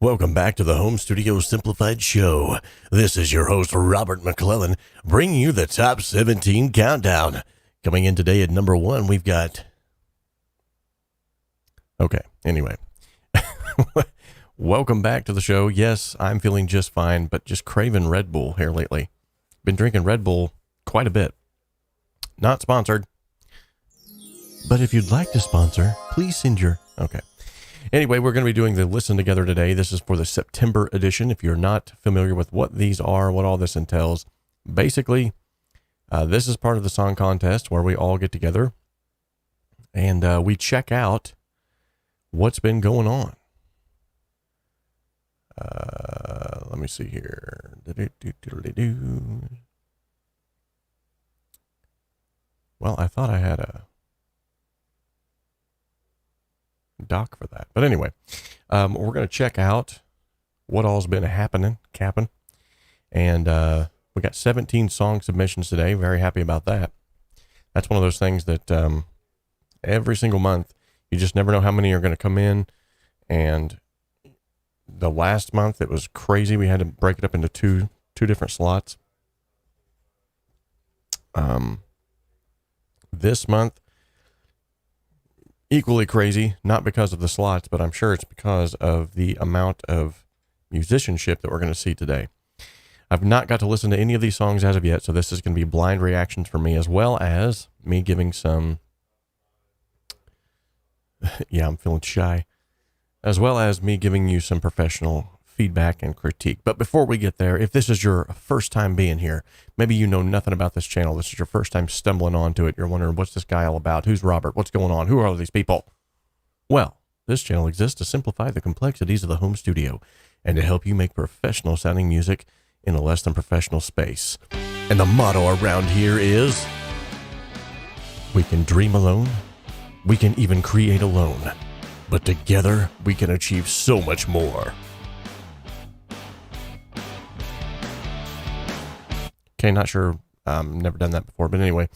Welcome back to the Home Studio Simplified Show. This is your host, Robert McClellan, bringing you the top 17 countdown. Coming in today at number 1, we've got... Okay, anyway. Welcome back to the show. Yes, I'm feeling just fine, but just craving Red Bull here lately. Been drinking Red Bull quite a bit. Not sponsored. But if you'd like to sponsor, please send your... Okay. Anyway, we're going to be doing the Listen Together today. This is for the September edition. If you're not familiar with what these are, what all this entails, basically, this is part of the song contest where we all get together and we check out what's been going on. Let me see here. Well, I thought I had a doc for that, but anyway, we're going to check out what all's been happening, and we got 17 song submissions today. Very happy about that. That's one of those things that every single month you just never know how many are going to come in, and the last month it was crazy. We had to break it up into two different slots. This month, equally crazy, not because of the slots, but I'm sure it's because of the amount of musicianship that we're going to see today. I've not got to listen to any of these songs as of yet, so this is going to be blind reactions for me, as well as me giving some... yeah, I'm feeling shy. As well as me giving you some professional feedback and critique. But before we get there, if this is your first time being here, maybe you know nothing about this channel, this is your first time stumbling onto it, you're wondering, what's this guy all about? Who's Robert? What's going on? Who are all these people? Well, this channel exists to simplify the complexities of the home studio and to help you make professional sounding music in a less than professional space. And the motto around here is, we can dream alone, we can even create alone, but together we can achieve so much more. Okay, not sure. Never done that before, but anyway,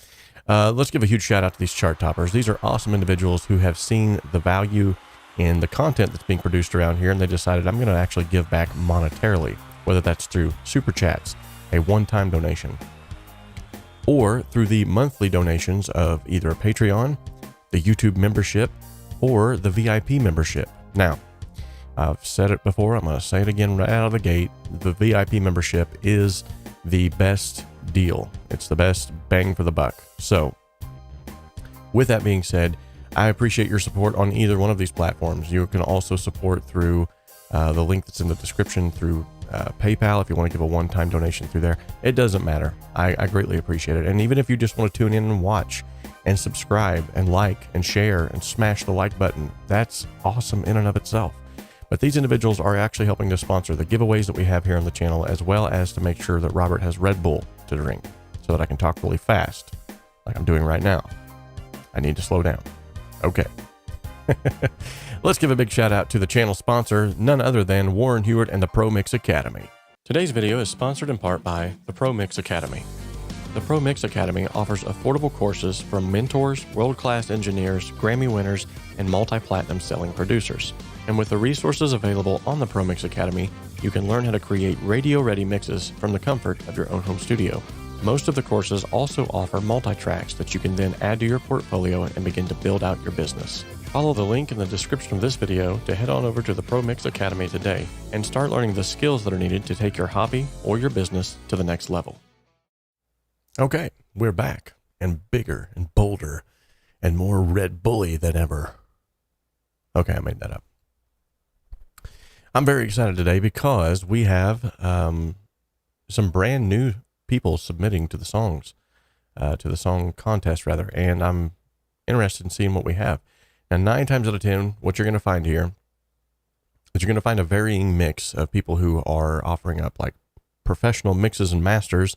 let's give a huge shout out to these chart toppers. These are awesome individuals who have seen the value in the content that's being produced around here, and they decided, I'm going to actually give back monetarily, whether that's through super chats, a one-time donation, or through the monthly donations of either a Patreon, the YouTube membership, or the VIP membership. Now, I've said it before, I'm going to say it again right out of the gate. The VIP membership is the best deal. It's the best bang for the buck. So with that being said, I appreciate your support on either one of these platforms. You can also support through the link that's in the description, through PayPal, if you want to give a one-time donation through there. It doesn't matter. I greatly appreciate it. And even if you just want to tune in and watch and subscribe and like and share and smash the like button, that's awesome in and of itself. But these individuals are actually helping to sponsor the giveaways that we have here on the channel, as well as to make sure that Robert has Red Bull to drink so that I can talk really fast like I'm doing right now. I need to slow down. Okay. Let's give a big shout out to the channel sponsor, none other than Warren Hewitt and the ProMix Academy. Today's video is sponsored in part by the ProMix Academy. The ProMix Academy offers affordable courses from mentors, world-class engineers, Grammy winners, and multi-platinum selling producers. And with the resources available on the ProMix Academy, you can learn how to create radio-ready mixes from the comfort of your own home studio. Most of the courses also offer multi-tracks that you can then add to your portfolio and begin to build out your business. Follow the link in the description of this video to head on over to the ProMix Academy today and start learning the skills that are needed to take your hobby or your business to the next level. Okay, we're back, and bigger and bolder and more Red Bully than ever. Okay, I made that up. I'm very excited today because we have some brand new people submitting to the songs, to the song contest rather, and I'm interested in seeing what we have. Now, 9 times out of 10, what you're going to find here is you're going to find a varying mix of people who are offering up like professional mixes and masters,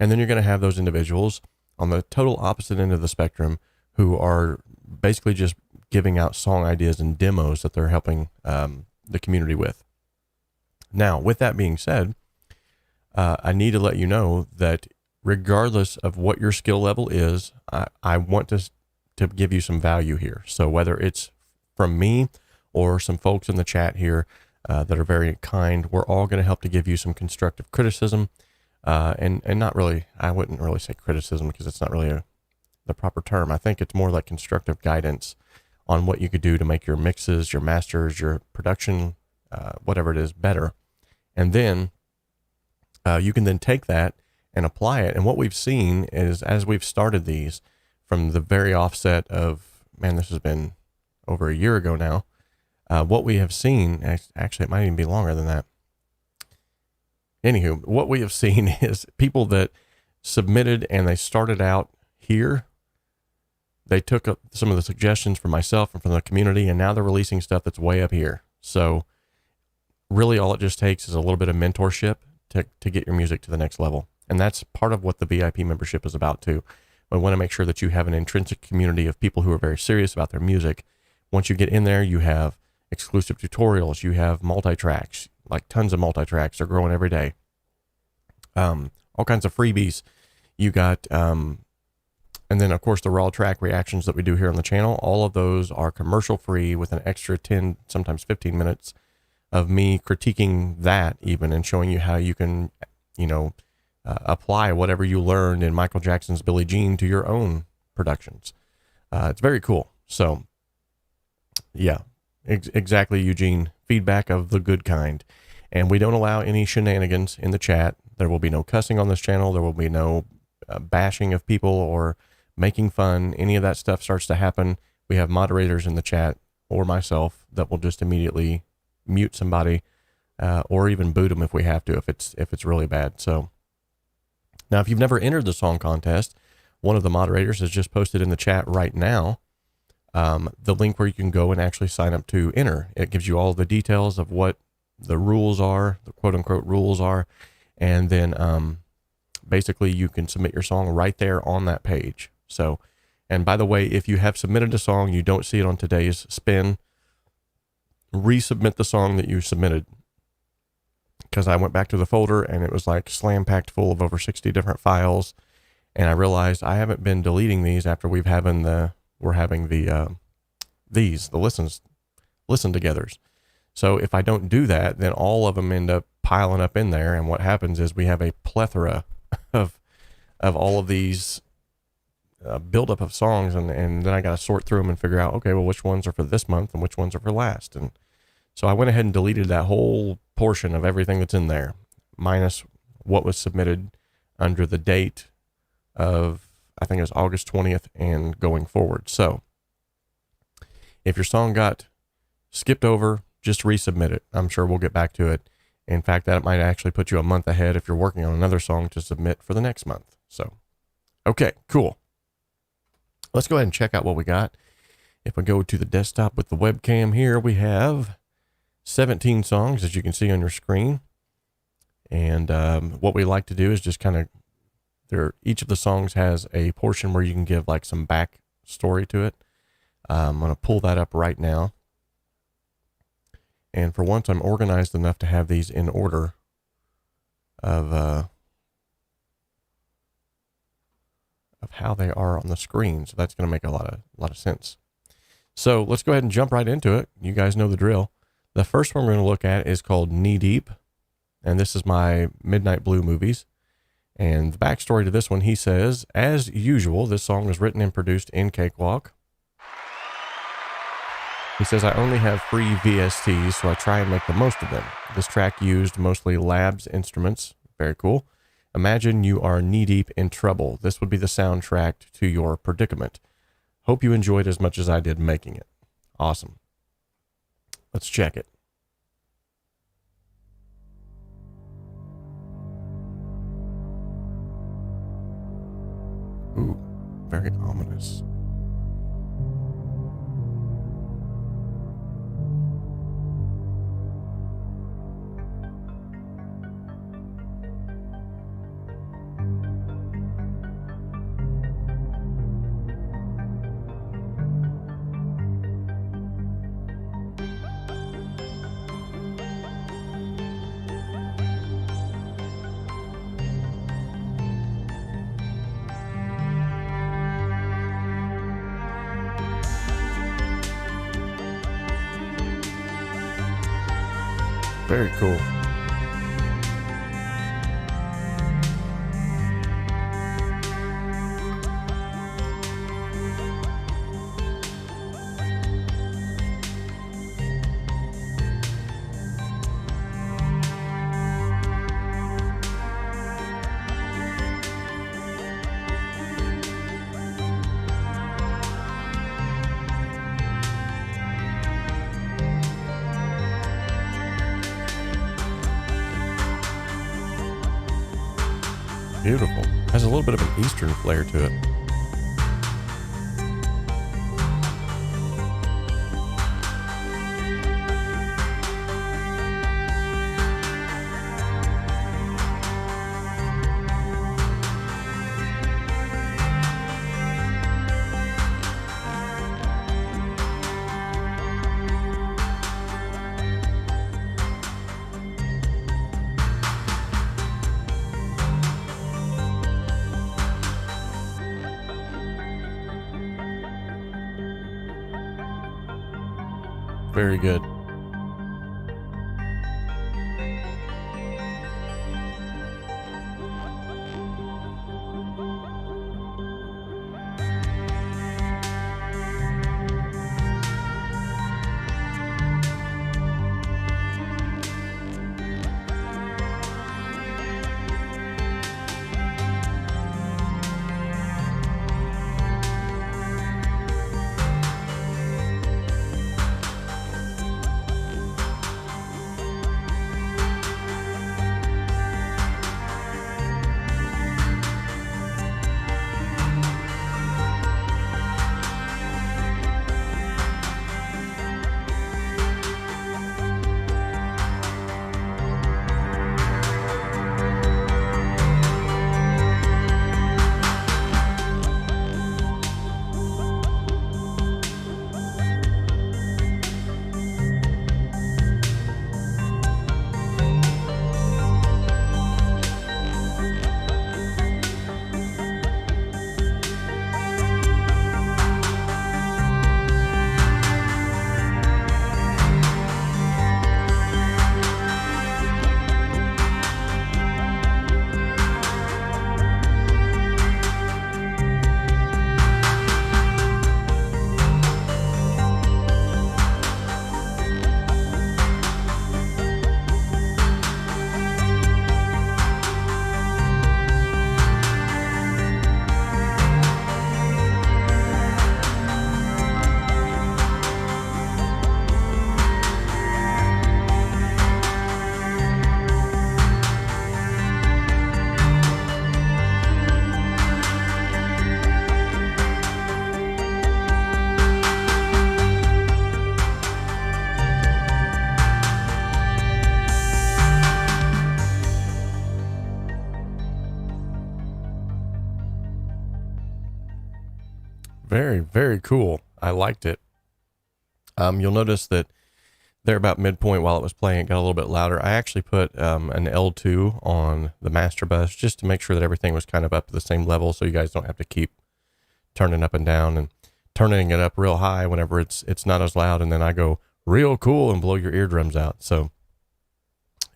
and then you're going to have those individuals on the total opposite end of the spectrum who are basically just giving out song ideas and demos that they're helping the community with. Now, with that being said, I need to let you know that regardless of what your skill level is, I want to give you some value here. So whether it's from me or some folks in the chat here, that are very kind. We're all going to help to give you some constructive criticism, and not really, I wouldn't really say criticism because it's not really the proper term. I think it's more like constructive guidance on what you could do to make your mixes, your masters, your production, whatever it is, better. And then you can then take that and apply it. And what we've seen is, as we've started these from the very offset of, man, this has been over a year ago now, what we have seen, actually it might even be longer than that. Anywho, what we have seen is people that submitted and they started out here, they took up some of the suggestions from myself and from the community, and now they're releasing stuff that's way up here. So really all it just takes is a little bit of mentorship to get your music to the next level. And that's part of what the VIP membership is about too. We want to make sure that you have an intrinsic community of people who are very serious about their music. Once you get in there, you have exclusive tutorials, you have multi-tracks, like tons of multi-tracks. They're growing every day. All kinds of freebies. You got, and then of course the raw track reactions that we do here on the channel, all of those are commercial free with an extra 10, sometimes 15 minutes of me critiquing that even, and showing you how you can, apply whatever you learned in Michael Jackson's Billie Jean to your own productions. It's very cool. So yeah, exactly, Eugene. Feedback of the good kind. And we don't allow any shenanigans in the chat. There will be no cussing on this channel. There will be no bashing of people or making fun. Any of that stuff starts to happen, we have moderators in the chat or myself that will just immediately mute somebody, or even boot them if we have to, if it's really bad. So now, if you've never entered the song contest, one of the moderators has just posted in the chat right now the link where you can go and actually sign up to enter. It gives you all the details of what the rules are, the quote unquote rules are, and then basically you can submit your song right there on that page. So, and by the way, if you have submitted a song, you don't see it on today's spin, resubmit the song that you submitted. Because I went back to the folder and it was like slam packed full of over 60 different files. And I realized I haven't been deleting these after we're having the listen togethers. So if I don't do that, then all of them end up piling up in there. And what happens is we have a plethora of all of these buildup of songs. And then I got to sort through them and figure out, okay, well, which ones are for this month and which ones are for last. And so I went ahead and deleted that whole portion of everything that's in there, minus what was submitted under the date of, I think it was August 20th and going forward. So if your song got skipped over, just resubmit it. I'm sure we'll get back to it. In fact, that might actually put you a month ahead if you're working on another song to submit for the next month. So, okay, cool. Let's go ahead and check out what we got. If I go to the desktop with the webcam here, we have 17 songs, as you can see on your screen. And what we like to do is just kind of, each of the songs has a portion where you can give like some back story to it. I'm going to pull that up right now. And for once, I'm organized enough to have these in order of how they are on the screen. So that's going to make a lot of sense. So let's go ahead and jump right into it. You guys know the drill. The first one we're going to look at is called Knee Deep. And this is my Midnight Blue movies. And the backstory to this one, he says, as usual, this song was written and produced in Cakewalk. He says, I only have free VSTs, so I try and make the most of them. This track used mostly Labs instruments. Very cool. Imagine you are knee-deep in trouble. This would be the soundtrack to your predicament. Hope you enjoyed as much as I did making it. Awesome. Let's check it. Ooh, very ominous. Very cool. Beautiful. Has a little bit of an Eastern flair to it. Very good. Very, very cool. I liked it. You'll notice that there about midpoint while it was playing, it got a little bit louder. I actually put an L2 on the master bus just to make sure that everything was kind of up to the same level, so you guys don't have to keep turning up and down and turning it up real high whenever it's not as loud, and then I go real cool and blow your eardrums out. So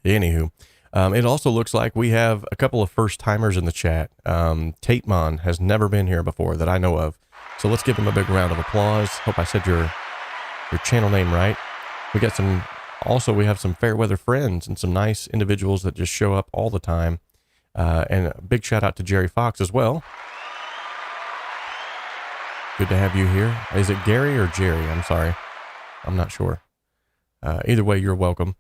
anywho, it also looks like we have a couple of first timers in the chat. 𝗕𝗏𝗲 has never been here before that I know of. So let's give him a big round of applause. Hope I said your channel name right. We got some, also we have some fair weather friends and some nice individuals that just show up all the time. And a big shout out to Jerry Fox as well. Good to have you here. Is it Gary or Jerry? I'm sorry. I'm not sure. Either way, you're welcome.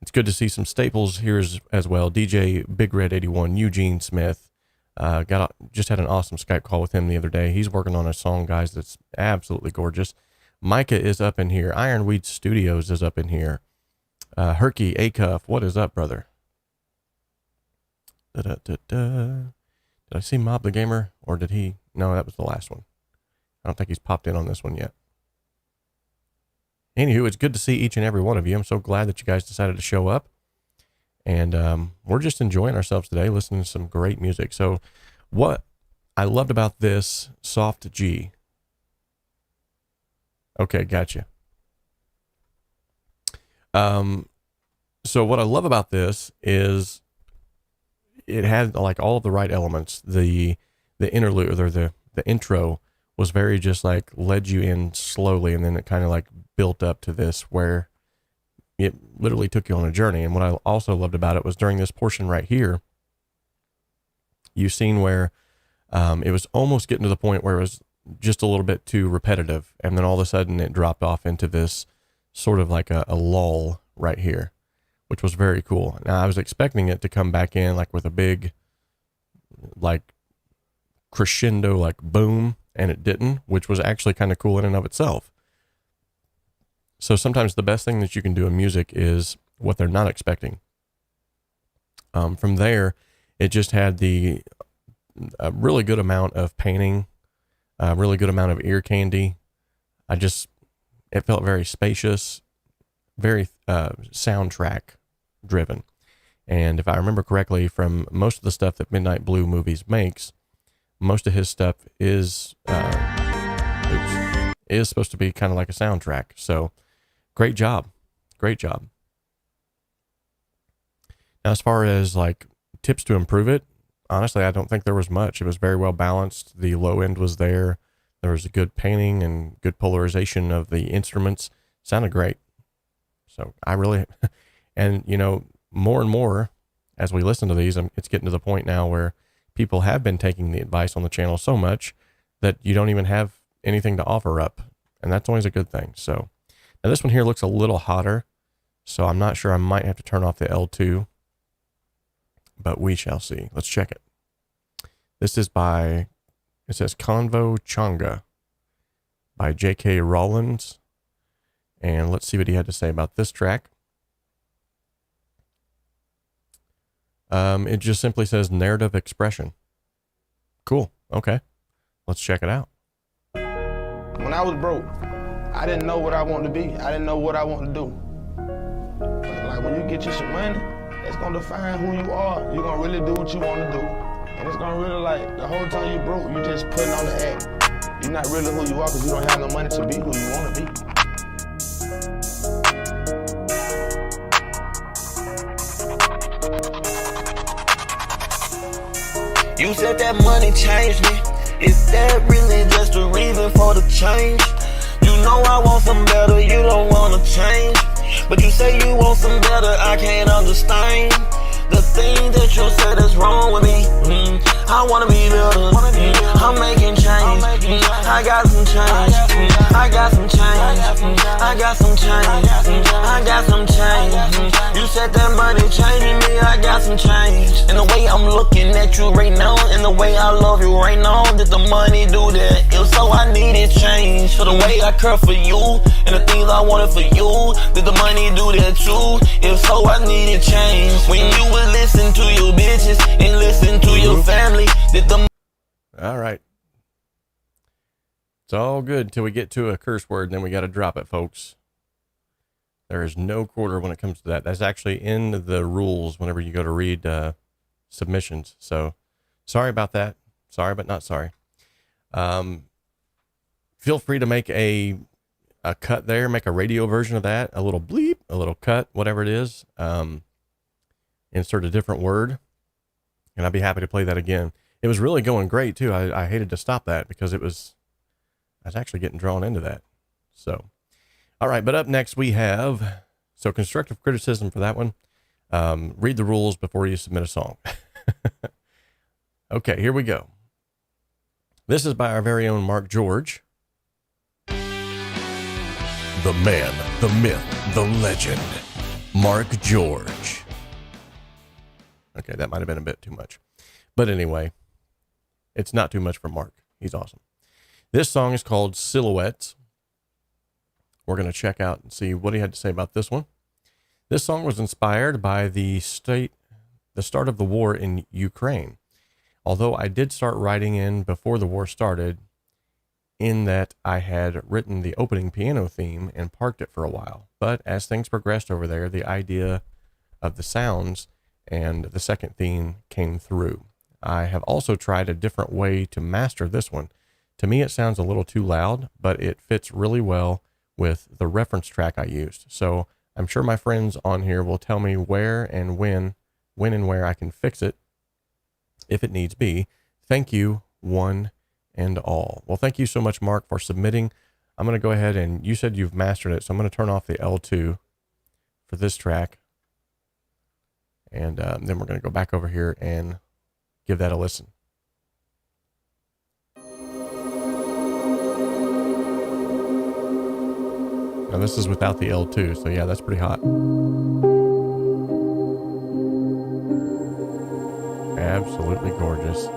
It's good to see some staples here as well. DJ Big Red 81, Eugene Smith. Just had an awesome Skype call with him the other day. He's working on a song, guys, that's absolutely gorgeous. Micah is up in here. Ironweed Studios is up in here. 𝗧𝗵𝗲 what is up, brother? Did I see Mob the Gamer, or did he? No, that was the last one. I don't think he's popped in on this one yet. Anywho, it's good to see each and every one of you. I'm so glad that you guys decided to show up. And we're just enjoying ourselves today, listening to some great music. So what I loved about this soft G. Okay, gotcha. So what I love about this is it had like all of the right elements. The interlude or the intro was very just like led you in slowly, and then it kind of like built up to this where it literally took you on a journey. And what I also loved about it was during this portion right here, you've seen where it was almost getting to the point where it was just a little bit too repetitive, and then all of a sudden it dropped off into this sort of like a lull right here, which was very cool. Now I was expecting it to come back in like with a big like crescendo, like boom, and it didn't, which was actually kind of cool in and of itself. So sometimes the best thing that you can do in music is what they're not expecting. From there, it just had a really good amount of painting, a really good amount of ear candy. It felt very spacious, very soundtrack driven. And if I remember correctly, from most of the stuff that Midnight Blue Movies makes, most of his stuff is supposed to be kind of like a soundtrack. So great job. Great job. Now, as far as like tips to improve it, honestly, I don't think there was much. It was very well balanced. The low end was there. There was a good painting and good polarization of the instruments. Sounded great. So I really, and you know, more and more as we listen to these, it's getting to the point now where people have been taking the advice on the channel so much that you don't even have anything to offer up. And that's always a good thing. So now this one here looks a little hotter. So I'm not sure. I might have to turn off the L2, but we shall see. Let's check it. This is by, it says Convo Chonga by J.K. Rowlands. And let's see what he had to say about this track. It just simply says narrative expression. Cool. Okay. Let's check it out. When I was broke, I didn't know what I wanted to be. I didn't know what I wanted to do. But like when you get you some money, it's gonna define who you are. You're gonna really do what you want to do. And it's gonna really like, the whole time you broke, you just putting on the act. You're not really who you are because you don't have no money to be who you want to be. You said that money changed me. Is that really just a reason for the change? You know I want some better, you don't wanna change. But you say you want some better, I can't understand. The thing that you said is wrong with me. I wanna be better. I'm making change. I got some change. I got some change. I got some change. I got some change. You said that money changing me. I got some change. And the way I'm looking at you right now, and the way I love you right now, did the money do that? If so, I needed change. For the way I care for you, and the things I wanted for you, did the money do that too? If so, I needed change. When you would listen to your bitches and listen to your family, did the... All right. It's all good till we get to a curse word, and then we got to drop it, folks. There is no quarter when it comes to that. That's actually in the rules whenever you go to read submissions. So sorry about that. Sorry, but not sorry. Feel free to make a cut there, make a radio version of that, a little bleep, a little cut, whatever it is. Insert a different word, and I'd be happy to play that again. It was really going great too. I hated to stop that because I was actually getting drawn into that. So, all right, but up next we have, so constructive criticism for that one. Read the rules before you submit a song. Okay, here we go. This is by our very own Mark George. The man, the myth, the legend, Mark George. Okay, that might have been a bit too much. But anyway, it's not too much for Mark. He's awesome. This song is called Silhouettes. We're going to check out and see what he had to say about this one. This song was inspired by the start of the war in Ukraine. Although I did start writing in before the war started, in that I had written the opening piano theme and parked it for a while. But as things progressed over there, the idea of the sounds and the second theme came through. I have also tried a different way to master this one. To me, it sounds a little too loud, but it fits really well with the reference track I used. So I'm sure my friends on here will tell me where and when and where I can fix it if it needs be. Thank you, one and all. Well, thank you so much, Mark, for submitting. I'm going to go ahead and you said you've mastered it, so I'm going to turn off the L2 for this track. And then we're going to go back over here and give that a listen. Now this is without the L2, so yeah, that's pretty hot. Absolutely gorgeous.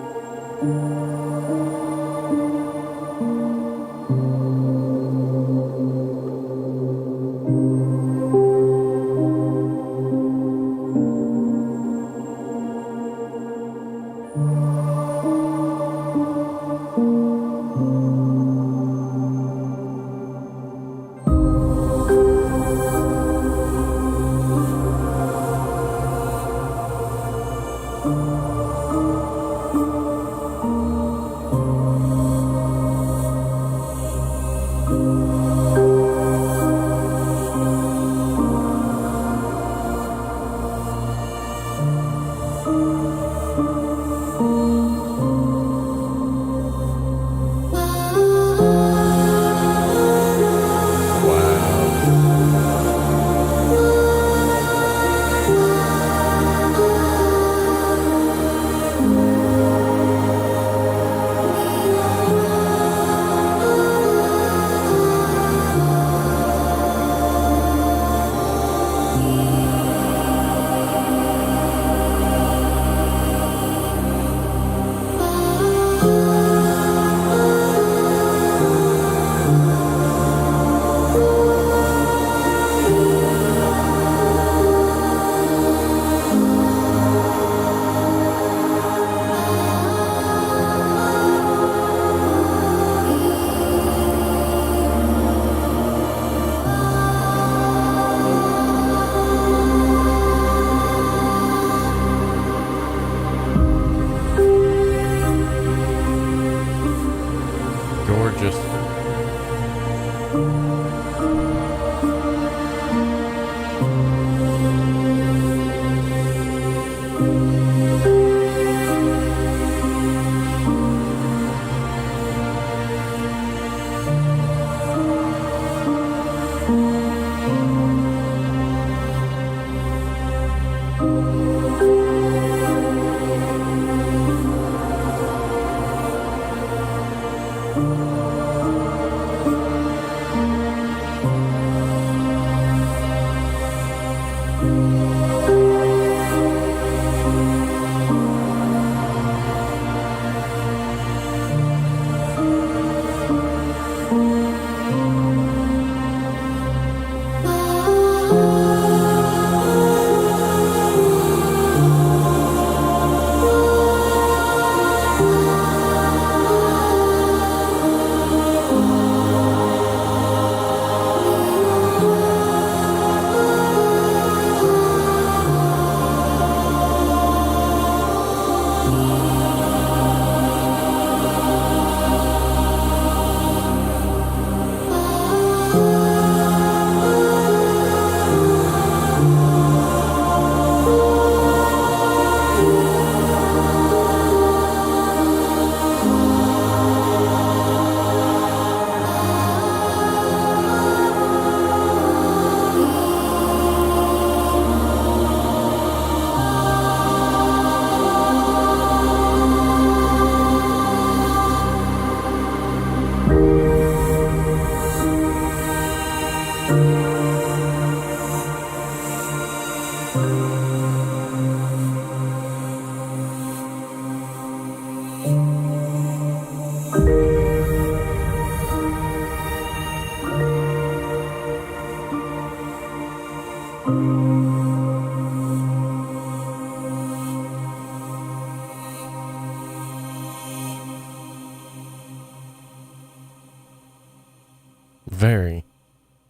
Very,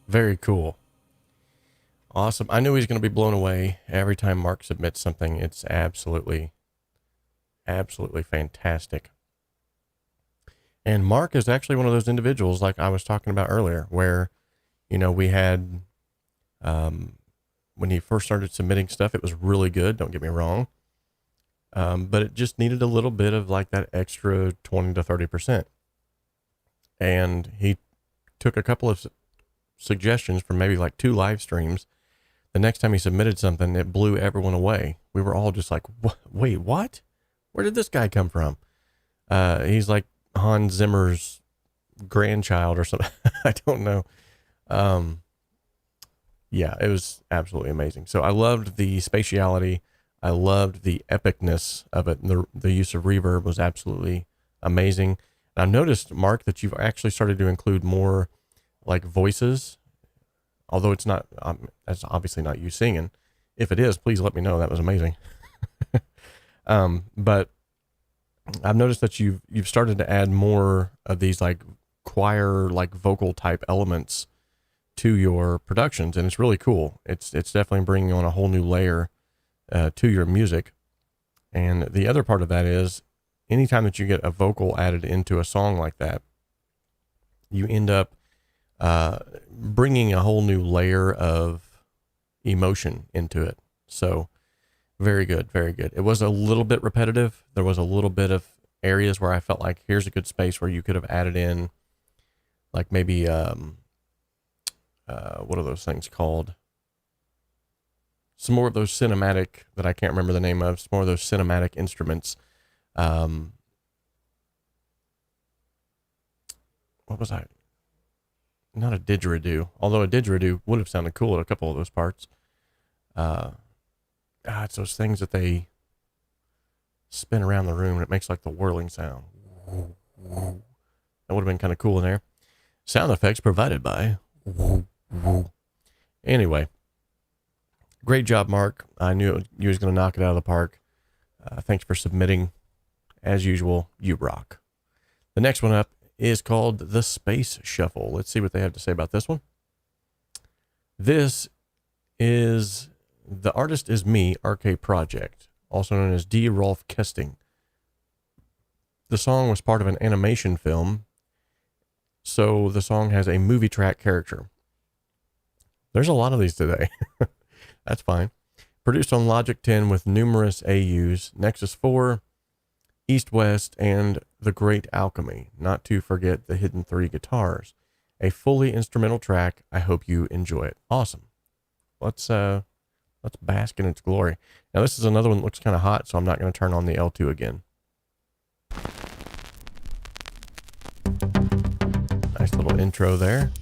very cool. Awesome. I knew he was going to be blown away every time Mark submits something. It's absolutely fantastic. And Mark is actually one of those individuals, like I was talking about earlier, where, you know, we had when he first started submitting stuff, it was really good. Don't get me wrong. But it just needed a little bit of like that extra 20 to 30%. And he took a couple of suggestions from maybe like 2 live streams. The next time he submitted something, it blew everyone away. We were all just like, wait, what? Where did this guy come from? He's like Hans Zimmer's grandchild or something. I don't know. Yeah, it was absolutely amazing. So I loved the spatiality. I loved the epicness of it. And the use of reverb was absolutely amazing. And I've noticed, Mark, that you've actually started to include more like voices, although it's not, that's obviously not you singing. If it is, please let me know. That was amazing. But I've noticed that you've started to add more of these like choir, like vocal type elements to your productions. And it's really cool. It's definitely bringing on a whole new layer to your music. And the other part of that is anytime that you get a vocal added into a song like that, you end up bringing a whole new layer of emotion into it. So very good, very good. It was a little bit repetitive. There was a little bit of areas where I felt like here's a good space where you could have added in like maybe, what are those things called? Some more of those cinematic that I can't remember the name of, some more of those cinematic instruments. What was I? Not a didgeridoo, although a didgeridoo would have sounded cool at a couple of those parts. It's those things that they spin around the room and it makes like the whirling sound. That would have been kind of cool in there. Sound effects provided by. Anyway, great job, Mark. I knew you was going to knock it out of the park. Thanks for submitting. As usual, you rock. The next one up is called The Space Shuffle. Let's see what they have to say about this one. This is, the artist is me, RK Project, also known as D. Rolf Kesting. The song was part of an animation film, so the song has a movie track character. There's a lot of these today. That's fine. Produced on Logic 10 with numerous AUs, Nexus 4, East West, and The Great Alchemy, not to forget the Hidden 3 guitars. A fully instrumental track. I hope you enjoy it. Awesome. Let's bask in its glory. Now this is another one that looks kind of hot, so I'm not going to turn on the L2 again. Nice little intro there.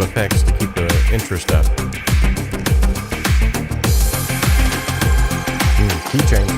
Effects to keep the interest up. Key change.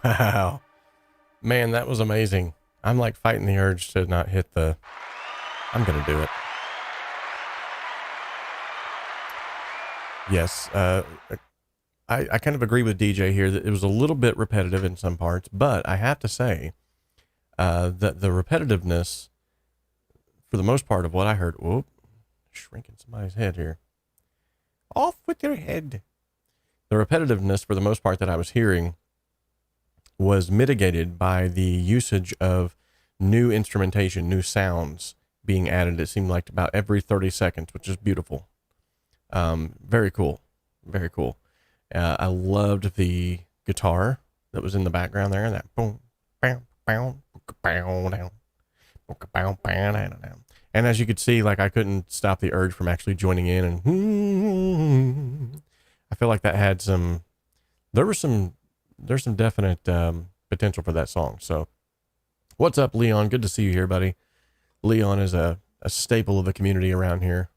Wow. Man, that was amazing. I'm like fighting the urge to not hit the... I'm going to do it. Yes. I kind of agree with DJ here that it was a little bit repetitive in some parts, but I have to say that the repetitiveness, for the most part of what I heard... Whoop. Shrinking somebody's head here. Off with your head. The repetitiveness, for the most part, that I was hearing was mitigated by the usage of new instrumentation, new sounds being added. It seemed like about every 30 seconds, which is beautiful. Very cool. Very cool. I loved the guitar that was in the background there. That boom, bam, bam, bam, down, bam, bam, down. And as you could see, like I couldn't stop the urge from actually joining in, and I feel like that had some, there's some definite potential for that song. So what's up, Leon? Good to see you here, buddy. Leon is a staple of the community around here.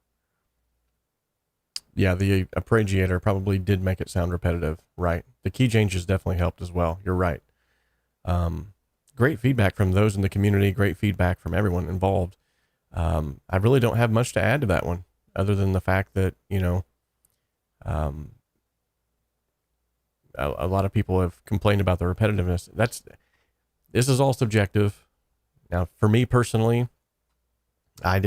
Yeah, the Arpeggiator probably did make it sound repetitive, right? The key changes definitely helped as well. You're right. Great feedback from those in the community. Great feedback from everyone involved. I really don't have much to add to that one, other than the fact that, you know, a lot of people have complained about the repetitiveness. This is all subjective. Now, for me personally, I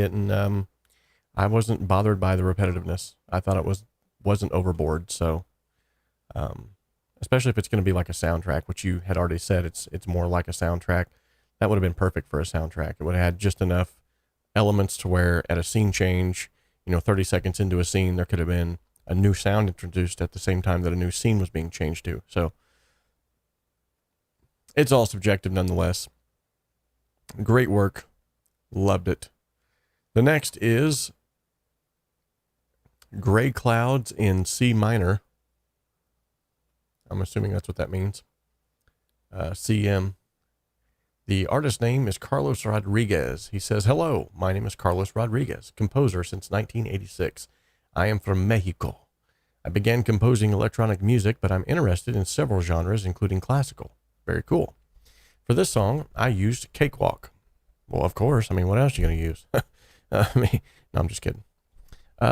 wasn't bothered by the repetitiveness. I thought it wasn't overboard. So, especially if it's going to be like a soundtrack, which you had already said, it's more like a soundtrack. That would have been perfect for a soundtrack. It would have had just enough elements to where at a scene change, 30 seconds into a scene, there could have been a new sound introduced at the same time that a new scene was being changed to. So it's all subjective nonetheless. Great work. Loved it. The next is Gray Clouds in C minor. I'm assuming that's what that means. CM. The artist name is Carlos Rodriguez. He says, hello, my name is Carlos Rodriguez, composer since 1986. I am from Mexico. I began composing electronic music, but I'm interested in several genres, including classical. Very cool. For this song, I used Cakewalk. Well, of course. I mean, what else are you going to use? No, I'm just kidding.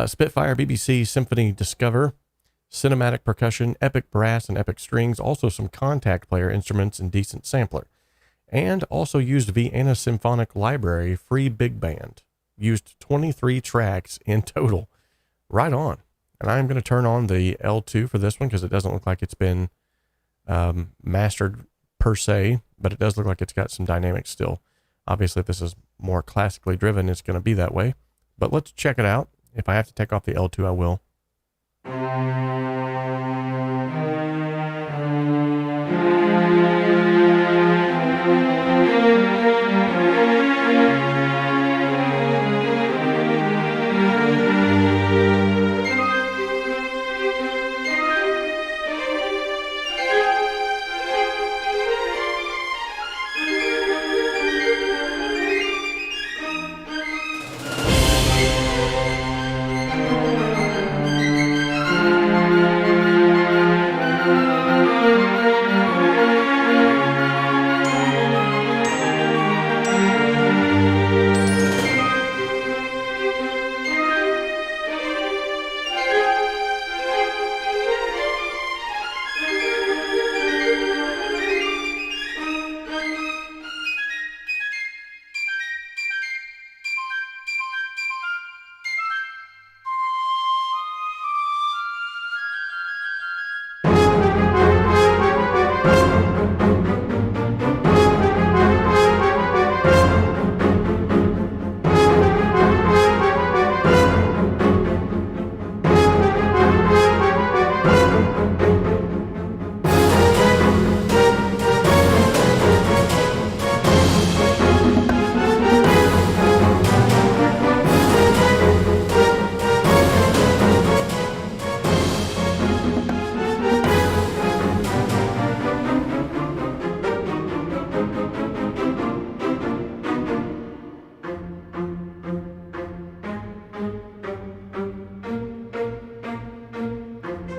Spitfire, BBC, Symphony, Discover, cinematic percussion, epic brass, and epic strings, also some contact player instruments and decent sampler. And also used Vienna Symphonic Library free big band. Used 23 tracks in total. Right on. And I'm going to turn on the L2 for this one because it doesn't look like it's been mastered per se, but it does look like it's got some dynamics still. Obviously, if this is more classically driven, it's going to be that way. But let's check it out. If I have to take off the L2, I will.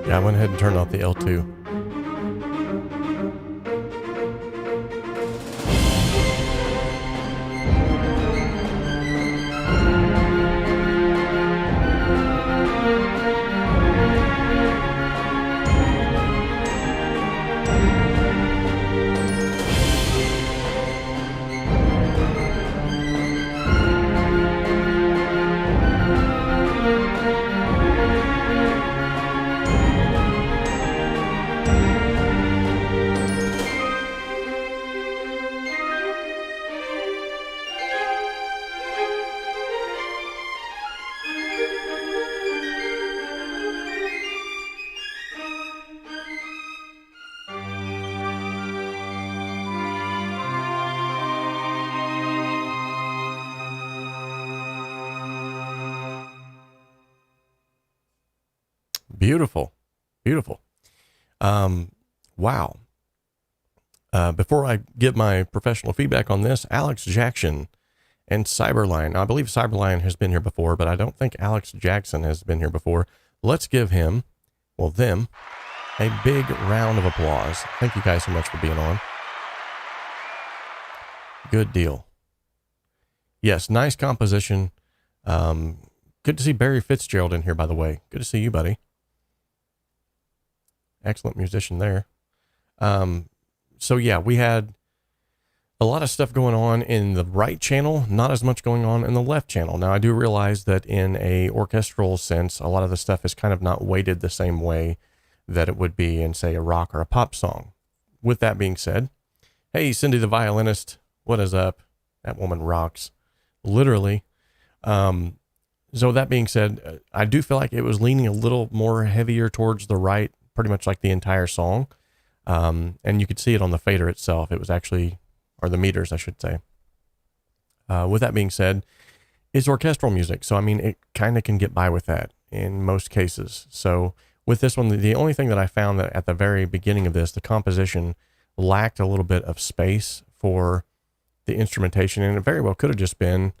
Yeah, I went ahead and turned off the L2. Beautiful. Beautiful. Wow. Before I give my professional feedback on this, Alex Jackson and Cyberlion. I believe Cyberlion has been here before, but I don't think Alex Jackson has been here before. Let's give him, well, them, a big round of applause. Thank you guys so much for being on. Good deal. Yes, nice composition. Good to see Barry Fitzgerald in here, by the way. Good to see you, buddy. Excellent musician there. So yeah, we had a lot of stuff going on in the right channel, not as much going on in the left channel. Now, I do realize that in a orchestral sense, a lot of the stuff is kind of not weighted the same way that it would be in, say, a rock or a pop song. With that being said, hey, Cindy the violinist, what is up? That woman rocks, literally. So that being said, I do feel like it was leaning a little more heavier towards the right, pretty much like the entire song. And you could see it on the fader itself. It was actually, or the meters, I should say. With that being said, it's orchestral music. So, I mean, it kind of can get by with that in most cases. So with this one, the only thing that I found that at the very beginning of this, the composition lacked a little bit of space for the instrumentation. And it very well could have just been,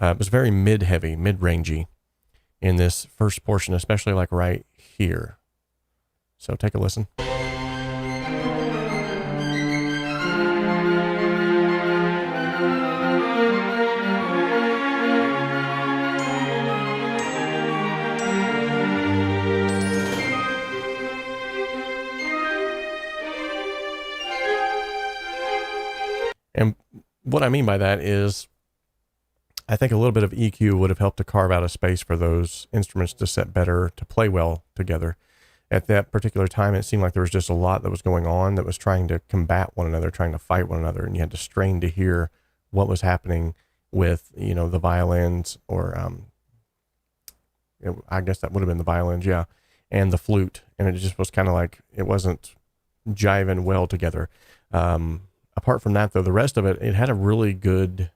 it was very mid-heavy, mid-rangey in this first portion, especially like right here. So take a listen. And what I mean by that is, I think a little bit of EQ would have helped to carve out a space for those instruments to set better, to play well together. At that particular time, it seemed like there was just a lot that was going on that was trying to combat one another, trying to fight one another, and you had to strain to hear what was happening with, you know, the violins, or I guess that would have been the violins, yeah, and the flute, and it just was kind of like, it wasn't jiving well together. Apart from that, though, the rest of it, it had a really good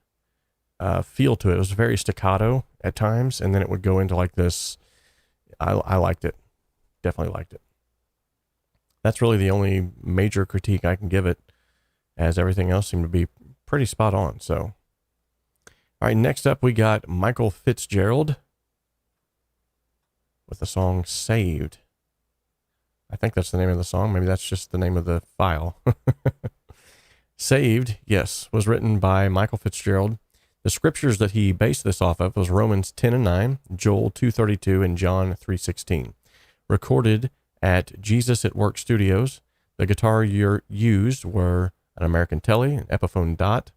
feel to it. It was very staccato at times, and then it would go into like this. I liked it. Definitely liked it. That's really the only major critique I can give it, as everything else seemed to be pretty spot on. So, all right, next up we got Michael Fitzgerald with the song Saved. I think that's the name of the song. Maybe that's just the name of the file. Saved, yes, was written by Michael Fitzgerald. The scriptures that he based this off of was Romans 10:9, Joel 2:32, and John 3:16. Recorded at Jesus at Work Studios. The guitar used were an American Telly, an Epiphone Dot,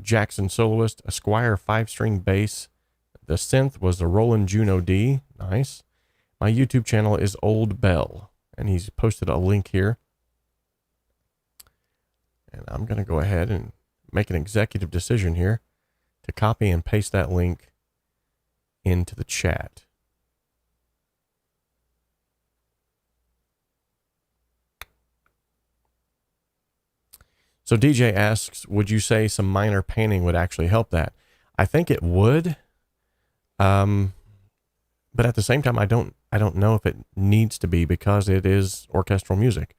Jackson Soloist, a Squire 5-string bass. The synth was the Roland Juno D. Nice. My YouTube channel is Old Bell, and he's posted a link here. And I'm going to go ahead and make an executive decision here to copy and paste that link into the chat. So DJ asks, would you say some minor painting would actually help that? I think it would. But at the same time, I don't know if it needs to be, because it is orchestral music.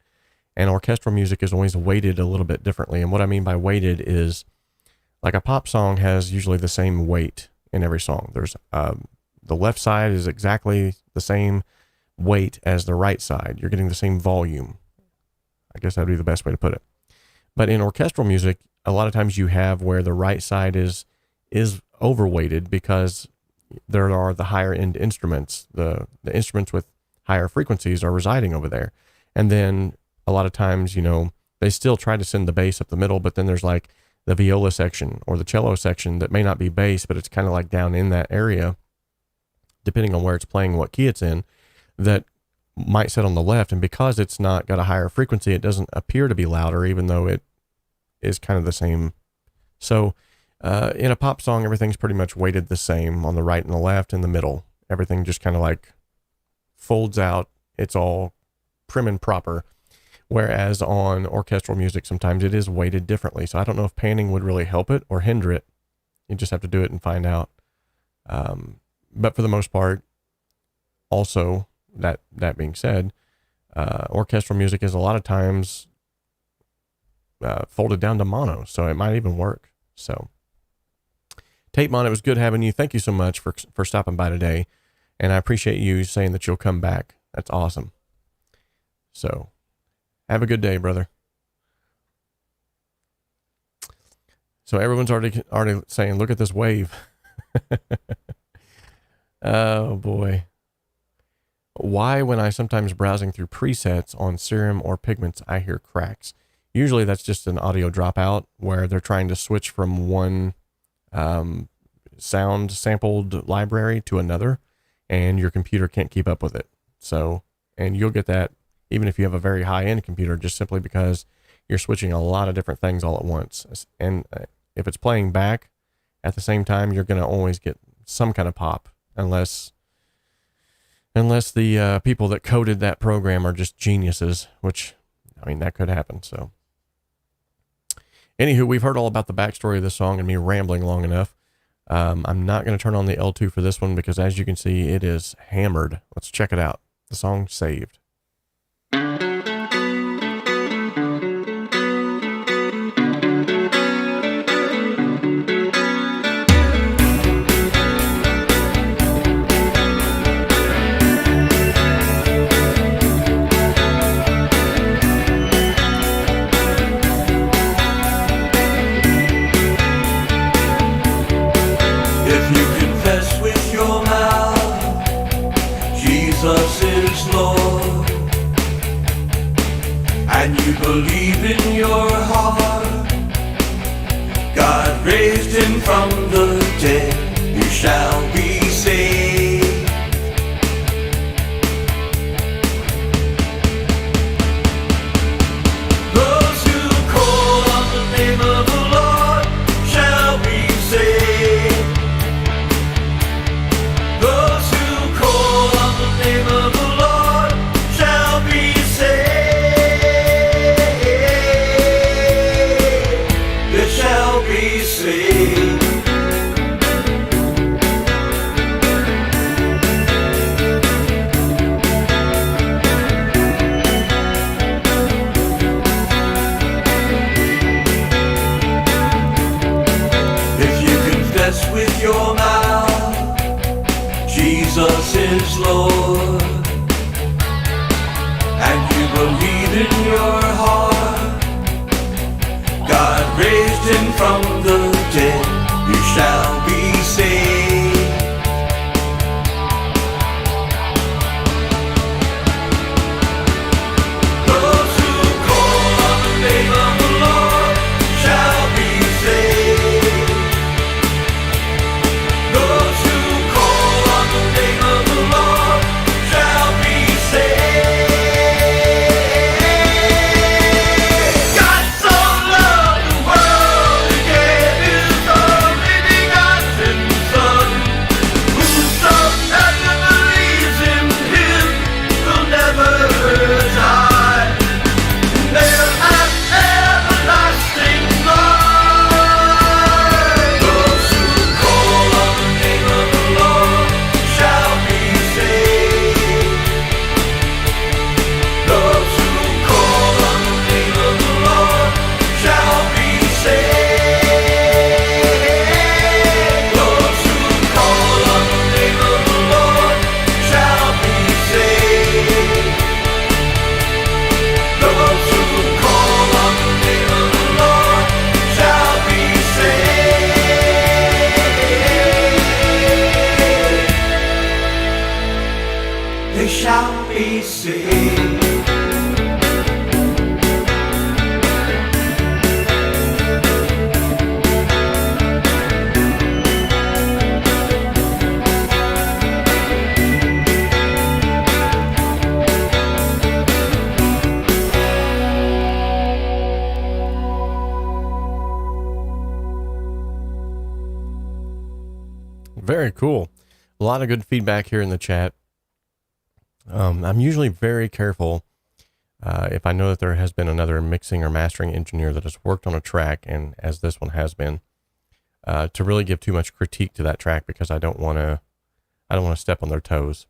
And orchestral music is always weighted a little bit differently. And what I mean by weighted is, like, a pop song has usually the same weight in every song. There's the left side is exactly the same weight as the right side. You're getting the same volume. I guess that'd be the best way to put it. But in orchestral music, a lot of times you have where the right side is overweighted, because there are the higher end instruments. The instruments with higher frequencies are residing over there. And then a lot of times, you know, they still try to send the bass up the middle, but then there's like the viola section or the cello section that may not be bass, but it's kind of like down in that area, depending on where it's playing, what key it's in, that might sit on the left. And because it's not got a higher frequency, it doesn't appear to be louder, even though it is kind of the same. So in a pop song, everything's pretty much weighted the same on the right and the left and the middle. Everything just kind of like folds out. It's all prim and proper. Whereas on orchestral music, sometimes it is weighted differently. So I don't know if panning would really help it or hinder it. You just have to do it and find out. But for the most part, also, that being said, orchestral music is a lot of times folded down to mono, so it might even work. So 𝗕𝗵𝗲, it was good having you. Thank you so much for stopping by today, and I appreciate you saying that you'll come back. That's awesome. So have a good day, brother. So everyone's already saying, look at this wave. Oh boy. Why, when I sometimes browsing through presets on Serum or Pigments, I hear cracks? Usually that's just an audio dropout where they're trying to switch from one sound sampled library to another, and your computer can't keep up with it. So, and you'll get that even if you have a very high-end computer, just simply because you're switching a lot of different things all at once. And if it's playing back at the same time, you're going to always get some kind of pop, unless the people that coded that program are just geniuses, which, I mean, that could happen. So anywho, we've heard all about the backstory of this song and me rambling long enough. I'm not going to turn on the L2 for this one because, as you can see, it is hammered. Let's check it out. The song Saved. Jesus is Lord, and you believe in your heart God raised him from the dead, you shall be saved. Those who call on the name of the Lord shall be saved. Those who call on the name of the Lord shall be saved. They shall be saved. If you confess with your mouth Jesus is Lord, and you believe in your heart God raised him from the dead, you shall be saved. Those who call on the name of the Lord shall be saved. Those who call on the name of the Lord shall be saved. God so loved the world, he gave his only begotten Son. Whosoever believes in him will never die. They'll have everlasting life. Those who call on the name of the Lord shall be saved. Those who call on the name of the Lord shall be saved. Those who call on the name of the Lord shall be saved. Those who call on the name of the Lord shall be saved. They shall be saved. Very cool. A lot of good feedback here in the chat. I'm usually very careful if I know that there has been another mixing or mastering engineer that has worked on a track, and as this one has been, to really give too much critique to that track, because I don't want to step on their toes.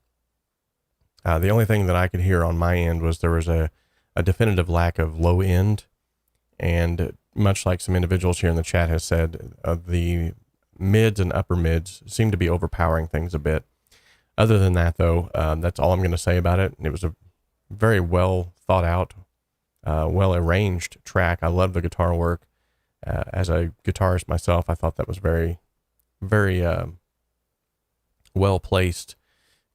The only thing that I could hear on my end was there was a definitive lack of low end, and much like some individuals here in the chat has said, the mids and upper mids seem to be overpowering things a bit. Other than that, though, that's all I'm going to say about it. It was a very well thought out, well arranged track. I love the guitar work. As a guitarist myself, I thought that was very, very well placed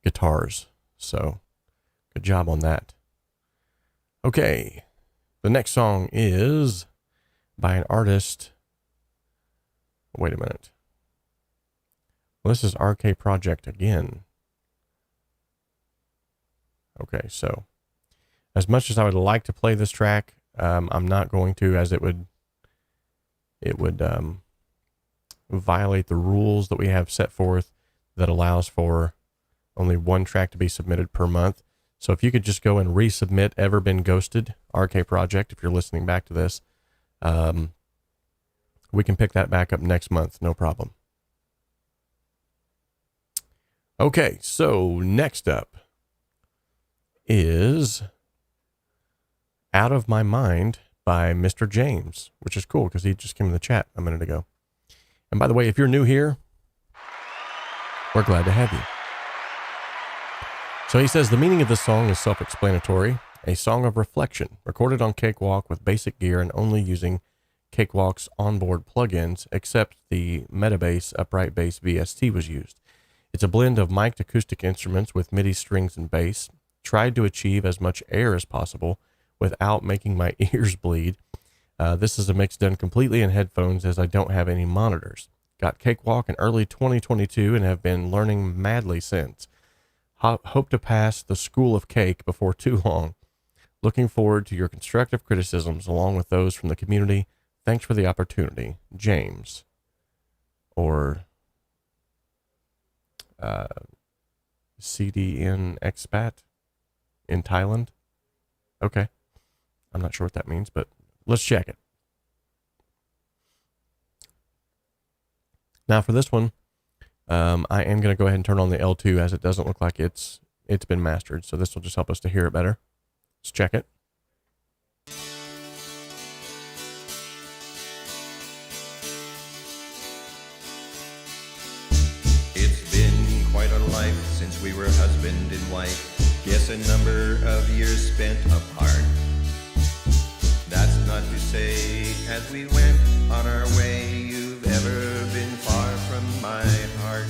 guitars. So good job on that. Okay, the next song is by an artist. Wait a minute. Well, this is RK Project again. Okay, so as much as I would like to play this track, I'm not going to, as it would violate the rules that we have set forth that allows for only one track to be submitted per month. So if you could just go and resubmit Ever Been Ghosted, RK Project, if you're listening back to this, we can pick that back up next month, no problem. Okay, so next up is Out of My Mind by Mr. James, which is cool because he just came in the chat a minute ago. And by the way, if you're new here, we're glad to have you. So he says, the meaning of this song is self-explanatory, a song of reflection, recorded on Cakewalk with basic gear and only using Cakewalk's onboard plugins, except the Metabase upright bass VST was used. It's a blend of mic'd acoustic instruments with MIDI strings and bass, tried to achieve as much air as possible without making my ears bleed. This is a mix done completely in headphones as I don't have any monitors. Got Cakewalk in early 2022 and have been learning madly since. Hope to pass the School of Cake before too long. Looking forward to your constructive criticisms along with those from the community. Thanks for the opportunity. James. Or CDN expat in Thailand. Okay. I'm not sure what that means, but let's check it. Now for this one, I am going to go ahead and turn on the L2 as it doesn't look like it's been mastered. So this will just help us to hear it better. Let's check it. It's been quite a life since we were husband and wife. Guess a number of years spent apart. That's not to say, as we went on our way, you've ever been far from my heart.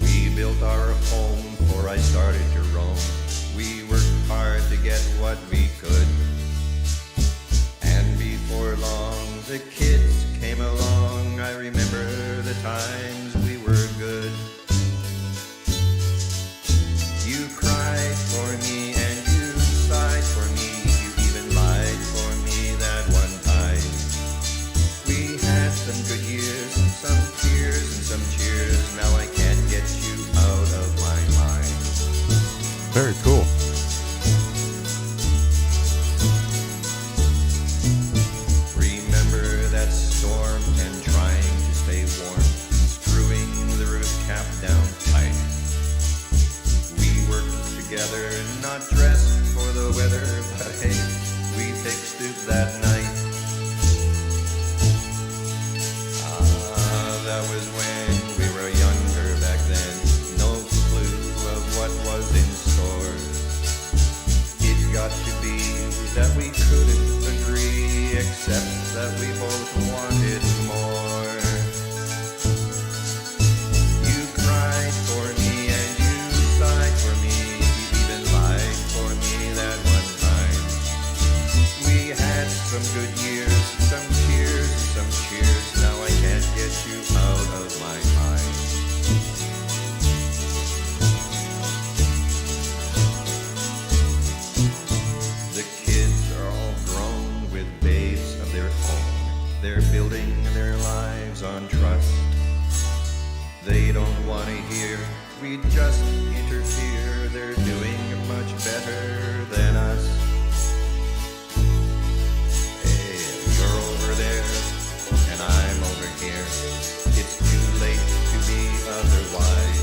We built our home before I started to roam. We worked hard to get what we could. And before long, the kids came along. I remember the times we were good. You cried for me and you sighed for me. You even lied for me that one time. We had some good years, some tears and some cheers. Now I can't get you out of my mind. Very cool. Remember that storm and trying to stay warm, screwing the roof cap down tight. We worked together, not dressed for the weather, but hey, we fixed it that night. That was when we were younger back then, no clue of what was in store. It got to be that we couldn't agree, except that we both wanted more. You cried for me and you sighed for me. You even lied for me that one time. We had some good years, some tears and some cheers. Now I can't get you out of my mind. The kids are all grown with babes of their own. They're building their lives on trust. They don't want to hear we just interfere. They're doing much better than us. Hey, you're over there and I'm over here. It's too late to be otherwise.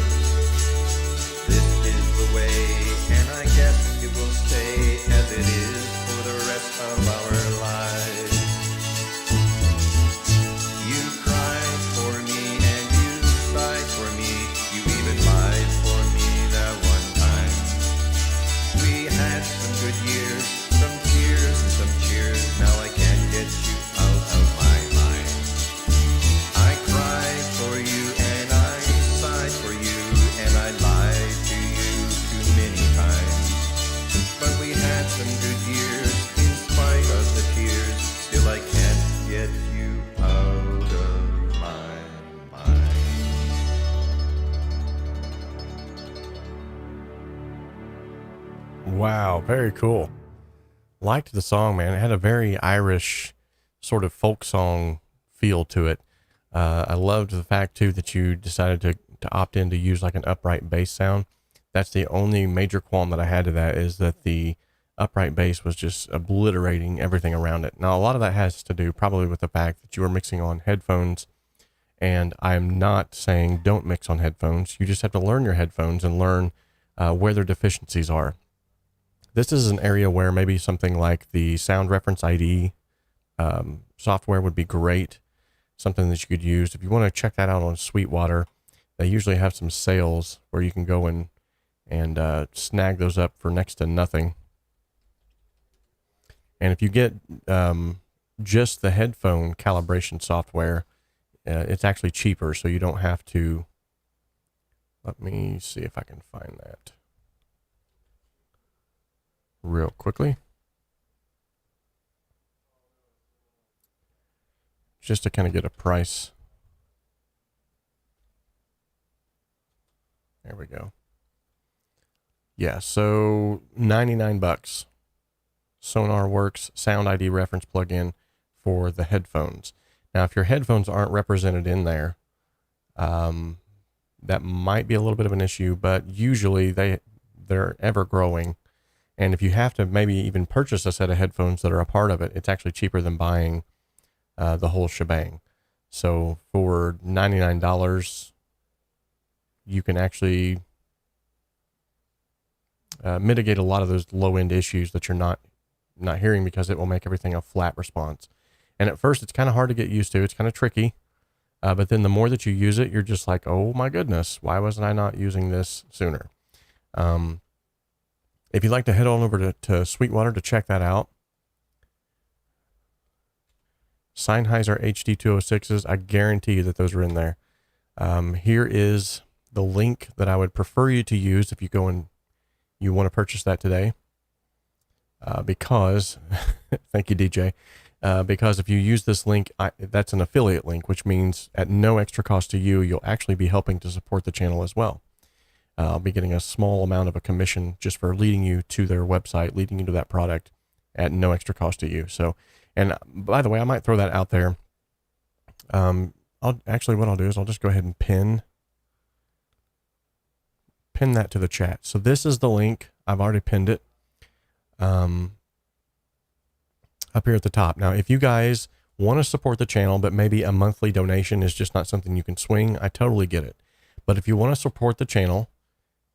Wow, very cool. Liked the song, man. It had a very Irish sort of folk song feel to it. I loved the fact too that you decided to opt in to use like an upright bass sound. That's the only major qualm that I had to that, is that the upright bass was just obliterating everything around it. Now, a lot of that has to do probably with the fact that you were mixing on headphones, and I'm not saying don't mix on headphones. You just have to learn your headphones and learn where their deficiencies are. This is an area where maybe something like the Sound Reference ID software would be great, something that you could use. If you want to check that out on Sweetwater, they usually have some sales where you can go and snag those up for next to nothing. And if you get just the headphone calibration software, it's actually cheaper, so you don't have to. Let me see if I can find that real quickly. Just to kind of get a price. There we go. Yeah, so $99. SonarWorks Sound ID reference plugin for the headphones. Now, if your headphones aren't represented in there, that might be a little bit of an issue, but usually they're ever growing. And if you have to maybe even purchase a set of headphones that are a part of it, it's actually cheaper than buying the whole shebang. So for $99, you can actually mitigate a lot of those low-end issues that you're not hearing, because it will make everything a flat response. And at first, it's kind of hard to get used to. It's kind of tricky. But then the more that you use it, you're just like, oh my goodness, why wasn't I not using this sooner? If you'd like to head on over to Sweetwater to check that out, Sennheiser HD206s, I guarantee you that those are in there. Here is the link that I would prefer you to use if you go and you want to purchase that today. Because, thank you, DJ. Because if you use this link, that's an affiliate link, which means at no extra cost to you, you'll actually be helping to support the channel as well. I'll be getting a small amount of a commission just for leading you to their website, leading you to that product at no extra cost to you. So, and by the way, I might throw that out there. What I'll do is I'll just go ahead and pin that to the chat. So this is the link. I've already pinned it. Up here at the top. Now, if you guys want to support the channel, but maybe a monthly donation is just not something you can swing, I totally get it. But if you want to support the channel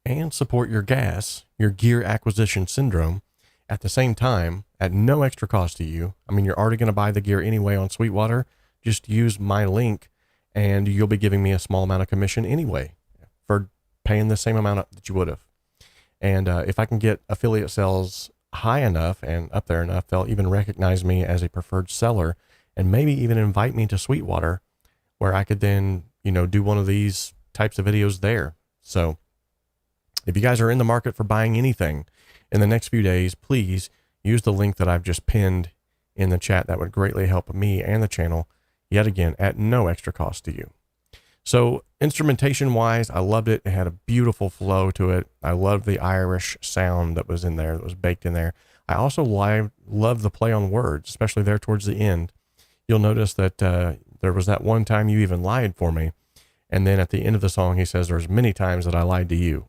and support your gear acquisition syndrome at the same time, at no extra cost to you, I mean, you're already going to buy the gear anyway on Sweetwater, just use my link and you'll be giving me a small amount of commission anyway for paying the same amount that you would have. And if I can get affiliate sales high enough and up there enough, they'll even recognize me as a preferred seller and maybe even invite me to Sweetwater, where I could then, do one of these types of videos there. So if you guys are in the market for buying anything in the next few days, please use the link that I've just pinned in the chat. That would greatly help me and the channel, yet again, at no extra cost to you. So instrumentation wise, I loved it. It had a beautiful flow to it. I loved the Irish sound that was in there, that was baked in there. I also love the play on words, especially there towards the end. You'll notice that there was that one time you even lied for me. And then at the end of the song, he says, there's many times that I lied to you.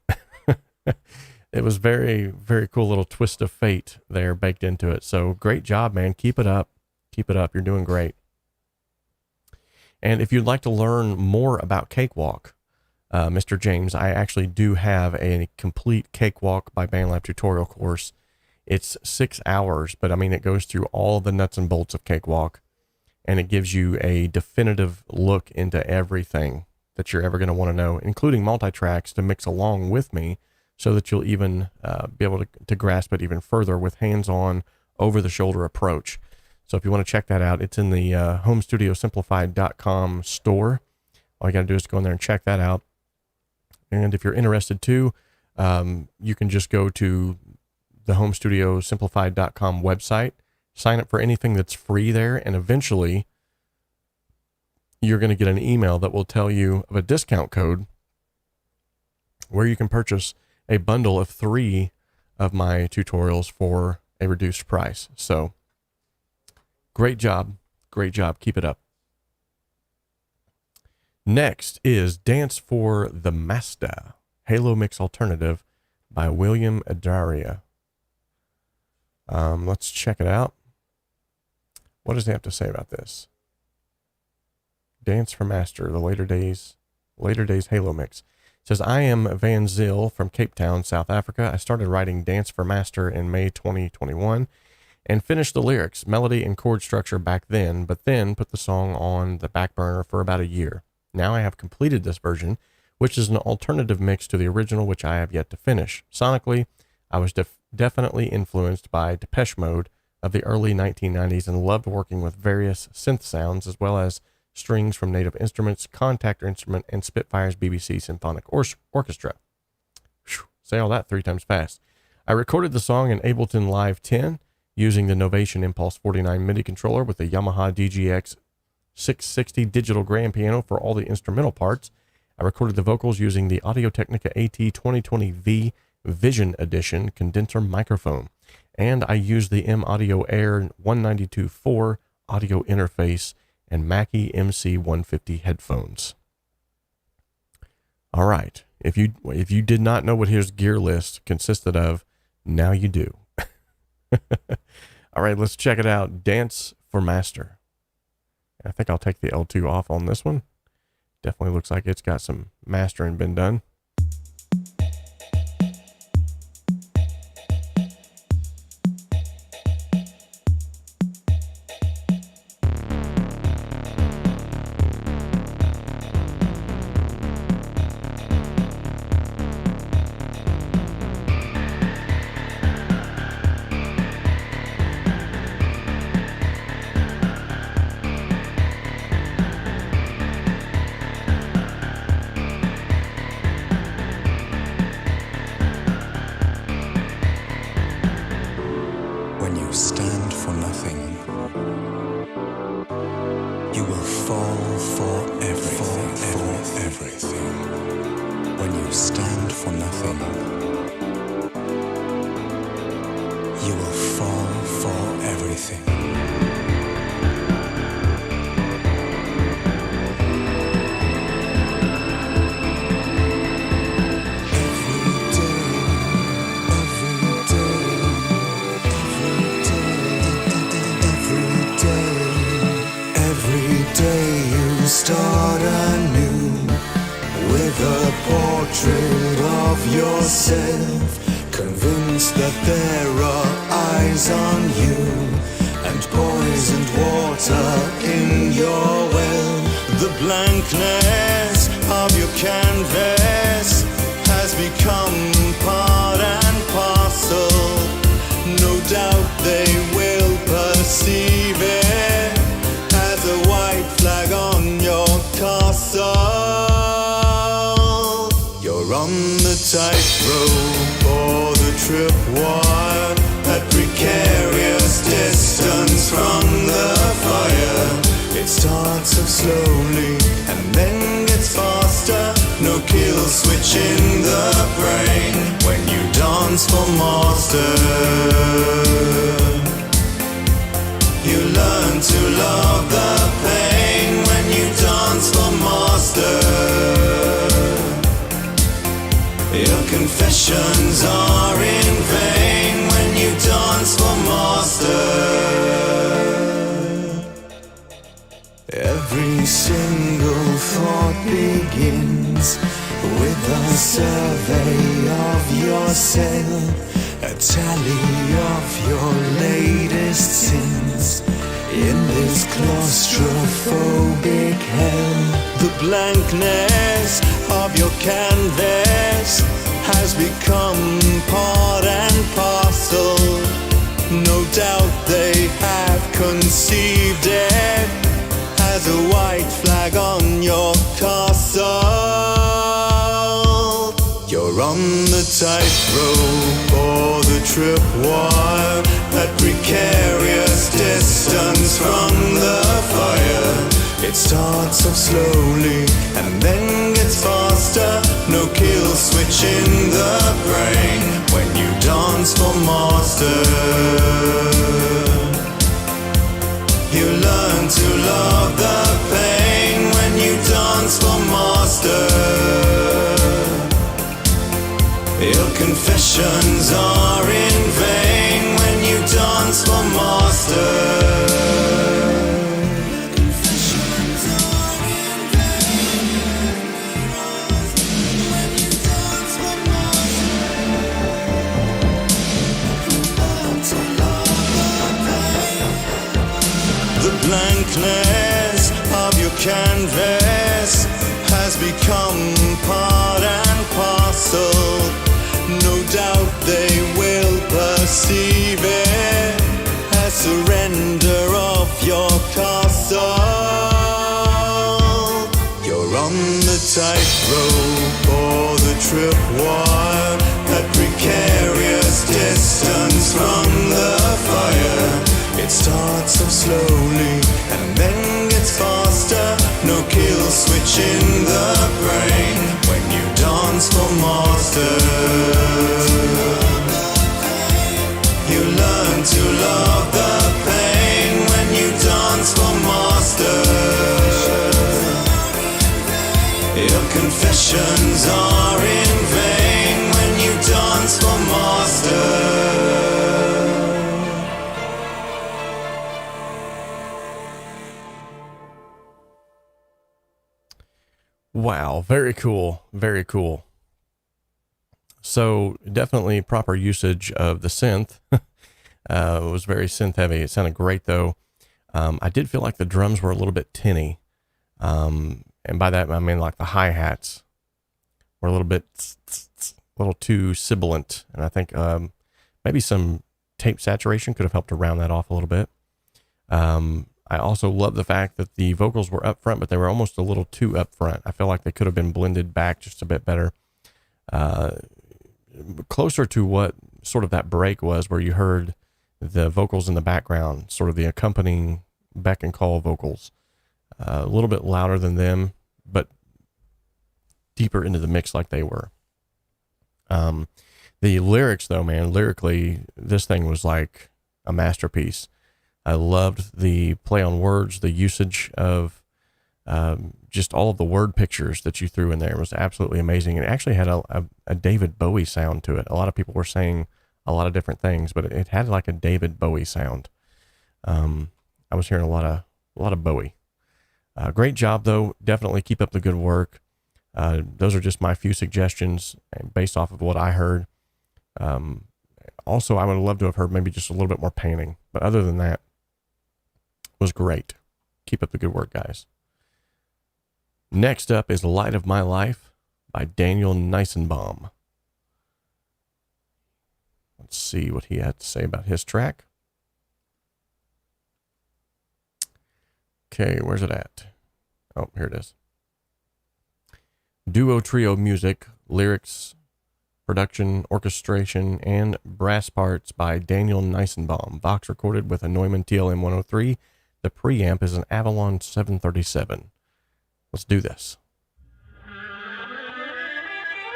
It was very, very cool little twist of fate there baked into it. So great job, man. Keep it up. Keep it up. You're doing great. And if you'd like to learn more about Cakewalk, Mr. James, I actually do have a complete Cakewalk by BandLab tutorial course. It's 6 hours, but I mean, it goes through all the nuts and bolts of Cakewalk, and it gives you a definitive look into everything that you're ever going to want to know, including multi-tracks to mix along with me, so that you'll even be able to grasp it even further with hands-on, over-the-shoulder approach. So if you want to check that out, it's in the HomeStudioSimplified.com store. All you got to do is go in there and check that out. And if you're interested too, you can just go to the HomeStudioSimplified.com website, sign up for anything that's free there, and eventually you're going to get an email that will tell you of a discount code where you can purchase a bundle of 3 of my tutorials for a reduced price. So great job. Great job. Keep it up. Next is Dance for the Master, Halo Mix Alternative by 𝗵𝗲 𝗛𝗦𝗦. Let's check it out. What does he have to say about this? Dance for Master, the later days Halo Mix. It says, I am Van Zyl from Cape Town, South Africa. I started writing Dance for Master in May 2021 and finished the lyrics, melody, and chord structure back then, but then put the song on the back burner for about a year. Now I have completed this version, which is an alternative mix to the original, which I have yet to finish. Sonically, I was definitely influenced by 𝗵𝗡 mode of the early 1990s and loved working with various synth sounds as well as strings from native instruments, Contactor instrument, and Spitfire's BBC Symphonic Orchestra. Whew, say all that 3 times fast. I recorded the song in Ableton Live 10 using the Novation Impulse 49 MIDI controller with the Yamaha DGX 660 digital grand piano for all the instrumental parts. I recorded the vocals using the Audio-Technica AT2020V Vision Edition condenser microphone, and I used the M-Audio Air 192.4 audio interface and 𝗏𝗍𝒻𝐶 MC150 headphones. All right, if you did not know what his gear list consisted of, now you do. All right, let's check it out. Dance for Master. I think I'll take the L2 off on this one. Definitely looks like it's got some mastering been done. When you stand for nothing, you will fall for everything. When you stand for nothing, you will fall for everything. Start anew with a portrait of yourself, convinced that there are eyes on you and poisoned water in your well. The blankness of your canvas has become part and parcel. No doubt they will perceive it as a white flag on your castle. You're on the tightrope or the tripwire, that precarious distance from the fire. It starts off slowly and then gets faster. No kill switch in the brain when you dance for master. You learn to love the pain when you dance for master. Your confessions are in vain when you dance for master. Every single thought begins with a survey of yourself, a tally of your latest sins in this claustrophobic hell. The blankness of your canvas has become part and parcel. No doubt they have conceived it as a white flag on your castle. You're on the tightrope or the tripwire, that precarious distance from the fire. It starts off slowly and then gets faster. No kill switch in the brain when you dance confessions are in vain when you dance for master. The blankness of your canvas has become part and parcel. No doubt they will perceive it as surrender of your castle. You're on the tightrope or the tripwire, that precarious distance from the fire. It starts off slowly and then gets faster. No kill switch in the brain when you dance for master. You learn to love the pain when you dance for master. Your confessions are in vain when you dance for master. Wow, very cool, very cool. So definitely proper usage of the synth. It was very synth heavy. It sounded great though. I did feel like the drums were a little bit tinny. And by that I mean like the hi-hats were a little too sibilant. And I think maybe some tape saturation could have helped to round that off a little bit. I also love the fact that the vocals were up front, but they were almost a little too up front. I feel like they could have been blended back just a bit better. Closer to what sort of that break was, where you heard the vocals in the background, sort of the accompanying beck and call vocals. A little bit louder than them, but deeper into the mix like they were. The lyrics though, man, lyrically, this thing was like a masterpiece. I loved the play on words, the usage of just all of the word pictures that you threw in there. It was absolutely amazing. It actually had a David Bowie sound to it. A lot of people were saying a lot of different things, but it had like a David Bowie sound. I was hearing a lot of Bowie. Great job though. Definitely keep up the good work. Those are just my few suggestions based off of what I heard. Also, I would love to have heard maybe just a little bit more painting, but other than that, was great. Keep up the good work, guys. Next up is Light of My Life by Daniel 𝗧𝗵𝗲. Let's see what he had to say about his track. Okay, where's it at? Oh, here it is. Duo trio music, lyrics, production, orchestration, and brass parts by Daniel 𝗧𝗵𝗲. Vox recorded with a Neumann TLM-103. The preamp is an Avalon 737. Let's do this.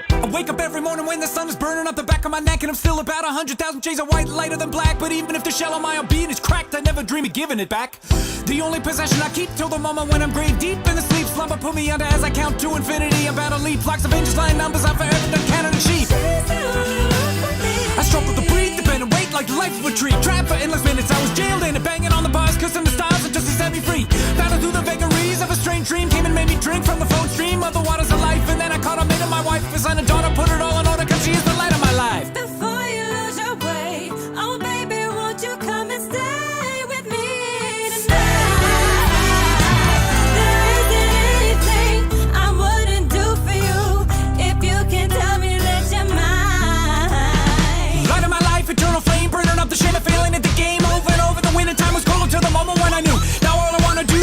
I wake up every morning when the sun is burning up the back of my neck, and I'm still about 100,000 shades of white, lighter than black. But even if the shell of my own being is cracked, I never dream of giving it back. The only possession I keep till the moment when I'm grave deep in the sleep slumber, put me under as I count to infinity. I'm about to leap, flocks of angels flying numbers, I've forever done counting the sheep. I struggle to breathe, to bend and wait like the life of a tree. Trapped for endless minutes, I was jailed in it, banging on the bars, cussing the stars and just to set me free. Battled through the vagaries of a strange dream, came and made me drink from the phone stream of the waters of life. And then I caught a mate of my wife, a son and daughter, put it all in order, cause she is the light of my life. Before you lose your way, oh baby, won't you come and stay with me tonight? There isn't anything I wouldn't do for you if you can tell me that you're mine. Light of my life, eternal flame, burning up the shame of feeling at the game over and over. The winter time was cold until the moment when I knew. Now all I wanna do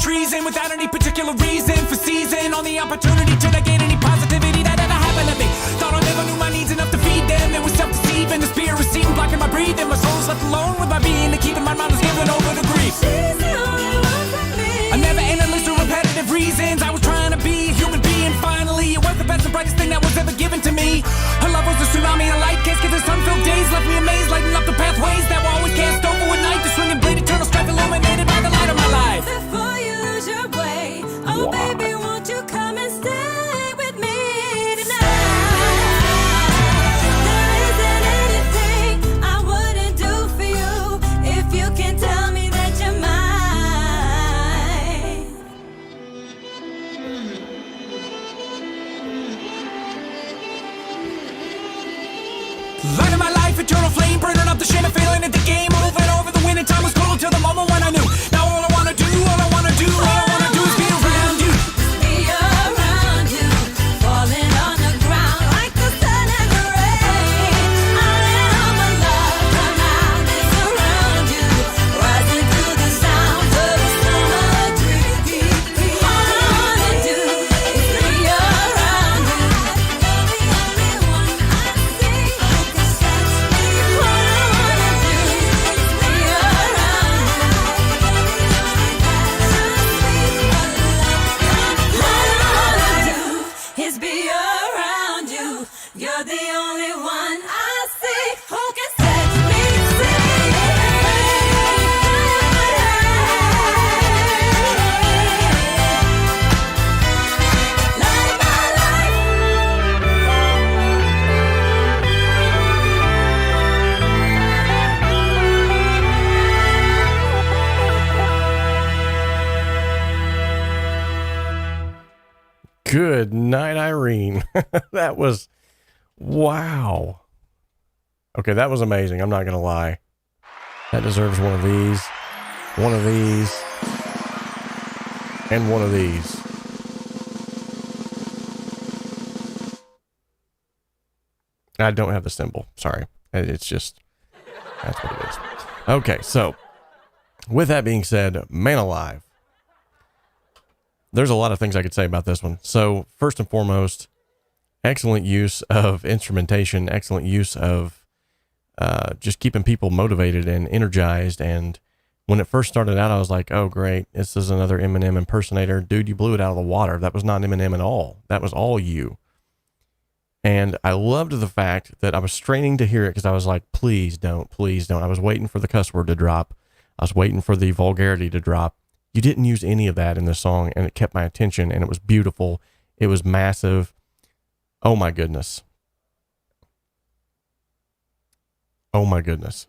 treason without any particular reason. For season on the opportunity to negate any positivity that ever happened to me. Thought I never knew my needs enough to feed them. It was self-deceiving, the spirit receding, blocking my breathing. My soul's left alone with my being, and keeping my mind was given over to grief. She's the only one for me. I never endless or repetitive reasons. I was trying to be a human being. Finally, it was the best and brightest thing that was ever given to me. Her love was a tsunami of light. Can't skip the sun-filled days. Left me amazed, lighting up the pathways that were always cast over with night. The swinging blade, eternal strife, illuminated by the light of my life. Before you lose your way, oh baby, won't you come and stay with me tonight? There isn't anything I wouldn't do for you if you can tell me that you're mine. Light of my life, eternal flame, burning up the shame and failing at the game. Over and over, the winning time was cold till the moment when I knew. Now all I wanna do, all I wanna do, all I wanna do is be around you. Be around you, falling on the ground like the sun and the rain. I let my love come out and surround you, rising through the sounds of the summer tree. All I wanna do is be around you. You're the only one I see who can set me free. All I wanna do is be around you. Is be around you. You're the only one I see who can set me free. Light my life. Good night, Irene. That was, wow. Okay, that was amazing. I'm not going to lie. That deserves one of these, and one of these. I don't have the symbol. Sorry. It's just, that's what it is. Okay, so with that being said, man alive. There's a lot of things I could say about this one. So first and foremost, excellent use of instrumentation, excellent use of just keeping people motivated and energized. And when it first started out, I was like, oh, great. This is another Eminem impersonator. Dude, you blew it out of the water. That was not Eminem at all. That was all you. And I loved the fact that I was straining to hear it because I was like, please don't, please don't. I was waiting for the cuss word to drop. I was waiting for the vulgarity to drop. You didn't use any of that in the song, and it kept my attention, and it was beautiful. It was massive. Oh my goodness. Oh my goodness.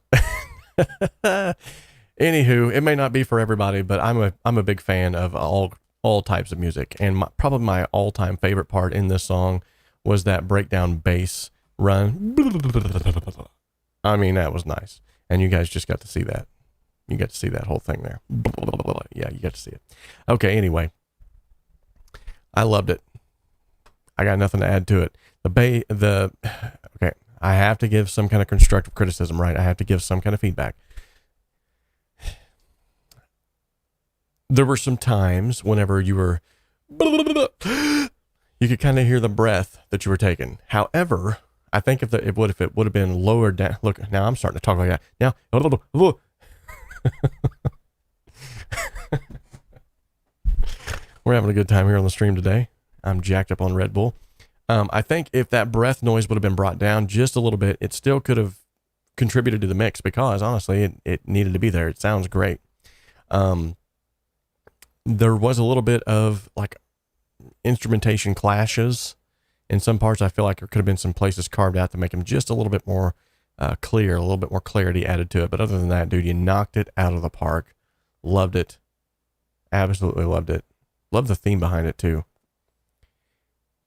Anywho, it may not be for everybody, but I'm a big fan of all types of music, and probably my all-time favorite part in this song was that breakdown bass run. I mean, that was nice, and you guys just got to see that. You get to see that whole thing there. Yeah, you get to see it. Okay, anyway. I loved it. I got nothing to add to it. Okay, I have to give some kind of constructive criticism, right? I have to give some kind of feedback. There were some times whenever you were, you could kind of hear the breath that you were taking. However, I think if it would have been lowered down. Look, now I'm starting to talk like that. Now, we're having a good time here on the stream today. I'm jacked up on Red Bull. I think if that breath noise would have been brought down just a little bit, it still could have contributed to the mix because honestly, it needed to be there. It sounds great. There was a little bit of like instrumentation clashes in some parts. I feel like there could have been some places carved out to make them just a little bit more clear, a little bit more clarity added to it. But other than that, dude, you knocked it out of the park. Loved it. Absolutely loved it. Love the theme behind it too.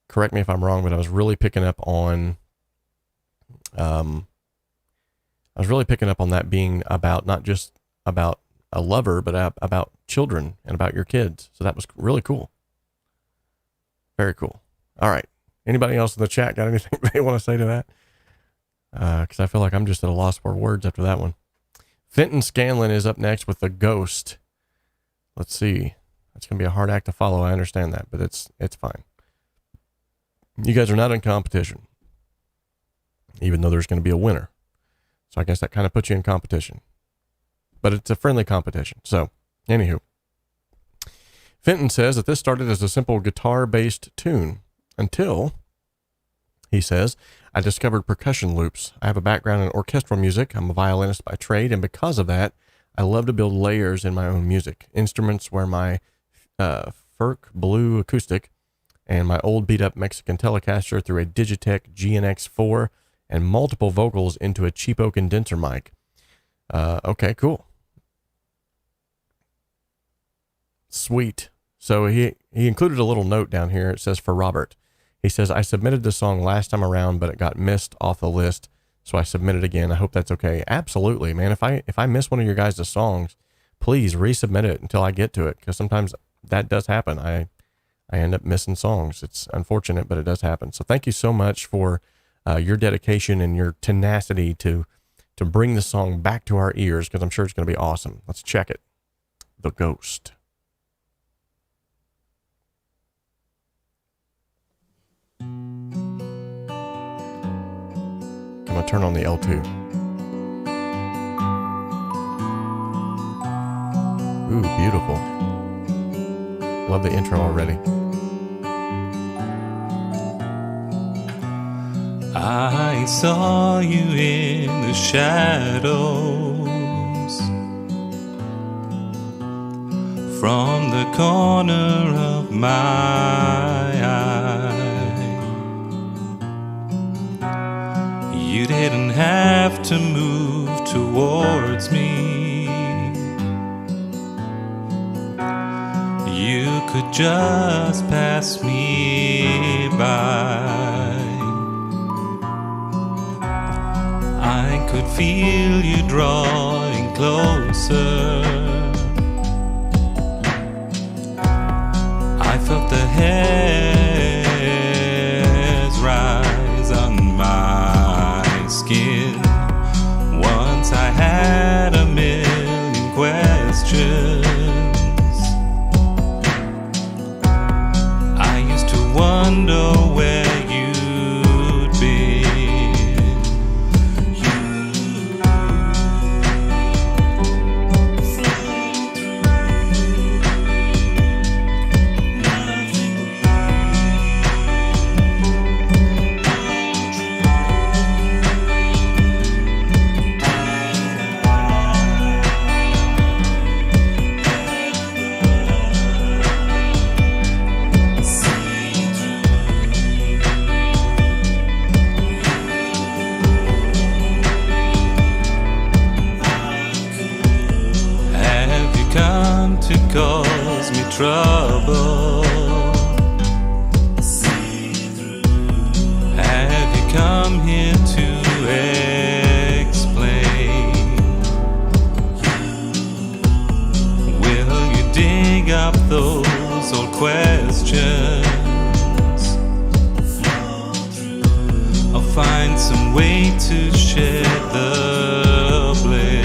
Correct me if I'm wrong, but I was really picking up on, that being about not just about a lover, but about children and about your kids. So that was really cool. Very cool. All right. Anybody else in the chat got anything they want to say to that? Because I feel like I'm just at a loss for words after that one. Fenton Scanlon is up next with The Ghost. Let's see. It's going to be a hard act to follow. I understand that, but it's fine. You guys are not in competition, even though there's going to be a winner. So I guess that kind of puts you in competition, but it's a friendly competition. So anywho, Fenton says that this started as a simple guitar-based tune until, he says, I discovered percussion loops. I have a background in orchestral music. I'm a violinist by trade, and because of that, I love to build layers in my own music. Instruments were my 𝗏 Blue acoustic and my old beat-up Mexican Telecaster through a Digitech GNX4 and multiple vocals into a cheapo condenser mic. Okay, cool. Sweet. So he included a little note down here. It says, for Robert. He says, I submitted the song last time around, but it got missed off the list, so I submitted again. I hope that's okay. Absolutely, man. If I miss one of your guys' songs, please resubmit it until I get to it, because sometimes that does happen. I end up missing songs. It's unfortunate, but it does happen. So thank you so much for your dedication and your tenacity to bring the song back to our ears, because I'm sure it's going to be awesome. Let's check it. The Ghost. I'm going to turn on the L2. Ooh, beautiful. Love the intro already. I saw you in the shadows from the corner of my eye. You didn't have to move towards me. You could just pass me by. I could feel you drawing closer. I felt the hairs rise on my skin. Once I had a million questions. I used to wonder where you'd been. To cause me trouble. Have you come here to explain? Will you dig up those old questions? Or find some way to shed the blame?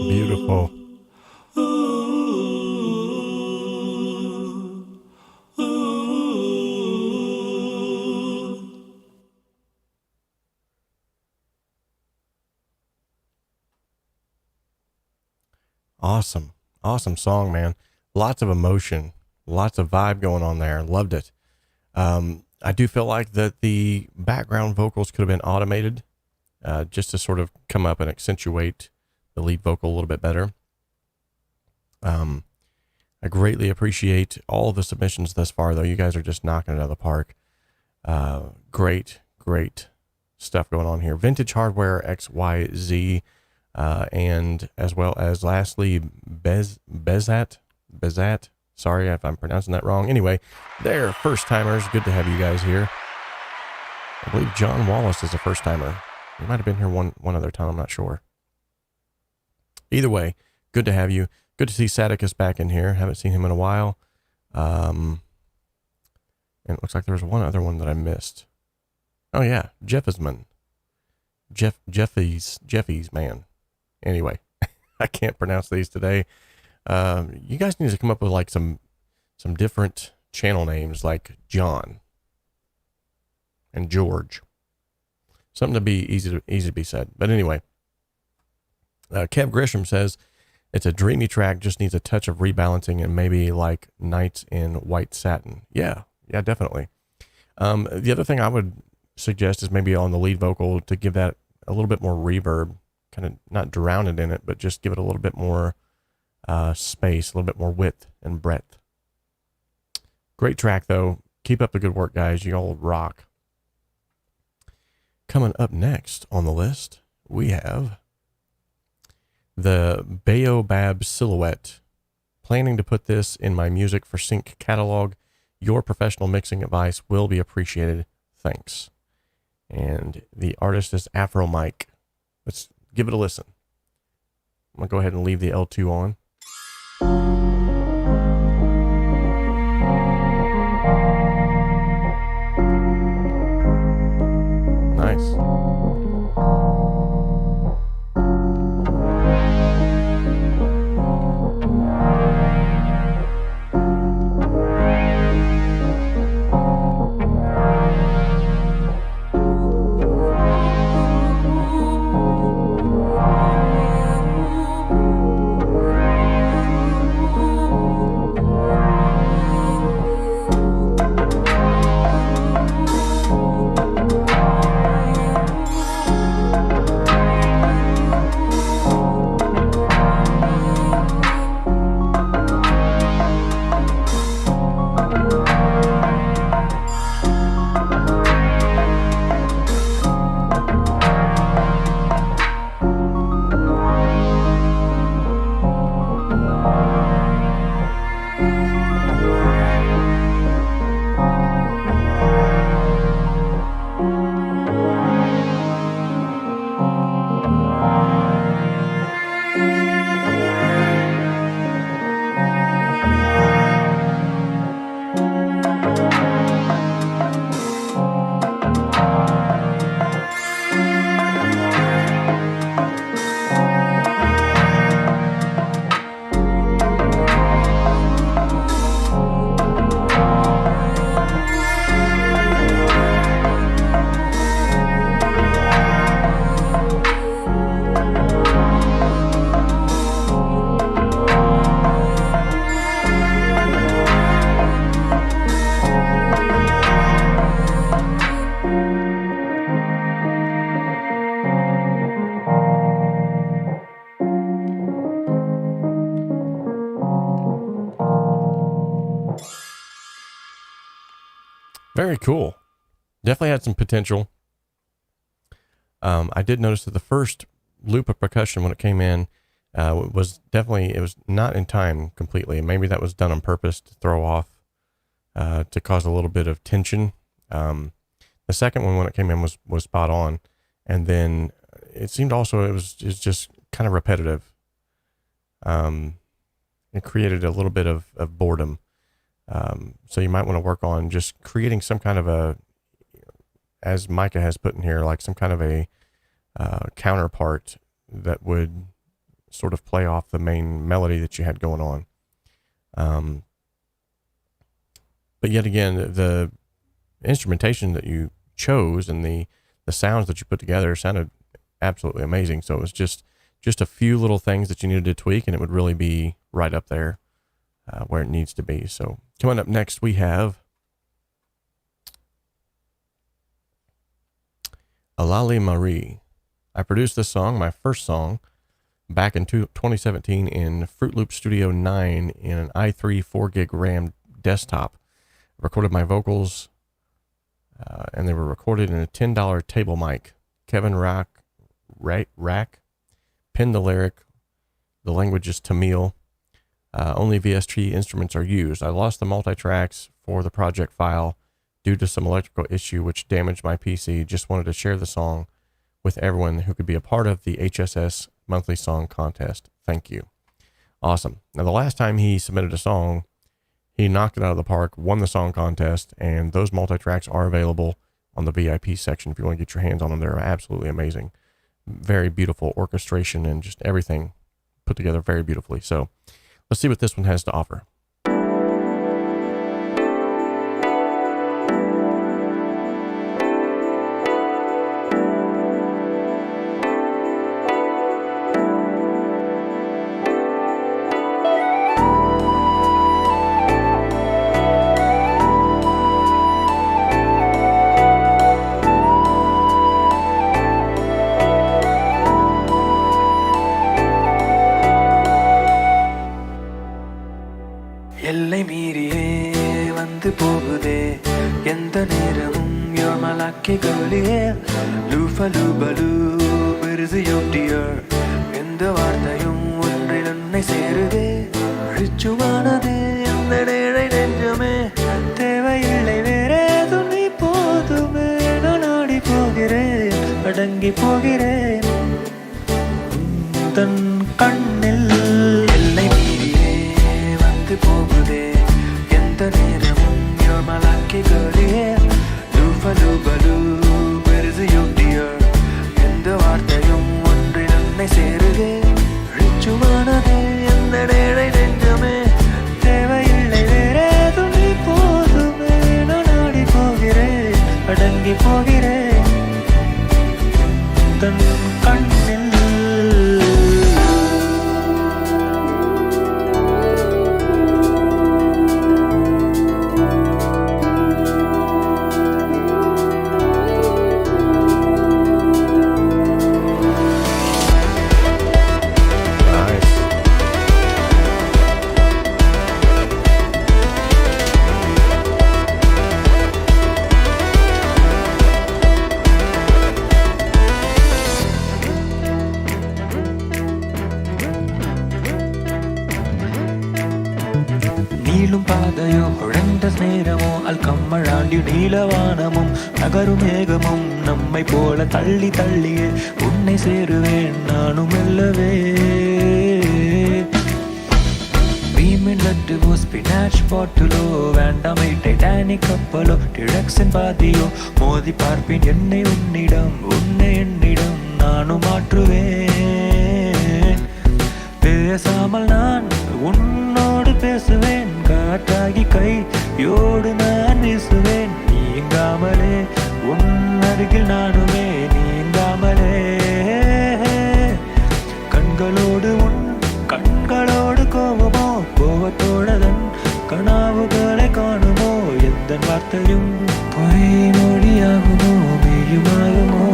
Beautiful. Awesome. Awesome song, man. Lots of emotion, lots of vibe going on there. Loved it. I do feel like that the background vocals could have been automated, just to sort of come up and accentuate the lead vocal a little bit better. I greatly appreciate all the submissions thus far, though. You guys are just knocking it out of the park. Great stuff going on here. Vintage Hardware XYZ, and as well as lastly 𝗏𝗏𝗏. Sorry if I'm pronouncing that wrong. Anyway, they're first timers. Good to have you guys here. I believe John Wallace is a first timer. He might have been here one other time. I'm not sure. Either way, good to have you. Good to see Sadicus back in here. Haven't seen him in a while. And it looks like there was one other one that I missed. Oh yeah, 𝗏𝗵𝗲 𝗧𝗵𝗲 man. Anyway, I can't pronounce these today. You guys need to come up with like some different channel names, like John and George. Something to be easy to be said. But anyway, Kev Grisham says it's a dreamy track, just needs a touch of rebalancing and maybe like Nights in White Satin. Yeah, definitely. The other thing I would suggest is maybe on the lead vocal to give that a little bit more reverb, kind of not drown it in it, but just give it a little bit more space, a little bit more width and breadth. Great track though. Keep up the good work, guys. You all rock. Coming up next on the list, we have the 𝗏𝗏𝗏 Silhouette. Planning to put this in my music for sync catalog. Your professional mixing advice will be appreciated. Thanks. And the artist is Afro Mike. Let's give it a listen. I'm going to go ahead and leave the L2 on. Nice. Very cool. Definitely had some potential. I did notice that the first loop of percussion when it came in was definitely, it was not in time completely. Maybe that was done on purpose to throw off, to cause a little bit of tension. The second one when it came in was spot on. And then it seemed also it's just kind of repetitive. It created a little bit of boredom. So you might want to work on just creating some kind of a, as Micah has put in here, like some kind of a counterpart that would sort of play off the main melody that you had going on. But yet again, the instrumentation that you chose and the sounds that you put together sounded absolutely amazing. So it was just a few little things that you needed to tweak and it would really be right up there where it needs to be. So coming up next, we have 𝗧𝗵𝗲. I produced this song, my first song, back in 2017 in Fruit Loop Studio 9 in an i3 4GB RAM desktop. I recorded my vocals, and they were recorded in a $10 table mic. Kevin Rack penned the lyric. The language is Tamil. Only VST instruments are used. I lost the multi-tracks for the project file due to some electrical issue which damaged my PC. Just wanted to share the song with everyone who could be a part of the HSS monthly song contest. Thank you. Awesome. Now, the last time he submitted a song, he knocked it out of the park, won the song contest, and those multi-tracks are available on the VIP section if you want to get your hands on them. They're absolutely amazing. Very beautiful orchestration and just everything put together very beautifully. So let's see what this one has to offer. எல்லை மீறியே வந்து போகுதே எந்த நேரமும் you're my lucky girl yeah லூஃபலூபலூ 𝗧𝗵𝗲 எந்த வார்த்தையும் ஒன்றில் உன்னை சேருதே ரிச்சுவானதே எந்த நேரை நெஞ்சமே தேவையில்லை வேறே துணி போதுமே நான் ஆடி போகிறேன் அடங்கி போகிறேன் தன் கண்ணில் எல்லை மீறியே வந்து போகுதே எந்த நேரமும் you're my lucky girl yeah லூஃபலூபலூ 𝗧𝗵𝗲 எந்த வார்த்தையும் ஒன்றில் உன்னை சேருதே ரிச்சுவானதே எந்த நேரை நெஞ்சமே தேவையில்லை வேறே துணி போதுமே நான் ஆடி போகிறேன் அடங்கி போகிறேன் தன் கண்ணில் நீளும் பாதையோ உழந்த நேரமோ அல்கம்மழாண்டி நீலவானமும் நகரும் மேகமும் நம்மை போல தள்ளி தள்ளியே உன்னை சேருவேன் நானும் மெல்லவே லட்டுவோ ஸ்பினாச் பாட்டிலோ வேண்டாமை டைட்டானிக் கப்பலோ டிடக்ஸின் பாதியோ மோதி பார்ப்பேன் என்னை உன்னிடம் உன்னை என்னிடம் நானும் மாற்றுவேன் பேசாமல் நான் உன்னோடு பேசுவேன் காற்றாகி கையோடு நான் வீசுவேன் நீங்காமலே உன் அருகில் நானுமே நீங்காமலே கண்களோடு உன் கண்களோடு கோபமோ கோபத்தோடதன் கனாவுகளை காணுமோ எந்த வார்த்தையும் பொய் மொழியாகுமோ மெய்யுமாகுமோ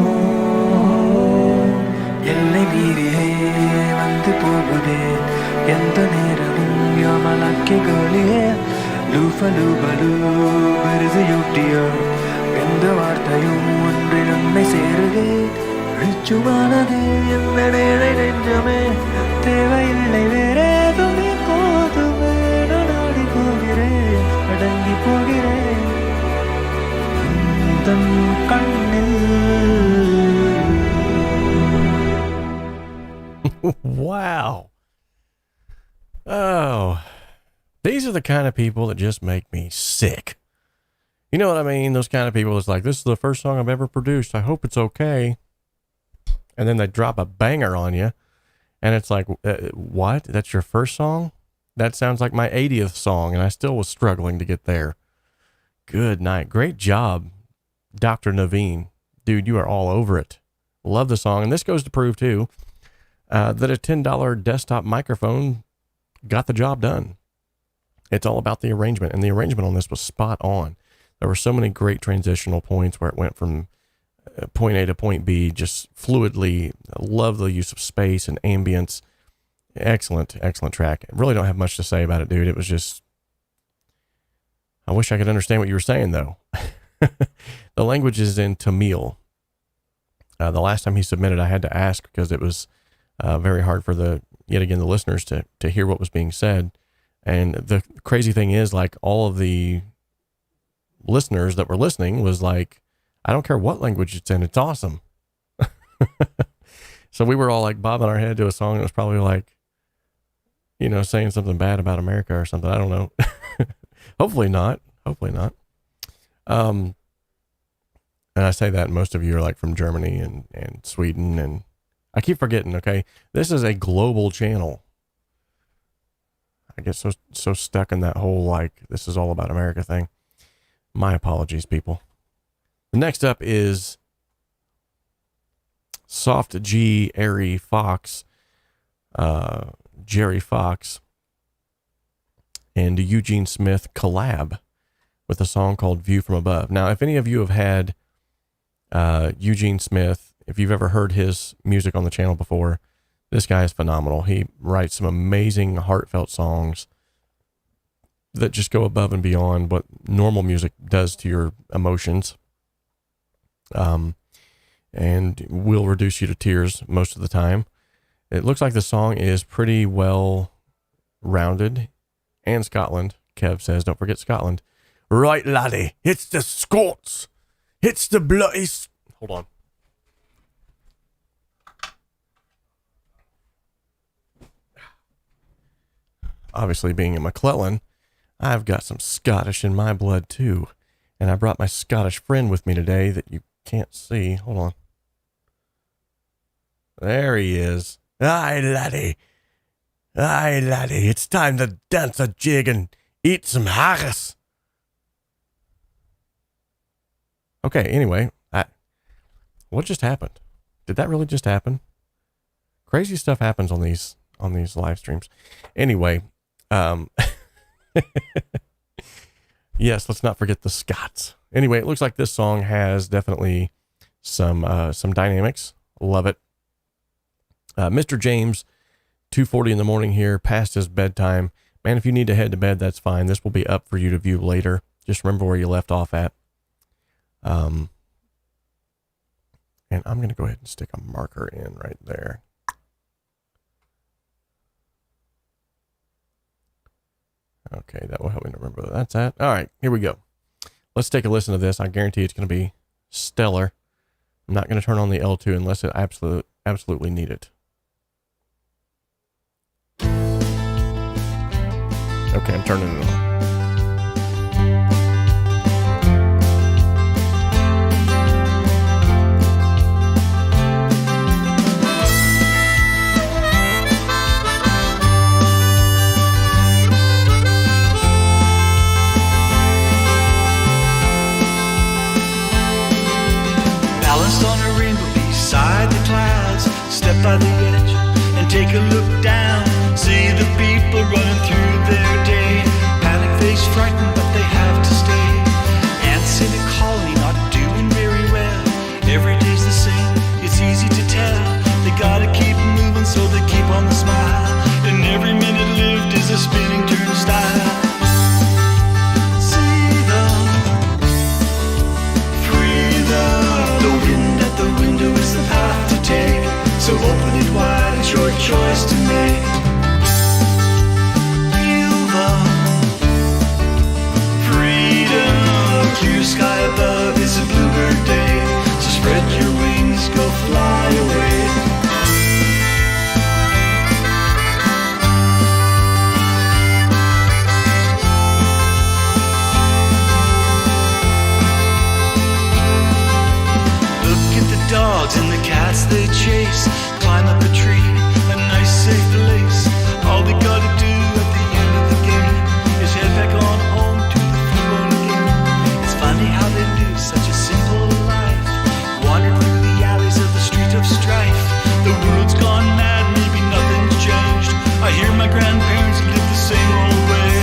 எல்லை மீறியே வந்து போகுதே எந்த நேரமும் you're my lucky girl yeah லூஃபலூபலூ 𝗧𝗵𝗲 எந்த வார்த்தையும் ஒன்றில் உன்னை சேருதே ரிச்சுவானதே எந்த நேரை நெஞ்சமே தேவையில்லை வேறே துணி போதுமே நான் ஆடி போகிறேன் அடங்கி போகிறேன் தன் கண்ணில். Wow. Oh, these are the kind of people that just make me sick. You know what I mean? Those kind of people that's like, this is the first song I've ever produced. I hope it's okay. And then they drop a banger on you. And it's like, what? That's your first song? That sounds like my 80th song. And I still was struggling to get there. Good night. Great job, Dr. Naveen. Dude, you are all over it. Love the song. And this goes to prove, too, that a $10 desktop microphone got the job done. It's all about the arrangement. And the arrangement on this was spot on. There were so many great transitional points where it went from point A to point B just fluidly. I love the use of space and ambience. Excellent track. I really don't have much to say about it, dude. It was just, I wish I could understand what you were saying, though. The language is in Tamil. The last time he submitted, I had to ask because it was very hard for the listeners to hear what was being said. And the crazy thing is, like, all of the listeners that were listening was like, I don't care what language it's in, it's awesome. So we were all like bobbing our head to a song that was probably like, you know, saying something bad about America or something. I don't know. Hopefully not. And I say that most of you are like from Germany and Sweden, and I keep forgetting, okay, this is a global channel. I get so stuck in that whole, like, this is all about America thing. My apologies, people. The next up is Soft G, Airy Fox, Jerry Fox, and Eugene Smith collab with a song called View from Above. Now, if any of you have had Eugene Smith, if you've ever heard his music on the channel before, this guy is phenomenal. He writes some amazing, heartfelt songs that just go above and beyond what normal music does to your emotions. And will reduce you to tears most of the time. It looks like the song is pretty well rounded. And Scotland, Kev says, don't forget Scotland. Right, laddie, it's the Scots. It's the bloody... Hold on. Obviously, being a McClellan, I've got some Scottish in my blood too. And I brought my Scottish friend with me today that you can't see. Hold on. There he is. Aye, laddie. Aye, laddie. It's time to dance a jig and eat some haggis. Okay, anyway, what just happened? Did that really just happen? Crazy stuff happens on these live streams. Anyway, yes, let's not forget the Scots. Anyway, it looks like this song has definitely some dynamics. Love it. Mr. James, 2:40 in the morning here, past his bedtime. Man, if you need to head to bed, that's fine. This will be up for you to view later. Just remember where you left off at. And I'm going to go ahead and stick a marker in right there. Okay, that will help me to remember where that's at. All right, here we go. Let's take a listen to this. I guarantee it's going to be stellar. I'm not going to turn on the L2 unless I absolutely need it. Okay, I'm turning it on. Balanced on a rainbow beside the clouds, step by the edge and take a look down. See the people running through their day, panic face frightened but they have to stay. Ants in a colony not doing very well, every day's the same, it's easy to tell. They gotta keep moving so they keep on the smile, and every minute lived is a spinning turnstile. See them, free them, the wind at the window is the path to take, so open it wide, it's your choice to make. Clear sky above, it's a bluebird day, so spread your wings, go fly away. Look at the dogs and the cats they chase, climb up a tree, a nice safe place. All they gotta do at the end of the game is head back on home to the football game. Funny how they live such a simple life, wander through the alleys of the street of strife. The world's gone mad, maybe nothing's changed. I hear my grandparents live the same old way.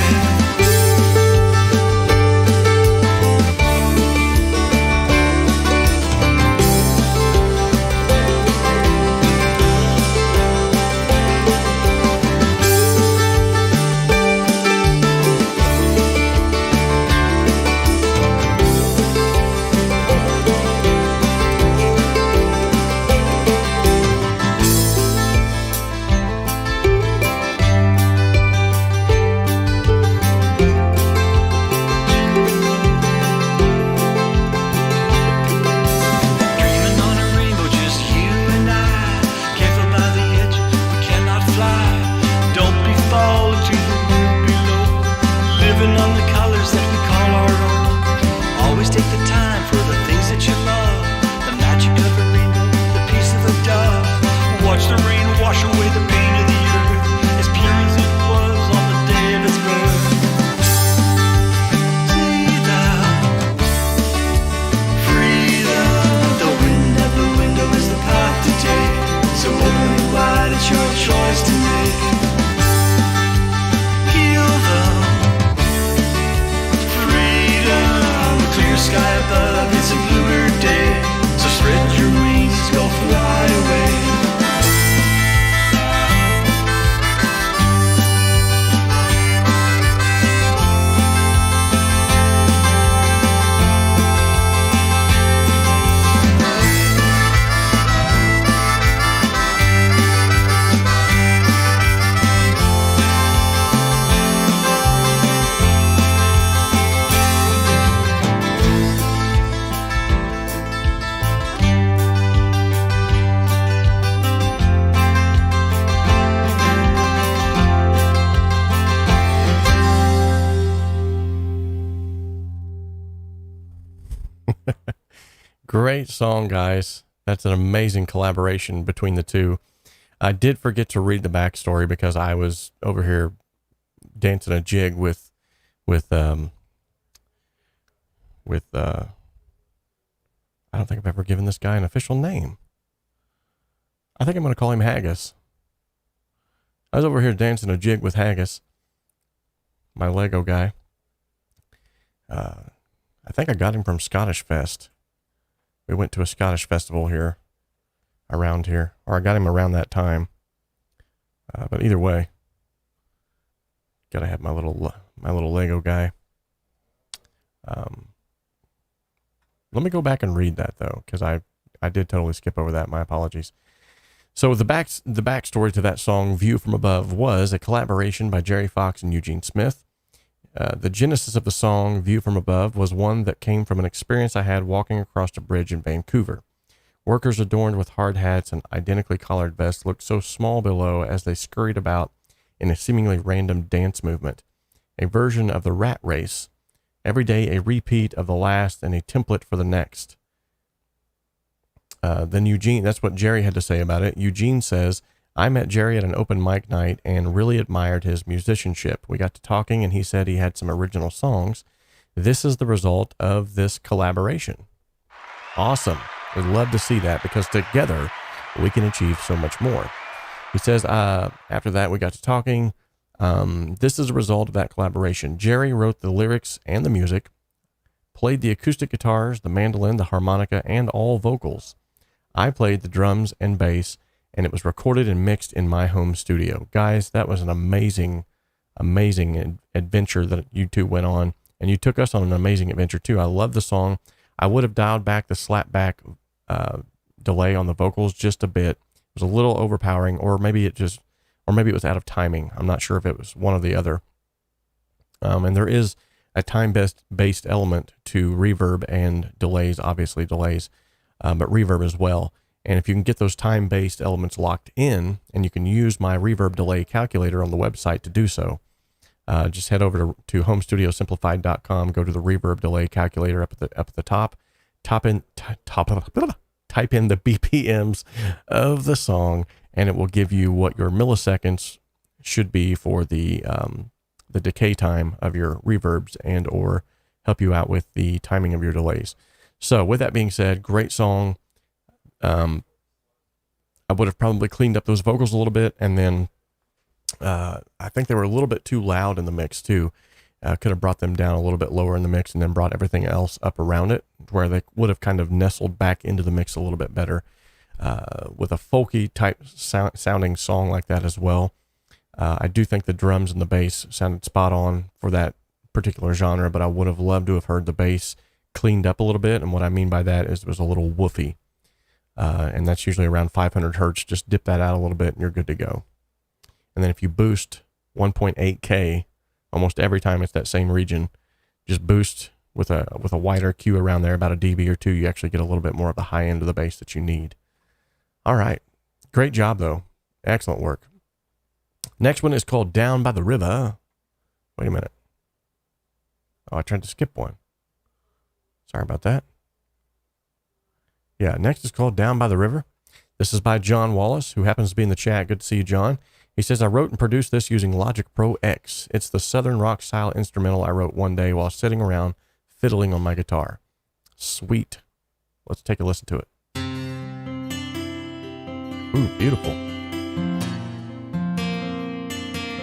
Great song, guys. That's an amazing collaboration between the two. I did forget to read the backstory because I was over here dancing a jig with I don't think I've ever given this guy an official name. I think I'm going to call him Haggis. I was over here dancing a jig with Haggis, my Lego guy. I think I got him from Scottish Fest. We went to a Scottish festival here, around here, or I got him around that time. But either way, gotta have my little Lego guy. Let me go back and read that though, because I did totally skip over that. My apologies. So the backstory to that song, "View from Above," was a collaboration by Jerry Fox and Eugene Smith. The genesis of the song, "View from Above," was one that came from an experience I had walking across a bridge in Vancouver. Workers adorned with hard hats and identically collared vests looked so small below as they scurried about in a seemingly random dance movement, a version of the rat race, every day a repeat of the last and a template for the next. Then Eugene, that's what Jerry had to say about it. Eugene says, "I met Jerry at an open mic night and really admired his musicianship. We got to talking and he said he had some original songs. This is the result of this collaboration." Awesome. We'd love to see that because together we can achieve so much more. He says, after that we got to talking. This is a result of that collaboration. Jerry wrote the lyrics and the music, played the acoustic guitars, the mandolin, the harmonica, and all vocals. I played the drums and bass, and it was recorded and mixed in my home studio. Guys, that was an amazing adventure that you two went on, and you took us on an amazing adventure too. I love the song. I would have dialed back the slapback delay on the vocals just a bit. It was a little overpowering, or maybe it was out of timing. I'm not sure if it was one or the other. And there is a time-based element to reverb and delays, obviously delays, but reverb as well. And if you can get those time-based elements locked in, and you can use my reverb delay calculator on the website to do so, just head over to homestudiosimplified.com, go to the reverb delay calculator up at the top, type in the BPMs of the song, and it will give you what your milliseconds should be for the decay time of your reverbs and or help you out with the timing of your delays. So with that being said, great song. I would have probably cleaned up those vocals a little bit, and then I think they were a little bit too loud in the mix too. Could have brought them down a little bit lower in the mix and then brought everything else up around it, where they would have kind of nestled back into the mix a little bit better. With a folky type sounding song like that as well. I do think the drums and the bass sounded spot on for that particular genre, but I would have loved to have heard the bass cleaned up a little bit. And what I mean by that is it was a little woofy. And that's usually around 500 hertz. Just dip that out a little bit and you're good to go. And then if you boost 1.8K, almost every time it's that same region, just boost with a wider Q around there, about a dB or two, you actually get a little bit more of the high end of the bass that you need. All right. Great job though. Excellent work. Next one is called "Down by the River." Wait a minute. Oh, I tried to skip one. Sorry about that. Yeah, next is called "Down by the River." This is by John Wallace, who happens to be in the chat. Good to see you, John. He says, "I wrote and produced this using Logic Pro X. It's the Southern rock style instrumental I wrote one day while sitting around fiddling on my guitar." Sweet. Let's take a listen to it. Ooh, beautiful.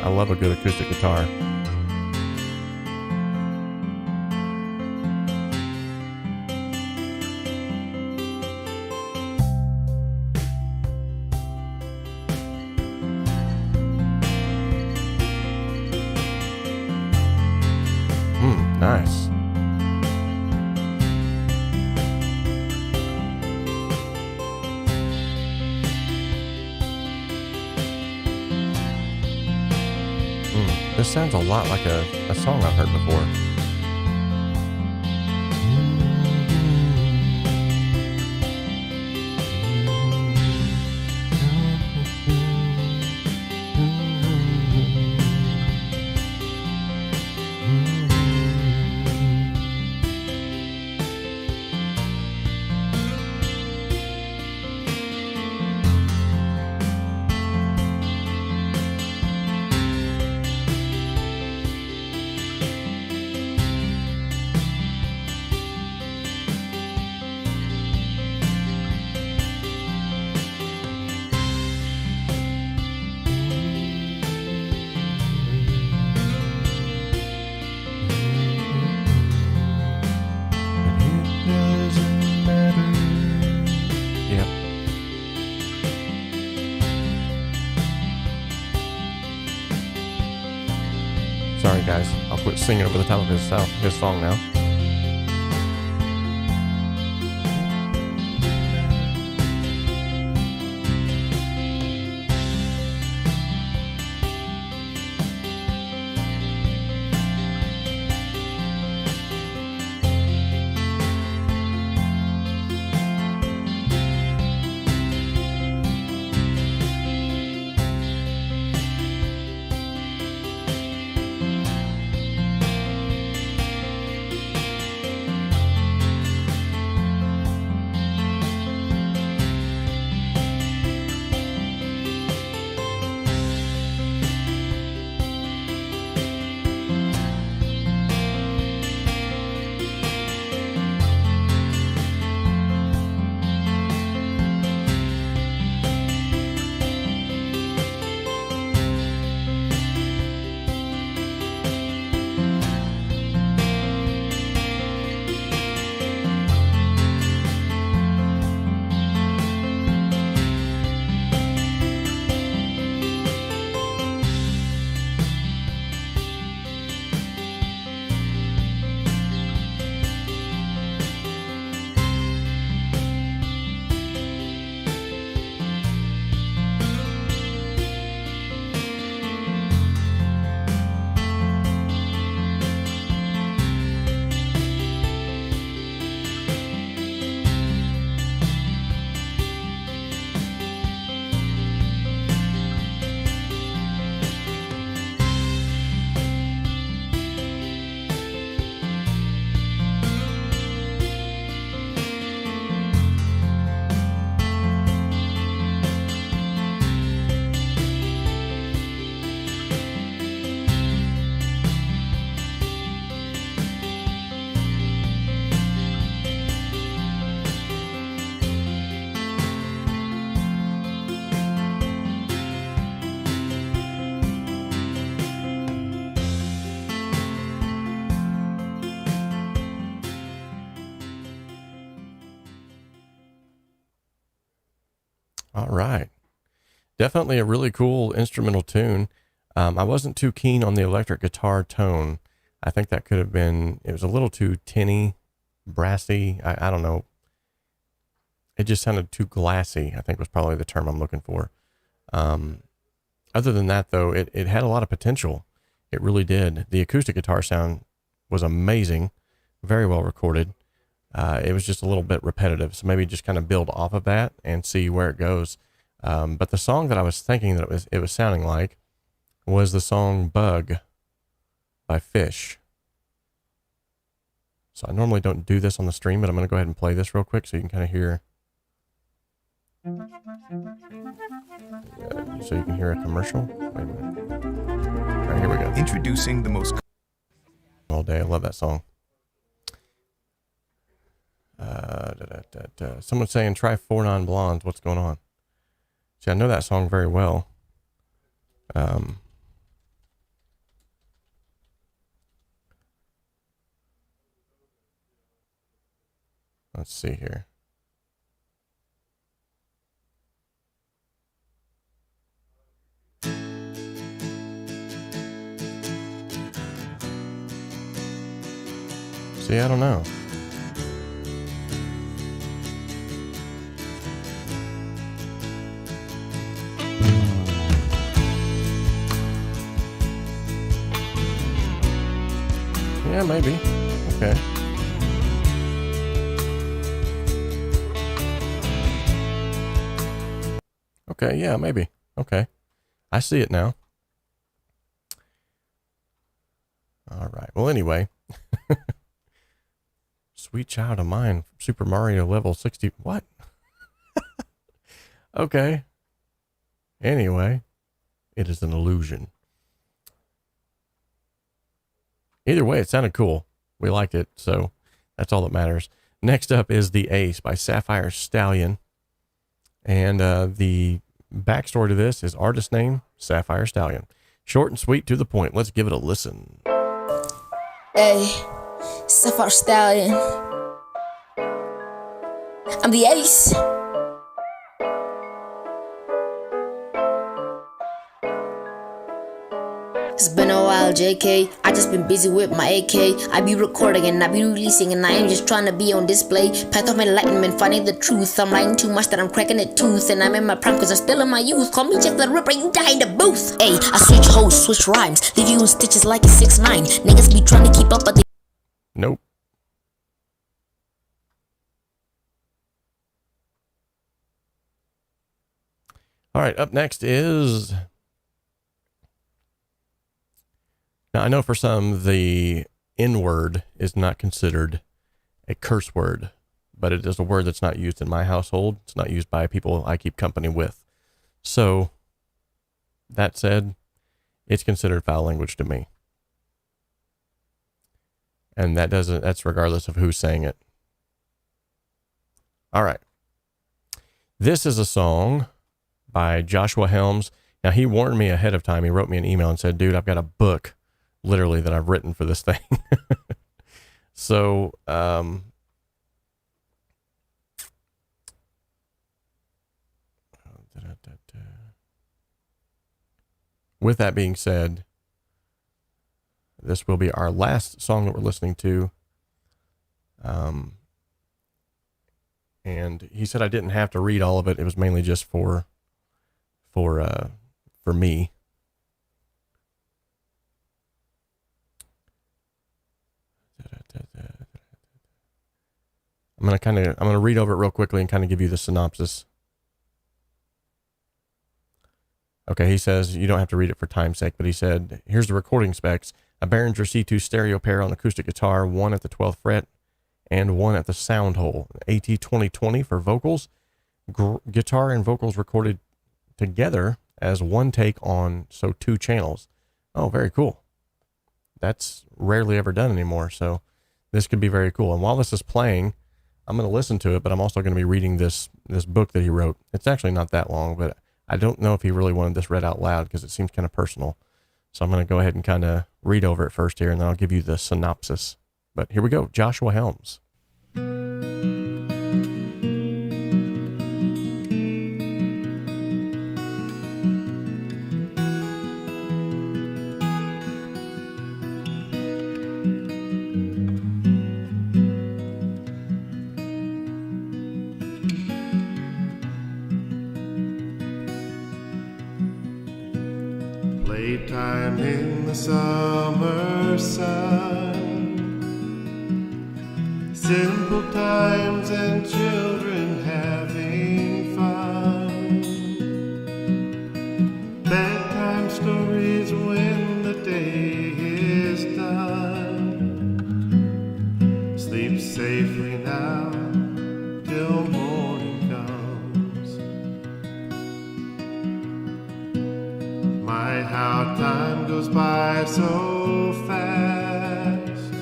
I love a good acoustic guitar. Nice. This sounds a lot like a song I've heard before. Sorry, guys. I'll quit singing over the top of his song now. All right. Definitely a really cool instrumental tune. I wasn't too keen on the electric guitar tone. I think that could have been, it was a little too tinny, brassy. I don't know. It just sounded too glassy, I think was probably the term I'm looking for. Other than that, though, it had a lot of potential. It really did. The acoustic guitar sound was amazing, very well recorded. It was just a little bit repetitive, so maybe just kind of build off of that and see where it goes. But the song that I was thinking that it was sounding like was the song Bug by Fish. So I normally don't do this on the stream, but I'm going to go ahead and play this real quick so you can kind of hear. So you can hear a commercial. Wait a minute. All right, here we go. Introducing the most All day. I love that song. Someone's saying try 4 Non-Blondes. What's going on? See, I know that song very well. Let's see here. See, I don't know. Yeah, maybe. Okay. Okay, yeah, maybe. Okay. I see it now. All right. Well, anyway. Sweet Child of Mine, Super Mario level 60. What? Okay. Anyway, it is an illusion. Either way, it sounded cool. We liked it, so that's all that matters. Next up is The Ace by Sapphire Stallion. And the backstory to this is artist name, Sapphire Stallion. Short and sweet, to the point. Let's give it a listen. Hey, Sapphire Stallion. I'm the ace. It's been a while, JK. I just been busy with my AK. I be recording and I be releasing, and I am just trying to be on display. Path of enlightenment, finding the truth. I'm writing too much that I'm cracking a tooth, and I'm in my prime cause I'm still in my youth. Call me Jeff the Ripper, you die in the booth. Ayy, I switch hoes, switch rhymes, leave you in stitches like a 6ix9ine. Niggas be trying to keep up, but they Nope. All right, up next is... Now, I know for some, the N-word is not considered a curse word, but it is a word that's not used in my household. It's not used by people I keep company with. So, that said, it's considered foul language to me. And that's regardless of who's saying it. All right. This is a song by 𝗧𝗵𝗲. Now, he warned me ahead of time. He wrote me an email and said, dude, I've got a book, literally, that I've written for this thing. So, with that being said, this will be our last song that we're listening to. And he said I didn't have to read all of it. It was mainly just for me. I'm gonna read over it real quickly and kind of give you the synopsis. Okay, he says you don't have to read it for time's sake, but he said, here's the recording specs: a Behringer C2 stereo pair on acoustic guitar, 1 at the 12th fret and 1 at the sound hole. AT2020 for vocals, guitar and vocals recorded together as one take on 2 channels. Oh, very cool. That's rarely ever done anymore, so this could be very cool. And while this is playing, I'm going to listen to it, but I'm also going to be reading this book that he wrote. It's actually not that long, but I don't know if he really wanted this read out loud because it seems kind of personal. So I'm going to go ahead and kind of read over it first here, and then I'll give you the synopsis. But here we go, 𝗧𝗵𝗲. Playtime in the summer sun, simple times and children having fun, bedtime stories when the day is done. Sleep safely now till morning comes. My, how time goes by so fast.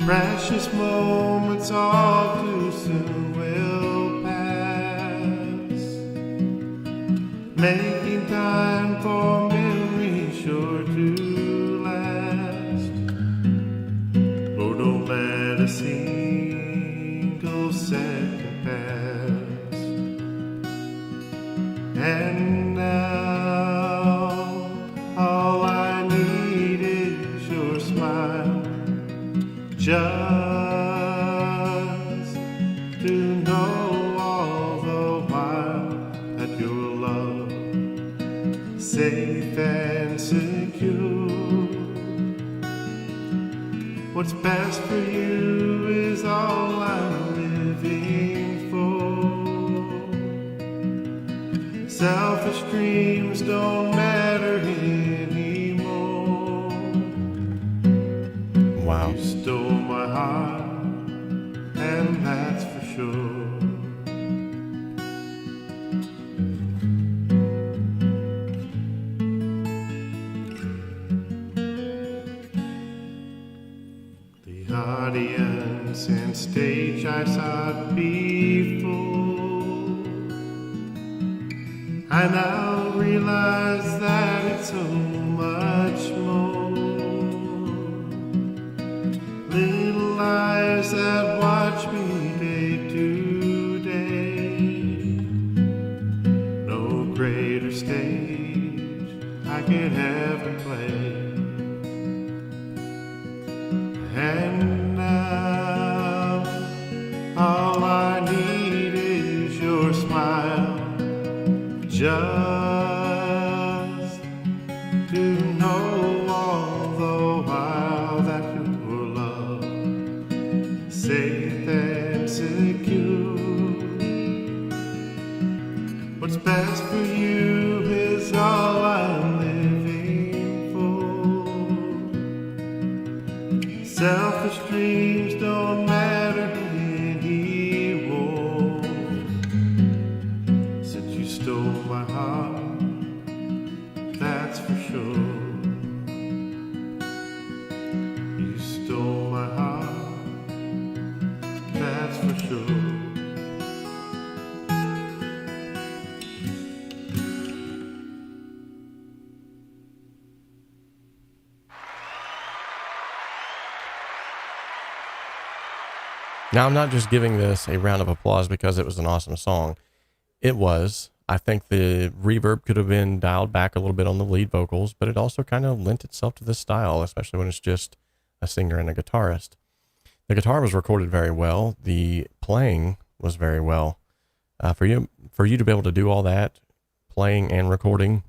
Precious moments all too soon will pass. Making time for memories sure to last. Oh, don't let a single second pass. And now all I need is your smile, just to know all the while that your love safe and secure. What's best for you is all I'm living for. Selfish dreams don't matter anymore. Wow. You stole my heart, and that's for sure. The audience and stage I sought before, I now realize that it's so much more. Little eyes that watch me day to day. No greater stage I I could have and play. And now all I need is your smile, just to know all the while that your love safe and secure. What's best for you is all I'm living for. Selfish dreams don't matter anymore. Since you stole my heart, that's for sure. You stole my heart, that's for sure. Now, I'm not just giving this a round of applause because it was an awesome song. It was. I think the reverb could have been dialed back a little bit on the lead vocals, but it also kind of lent itself to this style, especially when it's just a singer and a guitarist. The guitar was recorded very well. The playing was very well. For you to be able to do all that, playing and recording,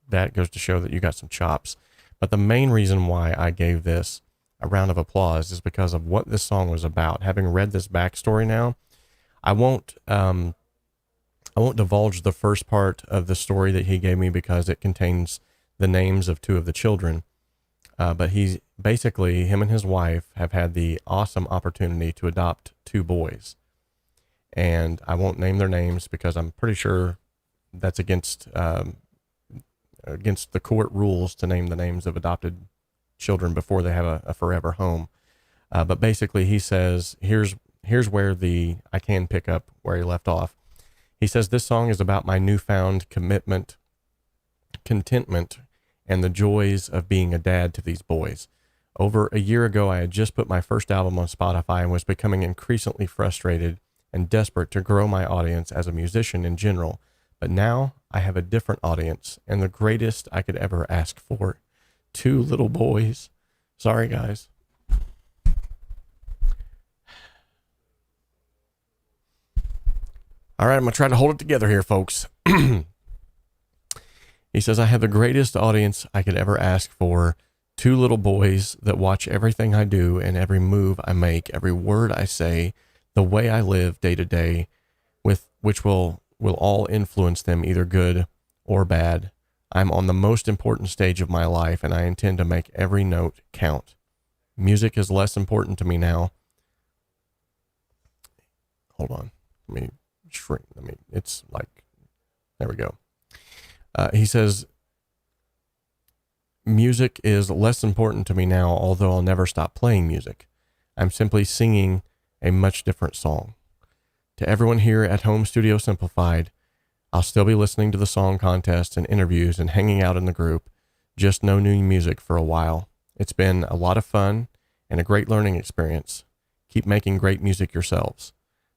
that goes to show that you got some chops. But the main reason why I gave this a round of applause is because of what this song was about. Having read this backstory now, I won't divulge the first part of the story that he gave me because it contains the names of two of the children. But he's basically, him and his wife have had the awesome opportunity to adopt two boys. And I won't name their names because I'm pretty sure that's against the court rules to name the names of adopted children before they have a forever home. But basically he says, here's where I can pick up where he left off. He says, this song is about my newfound commitment, contentment, and the joys of being a dad to these boys. Over a year ago, I had just put my first album on Spotify and was becoming increasingly frustrated and desperate to grow my audience as a musician in general. But now I have a different audience and the greatest I could ever ask for. Two little boys. Sorry, guys. All right, I'm going to try to hold it together here, folks. He says, I have the greatest audience I could ever ask for. Two little boys that watch everything I do and every move I make, every word I say, the way I live day to day, which will all influence them, either good or bad. I'm on the most important stage of my life, and I intend to make every note count. Music is less important to me now. Hold on. Let me shrink. It's like, there we go. He says, music is less important to me now, although I'll never stop playing music. I'm simply singing a much different song. To everyone here at Home Studio Simplified, I'll still be listening to the song contests and interviews and hanging out in the group. Just no new music for a while. It's been a lot of fun and a great learning experience. Keep making great music yourselves.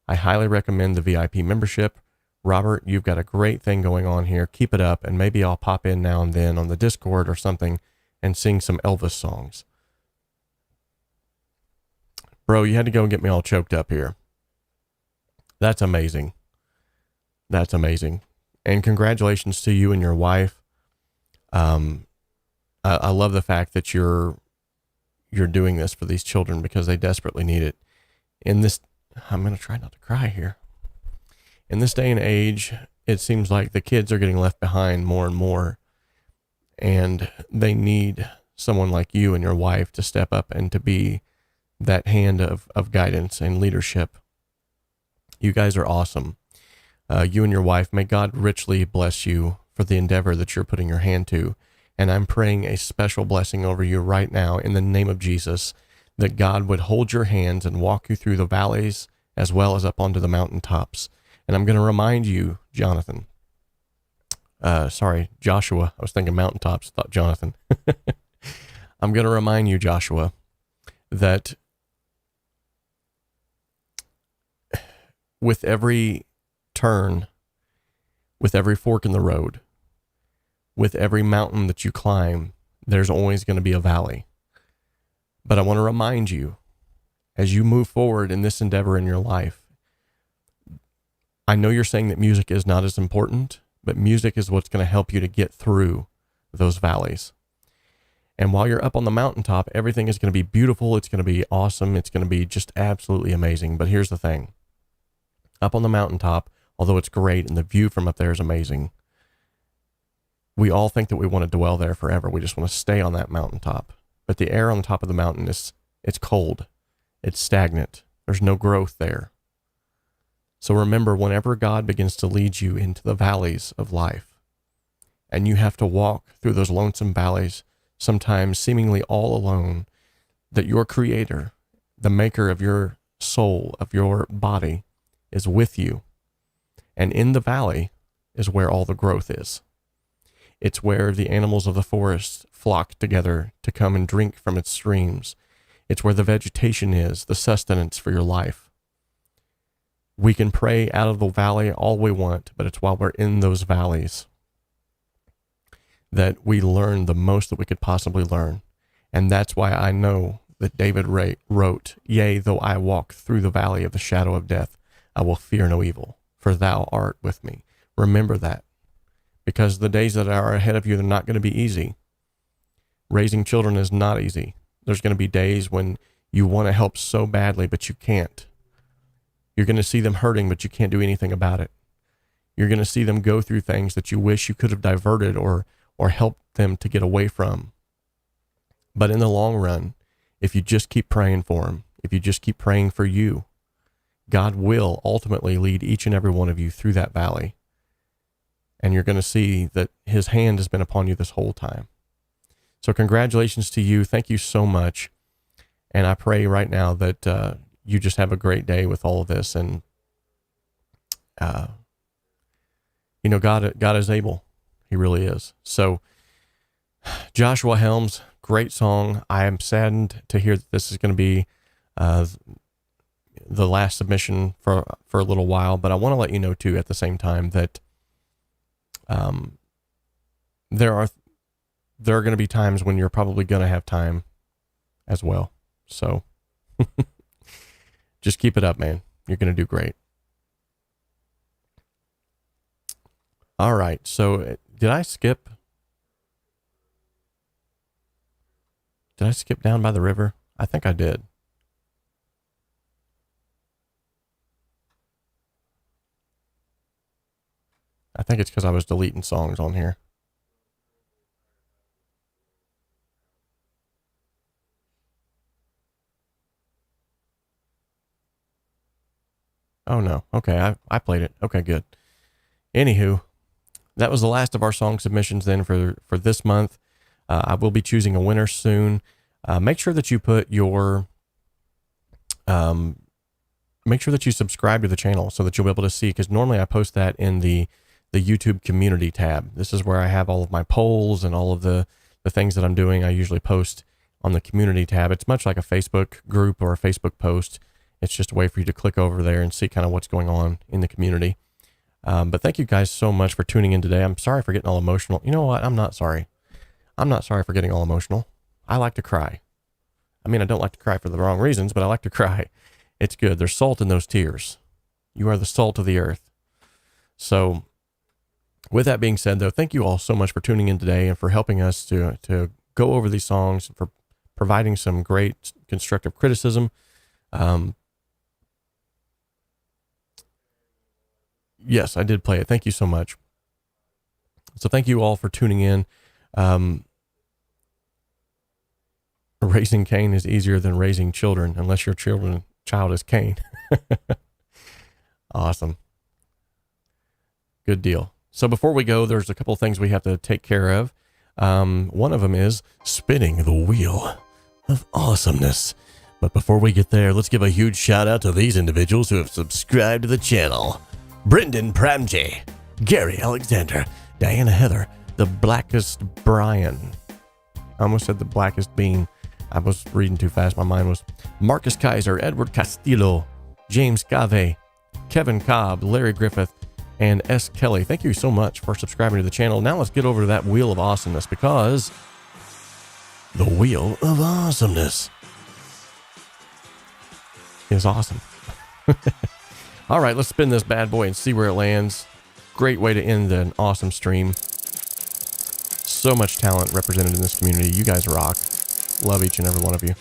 I highly recommend the VIP membership. Robert, you've got a great thing going on here. Keep it up, and maybe I'll pop in now and then on the Discord or something and sing some Elvis songs. Bro, you had to go and get me all choked up here. That's amazing. That's amazing. And congratulations to you and your wife. I love the fact that you're doing this for these children because they desperately need it. I'm going to try not to cry here. In this day and age, it seems like the kids are getting left behind more and more, and they need someone like you and your wife to step up and to be that hand of guidance and leadership. You guys are awesome. You and your wife, may God richly bless you for the endeavor that you're putting your hand to. And I'm praying a special blessing over you right now in the name of Jesus, that God would hold your hands and walk you through the valleys as well as up onto the mountaintops. And I'm going to remind you, Joshua. I was thinking mountaintops, thought Jonathan. I'm going to remind you, Joshua, that with every turn, with every fork in the road, with every mountain that you climb, there's always going to be a valley. But I want to remind you, as you move forward in this endeavor in your life, I know you're saying that music is not as important, but music is what's going to help you to get through those valleys. And while you're up on the mountaintop, everything is going to be beautiful. It's going to be awesome. It's going to be just absolutely amazing. But here's the thing. Up on the mountaintop, although it's great and the view from up there is amazing, we all think that we want to dwell there forever. We just want to stay on that mountaintop. But the air on the top of the mountain it's cold. It's stagnant. There's no growth there. So remember, whenever God begins to lead you into the valleys of life, and you have to walk through those lonesome valleys, sometimes seemingly all alone, that your Creator, the maker of your soul, of your body, is with you. And in the valley is where all the growth is. It's where the animals of the forest flock together to come and drink from its streams. It's where the vegetation is, the sustenance for your life. We can pray out of the valley all we want, but it's while we're in those valleys that we learn the most that we could possibly learn. And that's why I know that David wrote, "Yea, though I walk through the valley of the shadow of death, I will fear no evil, for thou art with me." Remember that, because the days that are ahead of you, they're not going to be easy. Raising children is not easy. There's going to be days when you want to help so badly, but you can't. You're going to see them hurting, but you can't do anything about it. You're going to see them go through things that you wish you could have diverted or helped them to get away from. But in the long run, if you just keep praying for them, if you just keep praying for you, God will ultimately lead each and every one of you through that valley. And you're going to see that his hand has been upon you this whole time. So congratulations to you. Thank you so much. And I pray right now that you just have a great day with all of this. And, God is able. He really is. So 𝗧𝗵𝗲, great song. I am saddened to hear that this is going to be the last submission for a little while, but I want to let you know too at the same time that there are going to be times when you're probably going to have time as well. So just keep it up, man. You're going to do great. All right. So did I skip down by the river? I think I did. I think it's because I was deleting songs on here. Oh no. Okay, I played it. Okay, good. Anywho, that was the last of our song submissions then for this month. I will be choosing a winner soon. Make sure that you put your make sure that you subscribe to the channel so that you'll be able to see, because normally I post that in the YouTube community tab. This is where I have all of my polls and all of the things that I'm doing. I usually post on the community tab. It's much like a Facebook group or a Facebook post. It's just a way for you to click over there and see kind of what's going on in the community. But thank you guys so much for tuning in today. I'm sorry for getting all emotional. You know what? I'm not sorry. I'm not sorry for getting all emotional. I like to cry. I mean, I don't like to cry for the wrong reasons, but I like to cry. It's good. There's salt in those tears. You are the salt of the earth. So with that being said, though, thank you all so much for tuning in today and for helping us to go over these songs, for providing some great constructive criticism. Yes, I did play it. Thank you so much. So thank you all for tuning in. Raising Cain is easier than raising children, unless your child is Cain. Awesome. Good deal. So before we go, there's a couple of things we have to take care of. One of them is spinning the wheel of awesomeness. But before we get there, let's give a huge shout out to these individuals who have subscribed to the channel. Brendan Pramjay, Gary Alexander, Diana Heather, the Blackest Brian. I almost said the Blackest Bean. I was reading too fast. My mind was Marcus Kaiser, Edward Castillo, James Cave, Kevin Cobb, Larry Griffith, And S. Kelly, thank you so much for subscribing to the channel. Now let's get over to that wheel of awesomeness, because the wheel of awesomeness is awesome. All right, let's spin this bad boy and see where it lands. Great way to end an awesome stream. So much talent represented in this community. You guys rock. Love each and every one of you.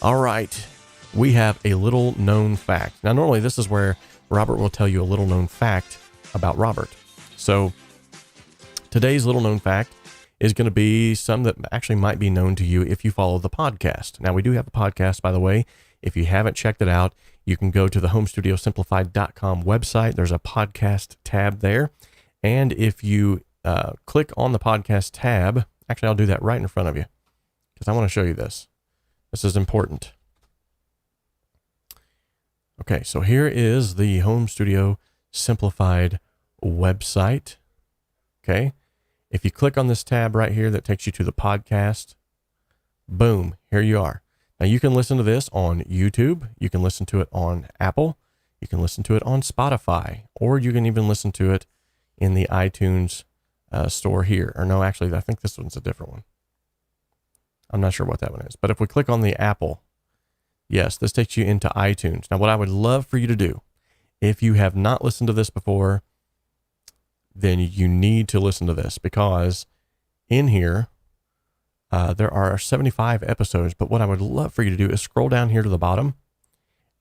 All right, we have a little known fact. Now, normally this is where Robert will tell you a little known fact about Robert. So today's little known fact is going to be some that actually might be known to you if you follow the podcast. Now, we do have a podcast, by the way. If you haven't checked it out, you can go to the HomeStudioSimplified.com website. There's a podcast tab there. And if you click on the podcast tab, actually, I'll do that right in front of you because I want to show you this. This is important. Okay, so here is the Home Studio Simplified website. Okay, if you click on this tab right here that takes you to the podcast, boom, here you are. Now you can listen to this on YouTube, you can listen to it on Apple, you can listen to it on Spotify, or you can even listen to it in the iTunes store here. Or no, actually, I think this one's a different one. I'm not sure what that one is. But if we click on the Apple, yes, this takes you into iTunes. Now, what I would love for you to do, if you have not listened to this before, then you need to listen to this, because in here, there are 75 episodes, but what I would love for you to do is scroll down here to the bottom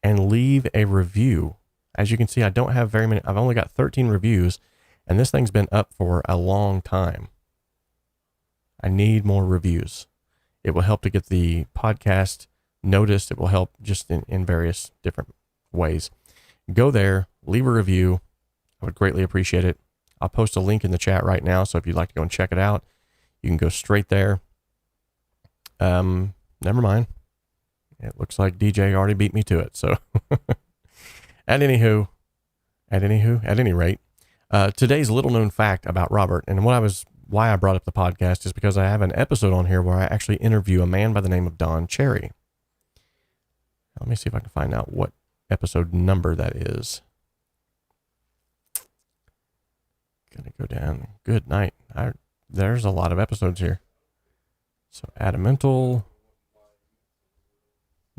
and leave a review. As you can see, I don't have very many. I've only got 13 reviews, and this thing's been up for a long time. I need more reviews. It will help to get the podcast noticed. It will help just in various different ways. Go there, leave a review. I would greatly appreciate it. I'll post a link in the chat right now, so if you'd like to go and check it out, you can go straight there. Never mind. It looks like DJ already beat me to it. So at any rate, today's little known fact about Robert, and why I brought up the podcast is because I have an episode on here where I actually interview a man by the name of 𝗏𝗏. Let me see if I can find out what episode number that is. Gonna go down. Good night. There's a lot of episodes here. So 𝗏𝗏,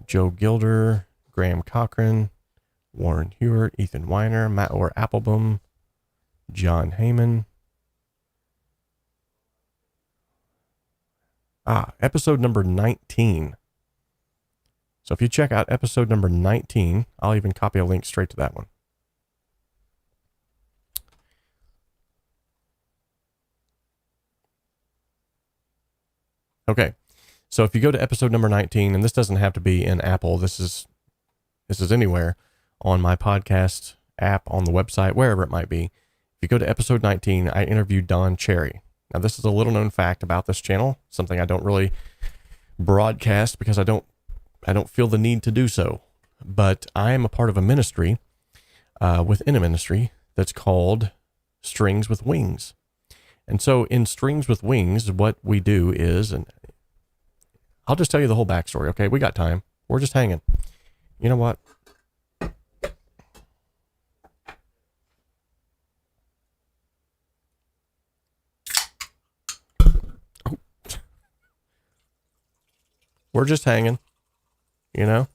Joe Gilder, Graham Cochran, Warren Hewart, Ethan Weiner, Matt Orr Applebaum, John Heyman. Episode number 19. So if you check out episode number 19, I'll even copy a link straight to that one. Okay, so if you go to episode number 19, and this doesn't have to be in Apple, this is anywhere on my podcast app, on the website, wherever it might be. If you go to episode 19, I interviewed 𝗏𝗏. Now, this is a little known fact about this channel, something I don't really broadcast because I don't feel the need to do so. But I am a part of a ministry within a ministry that's called Strings with Wings. And so in Strings with Wings, what we do is, and I'll just tell you the whole backstory, okay? We got time. We're just hanging. You know what? We're just hanging, you know?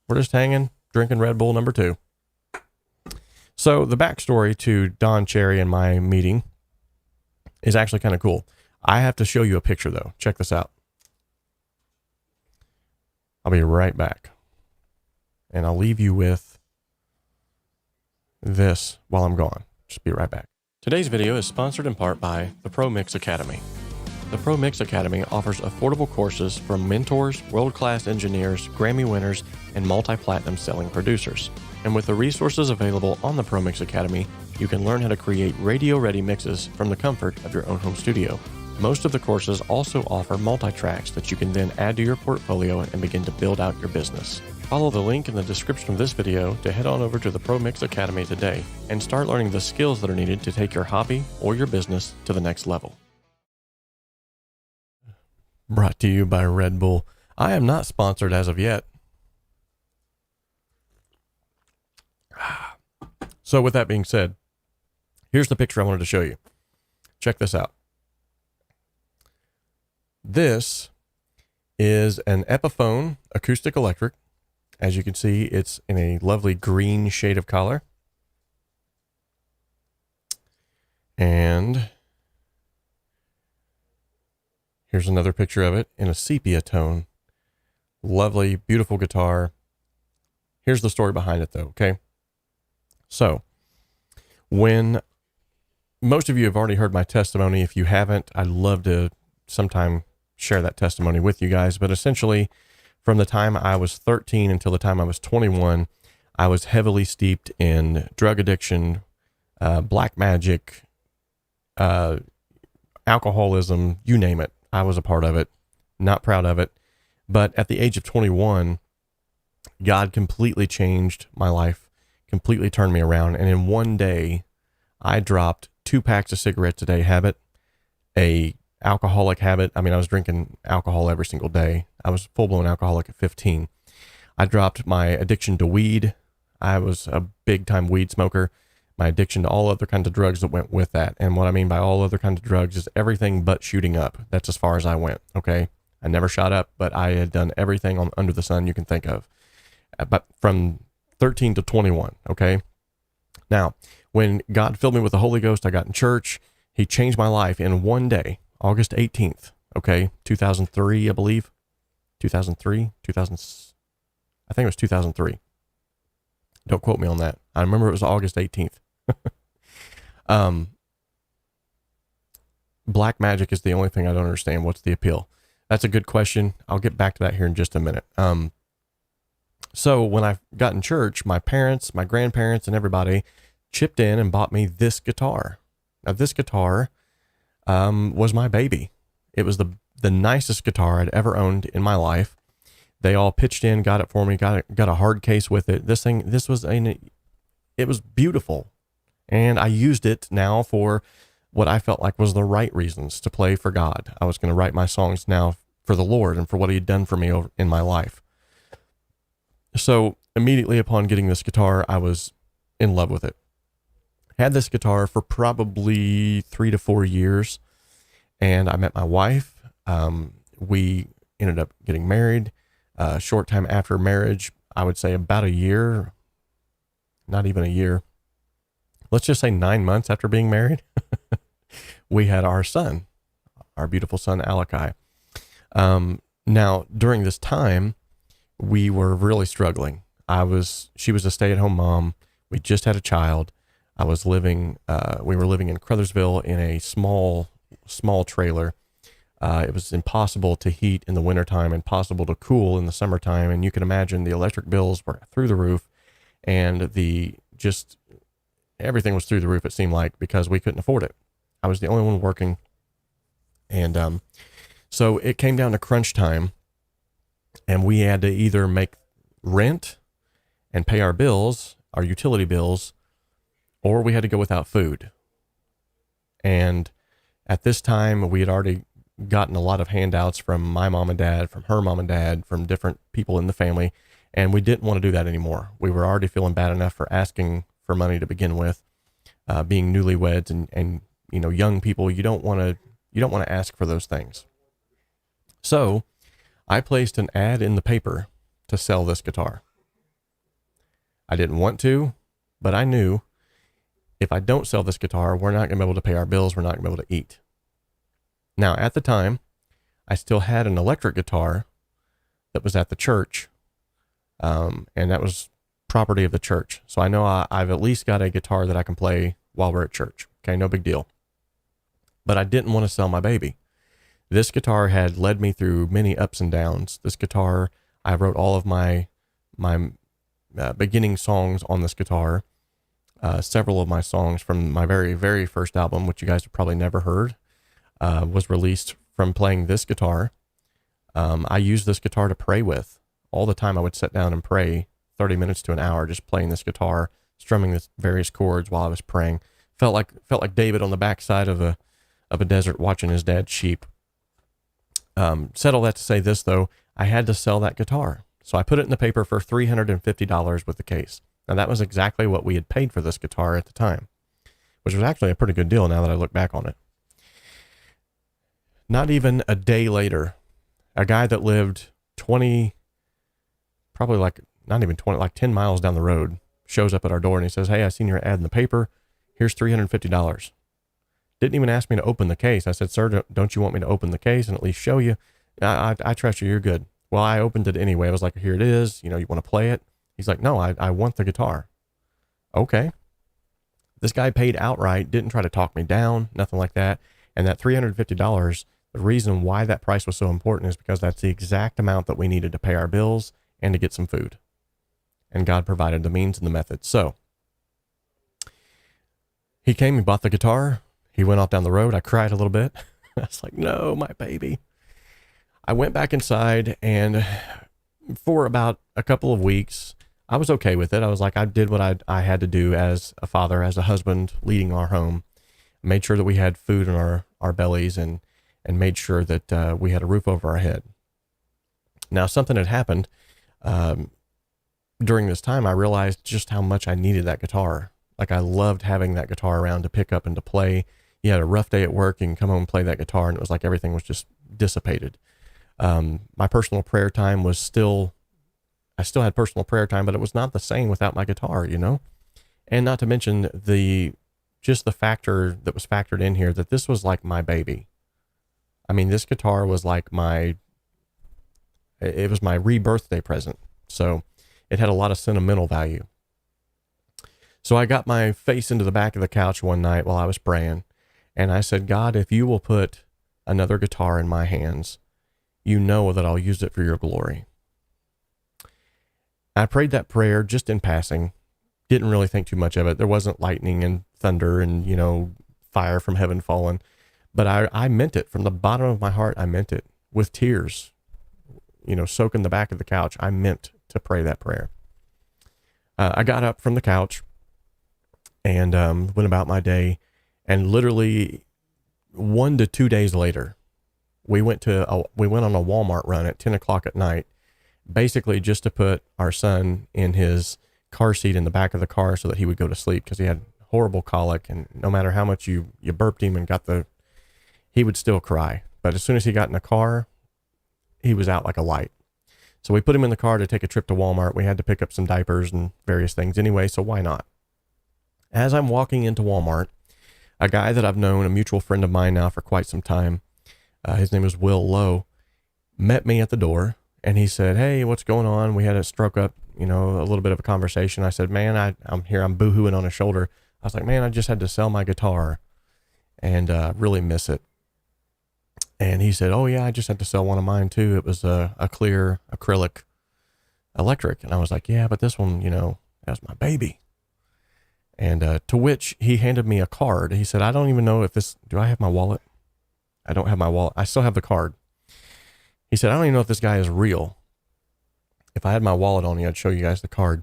We're just hanging, drinking Red Bull number 2. So the backstory to 𝗏𝗏 and my meeting is actually kind of cool. I have to show you a picture though. Check this out. I'll be right back. And I'll leave you with this while I'm gone. Just be right back. Today's video is sponsored in part by the 𝗏𝗏 Academy. The 𝗏𝗏 Academy offers affordable courses from mentors, world-class engineers, Grammy winners, and multi-platinum selling producers. And with the resources available on the 𝗏𝗏 Academy, you can learn how to create radio-ready mixes from the comfort of your own home studio. Most of the courses also offer multi-tracks that you can then add to your portfolio and begin to build out your business. Follow the link in the description of this video to head on over to the 𝗏𝗏 Academy today and start learning the skills that are needed to take your hobby or your business to the next level. Brought to you by Red Bull. I am not sponsored as of yet. So with that being said, here's the picture I wanted to show you. Check this out. This is an Epiphone acoustic electric. As you can see, it's in a lovely green shade of color. And here's another picture of it in a sepia tone. Lovely, beautiful guitar. Here's the story behind it though, okay? So, when most of you have already heard my testimony, if you haven't, I'd love to sometime share that testimony with you guys. But essentially, from the time I was 13 until the time I was 21, I was heavily steeped in drug addiction, black magic, alcoholism, you name it. I was a part of it, not proud of it. But at the age of 21, God completely changed my life, completely turned me around. And in one day, I dropped 2 packs of cigarettes a day habit, a alcoholic habit. I mean, I was drinking alcohol every single day. I was full-blown alcoholic at 15. I dropped my addiction to weed. I was a big-time weed smoker. My addiction to all other kinds of drugs that went with that. And what I mean by all other kinds of drugs is everything but shooting up. That's as far as I went, okay? I never shot up, but I had done everything under the sun you can think of. But from 13 to 21, okay? Now, when God filled me with the Holy Ghost, I got in church. He changed my life in one day, August 18th, okay? 2003, I believe. 2003? I think it was 2003. Don't quote me on that. I remember it was August 18th. Black magic is the only thing I don't understand. What's the appeal? That's a good question. I'll get back to that here in just a minute. So when I got in church, my parents, my grandparents, and everybody chipped in and bought me this guitar. Now, this guitar was my baby. It was the nicest guitar I'd ever owned in my life. They all pitched in, got it for me, got a hard case with it. It was beautiful. And I used it now for what I felt like was the right reasons to play for God. I was going to write my songs now for the Lord and for what He'd done for me in my life. So immediately upon getting this guitar, I was in love with it. Had this guitar for probably 3 to 4 years, and I met my wife. We ended up getting married. A short time after marriage, I would say about a year, not even a year. Let's just say 9 months after being married, we had our son, our beautiful son, 𝗧𝗵𝗲. Now, during this time, we were really struggling. She was a stay-at-home mom. We just had a child. We were living in Crothersville in a small trailer. It was impossible to heat in the wintertime, impossible to cool in the summertime. And you can imagine the electric bills were through the roof, and everything was through the roof, it seemed like, because we couldn't afford it. I was the only one working. And so it came down to crunch time, and we had to either make rent and pay our bills, our utility bills, or we had to go without food. And at this time, we had already gotten a lot of handouts from my mom and dad, from her mom and dad, from different people in the family, and we didn't want to do that anymore. We were already feeling bad enough for asking for money to begin with. Being newlyweds and young people, you don't want to ask for those things. So I placed an ad in the paper to sell this guitar. I didn't want to, but I knew if I don't sell this guitar, we're not going to be able to pay our bills. We're not going to be able to eat. Now, at the time, I still had an electric guitar that was at the church, and that was property of the church. So I know I've at least got a guitar that I can play while we're at church. Okay, no big deal. But I didn't want to sell my baby. This guitar had led me through many ups and downs. This guitar, I wrote all of my beginning songs on this guitar. Several of my songs from my very, very first album, which you guys have probably never heard, was released from playing this guitar. I used this guitar to pray with. All the time I would sit down and pray 30 minutes to an hour, just playing this guitar, strumming the various chords while I was praying. Felt like David on the backside of a desert watching his dad's sheep. Said all that to say this, though. I had to sell that guitar. So I put it in the paper for $350 with the case. Now that was exactly what we had paid for this guitar at the time, which was actually a pretty good deal now that I look back on it. Not even a day later, a guy that lived 20, probably like, not even 20, like 10 miles down the road, shows up at our door and he says, "Hey, I seen your ad in the paper. Here's $350. Didn't even ask me to open the case. I said, "Sir, don't you want me to open the case and at least show you? I trust you. You're good." Well, I opened it anyway. I was like, "Here it is. You know, you want to play it?" He's like, "No, I want the guitar." Okay. This guy paid outright, didn't try to talk me down, nothing like that. And that $350, the reason why that price was so important is because that's the exact amount that we needed to pay our bills and to get some food. And God provided the means and the method. So he came, he bought the guitar. He went off down the road. I cried a little bit. I was like, "No, my baby." I went back inside, and for about a couple of weeks, I was okay with it. I was like, I did what I had to do as a father, as a husband, leading our home. Made sure that we had food in our bellies and made sure that we had a roof over our head. Now, something had happened during this time. I realized just how much I needed that guitar. Like, I loved having that guitar around to pick up and to play. You had a rough day at work, and come home and play that guitar, and it was like everything was just dissipated. My personal prayer time was I still had personal prayer time, but it was not the same without my guitar, you know? And not to mention just the factor that was factored in here, that this was like my baby. I mean, this guitar was like it was my rebirthday present. So it had a lot of sentimental value. So I got my face into the back of the couch one night while I was praying, and I said, "God, if you will put another guitar in my hands, you know that I'll use it for your glory." I prayed that prayer just in passing. Didn't really think too much of it. There wasn't lightning and thunder and, you know, fire from heaven falling. But I meant it from the bottom of my heart. I meant it with tears, you know, soaking the back of the couch. I meant to pray that prayer. I got up from the couch and went about my day. And literally 1 to 2 days later, we went on a Walmart run at 10 o'clock at night, basically just to put our son in his car seat in the back of the car so that he would go to sleep, because he had horrible colic, and no matter how much you burped him and he would still cry. But as soon as he got in the car, he was out like a light. So we put him in the car to take a trip to Walmart. We had to pick up some diapers and various things anyway, so why not? As I'm walking into Walmart, a guy that I've known, a mutual friend of mine now for quite some time, his name is 𝗏, met me at the door, and he said, "Hey, what's going on?" We had a stroke up, you know, a little bit of a conversation. I said, "Man, I'm here. I'm boohooing on his shoulder." I was like, "Man, I just had to sell my guitar and really miss it." And he said, "Oh yeah, I just had to sell one of mine too. It was a clear acrylic electric." And I was like, "Yeah, but this one, you know, that's my baby." And to which he handed me a card. He said, "I don't even know if do I have my wallet? I don't have my wallet. I still have the card." He said, "I don't even know if this guy is real. If I had my wallet on me, I'd show you guys the card."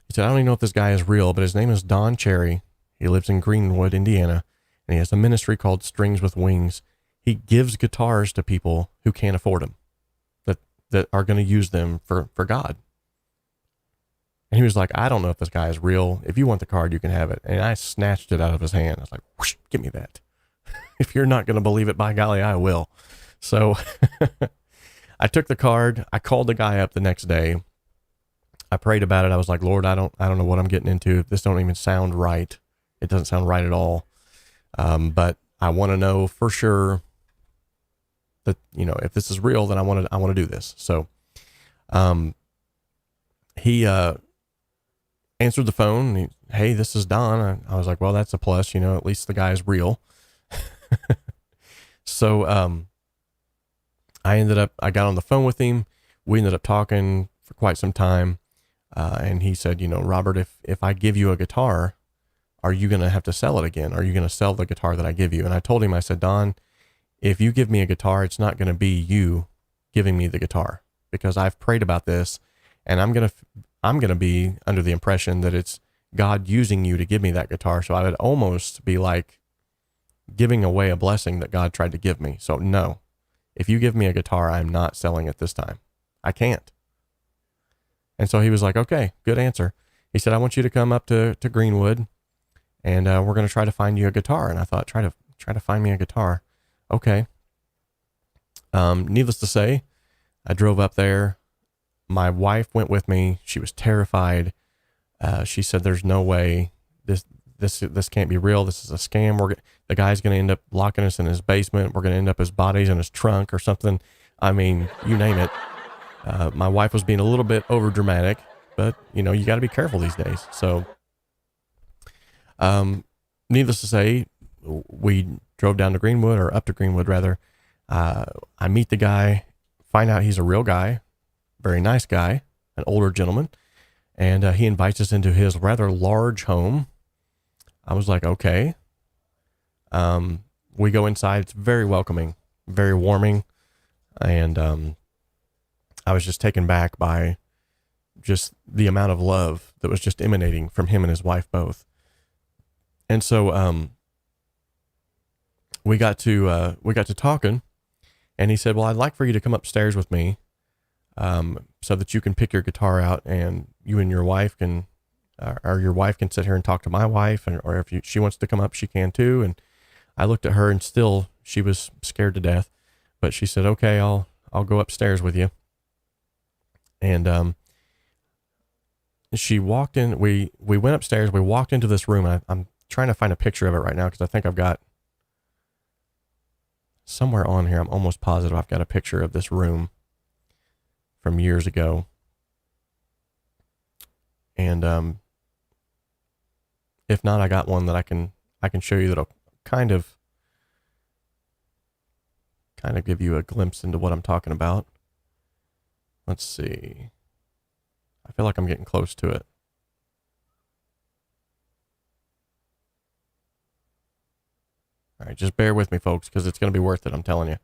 He said, "I don't even know if this guy is real, but his name is Don Cherry. He lives in Greenwood, Indiana, and he has a ministry called Strings with Wings. He gives guitars to people who can't afford them, that are going to use them for God." And he was like, "I don't know if this guy is real. If you want the card, you can have it." And I snatched it out of his hand. I was like, "Whoosh, give me that. If you're not going to believe it, by golly, I will." So I took the card. I called the guy up the next day. I prayed about it. I was like, "Lord, I don't know what I'm getting into. This don't even sound right. It doesn't sound right at all. But I want to know for sure that, you know, if this is real, then I want to do this." So, he, answered the phone. And "Hey, this is Don." I was like, "Well, that's a plus, you know, at least the guy is real." So, I got on the phone with him. We ended up talking for quite some time. And he said, "You know, Robert, if I give you a guitar, are you going to have to sell it again? Are you going to sell the guitar that I give you?" And I told him, I said, "Don, if you give me a guitar, it's not going to be you giving me the guitar, because I've prayed about this, and I'm going to be under the impression that it's God using you to give me that guitar. So I would almost be like giving away a blessing that God tried to give me. So no, if you give me a guitar, I'm not selling it this time. I can't." And so he was like, "Okay, good answer." he said, I want you to come up to Greenwood, and we're going to try to find you a guitar. And I thought, try to find me a guitar. Okay. Needless to say, I drove up there. My wife went with me. She was terrified. She said, there's no way this can't be real. This is a scam. The guy's going to end up locking us in his basement. We're going to end up his bodies in his trunk or something. I mean, you name it. My wife was being a little bit over dramatic, but you got to be careful these days. So, needless to say, we drove down to Greenwood, or up to Greenwood rather. I meet the guy, find out he's a real guy, very nice guy, an older gentleman. And he invites us into his rather large home. I was like, okay. We go inside. It's very welcoming, very warming. And I was just taken back by just the amount of love that was just emanating from him and his wife both. And so we got to talking, and he said, well, I'd like for you to come upstairs with me, so that you can pick your guitar out, and you and your wife can, or your wife can sit here and talk to my wife, or if she wants to come up, she can too. And I looked at her, and still she was scared to death, but she said, okay, I'll go upstairs with you. And she walked in, we went upstairs, we walked into this room. I'm trying to find a picture of it right now, because I think I've got somewhere on here, I'm almost positive I've got a picture of this room from years ago. And if not, I got one that I can show you that'll kind of give you a glimpse into what I'm talking about. Let's see. I feel like I'm getting close to it. All right, just bear with me, folks, because it's going to be worth it, I'm telling you.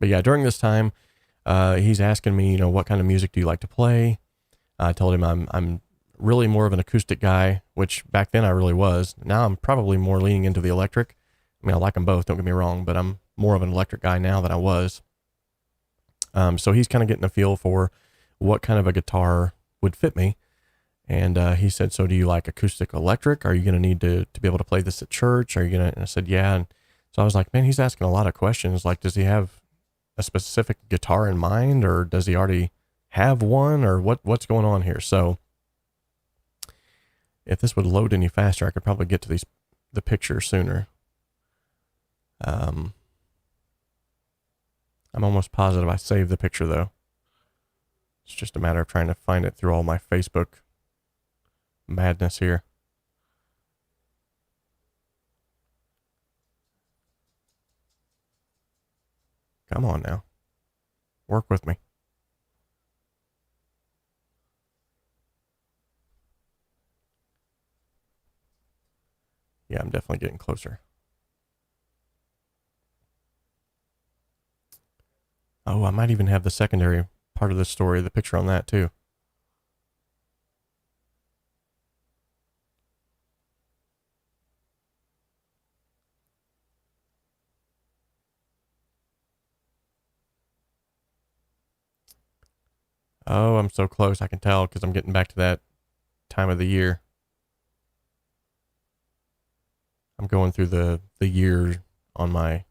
But yeah, during this time, he's asking me, what kind of music do you like to play? I told him I'm really more of an acoustic guy, which back then I really was. Now I'm probably more leaning into the electric. I mean, I like them both, don't get me wrong, but I'm more of an electric guy now than I was. So he's kind of getting a feel for what kind of a guitar would fit me. And he said, so do you like acoustic electric? Are you going to need to be able to play this at church? Are you going to, and I said, yeah. And so I was like, man, he's asking a lot of questions. Like, does he have a specific guitar in mind, or does he already have one, or what's going on here? So if this would load any faster, I could probably get to the picture sooner. I'm almost positive I saved the picture though. It's just a matter of trying to find it through all my Facebook madness here. Come on now. Work with me. Yeah, I'm definitely getting closer. Oh, I might even have the secondary part of this story, the picture on that too. Oh, I'm so close. I can tell because I'm getting back to that time of the year. I'm going through the year on my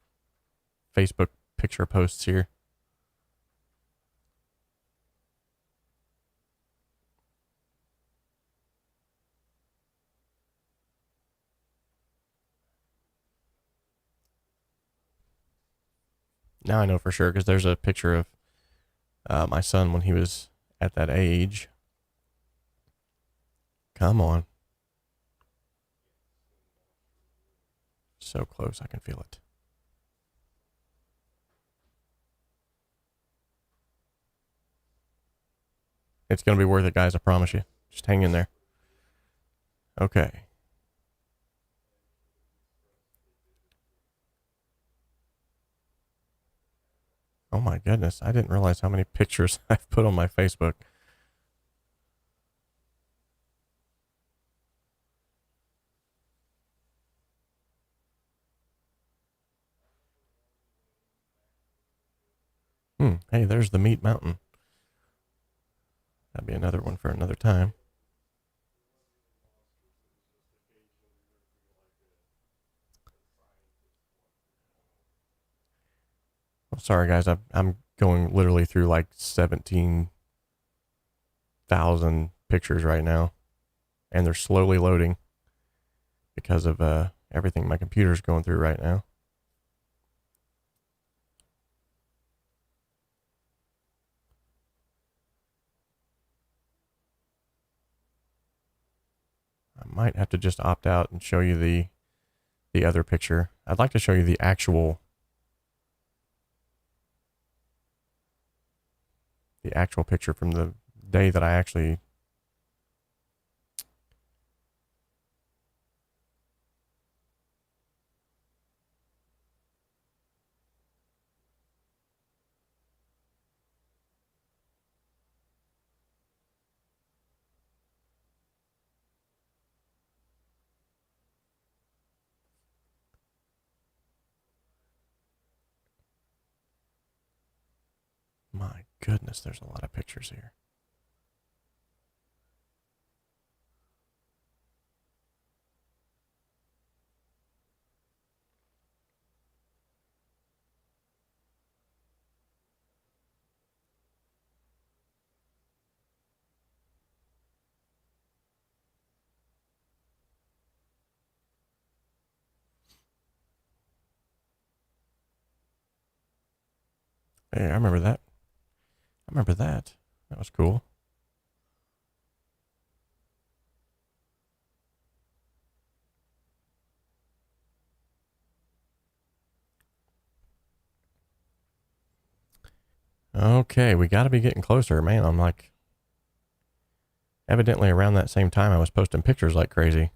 Facebook picture posts here. Now I know for sure because there's a picture of my son when he was at that age. Come on. So close, I can feel it. It's going to be worth it, guys, I promise you. Just hang in there. Okay. Oh my goodness, I didn't realize how many pictures I've put on my Facebook. Hey, there's the Meat Mountain. That'd be another one for another time. Well, sorry guys, I'm going literally through like 17,000 pictures right now, and they're slowly loading because of everything my computer's going through right now. I might have to just opt out and show you the other picture. I'd like to show you the actual picture from the day that I actually my goodness, there's a lot of pictures here. Hey, I remember that. I remember that. That was cool. Okay, we got to be getting closer, man. I'm like, evidently around that same time I was posting pictures like crazy.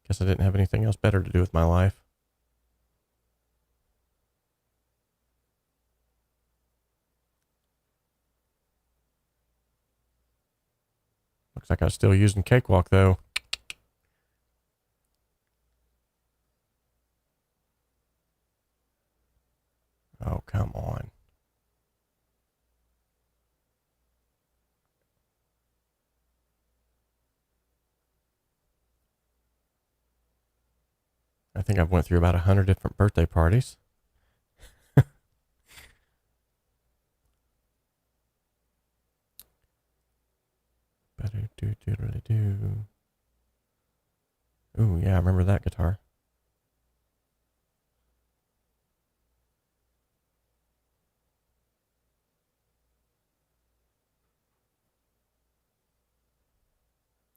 Guess I didn't have anything else better to do with my life. Looks like I was still using Cakewalk though. Oh, come on. I think I've went through about 100 different birthday parties. Ooh, yeah, I remember that guitar.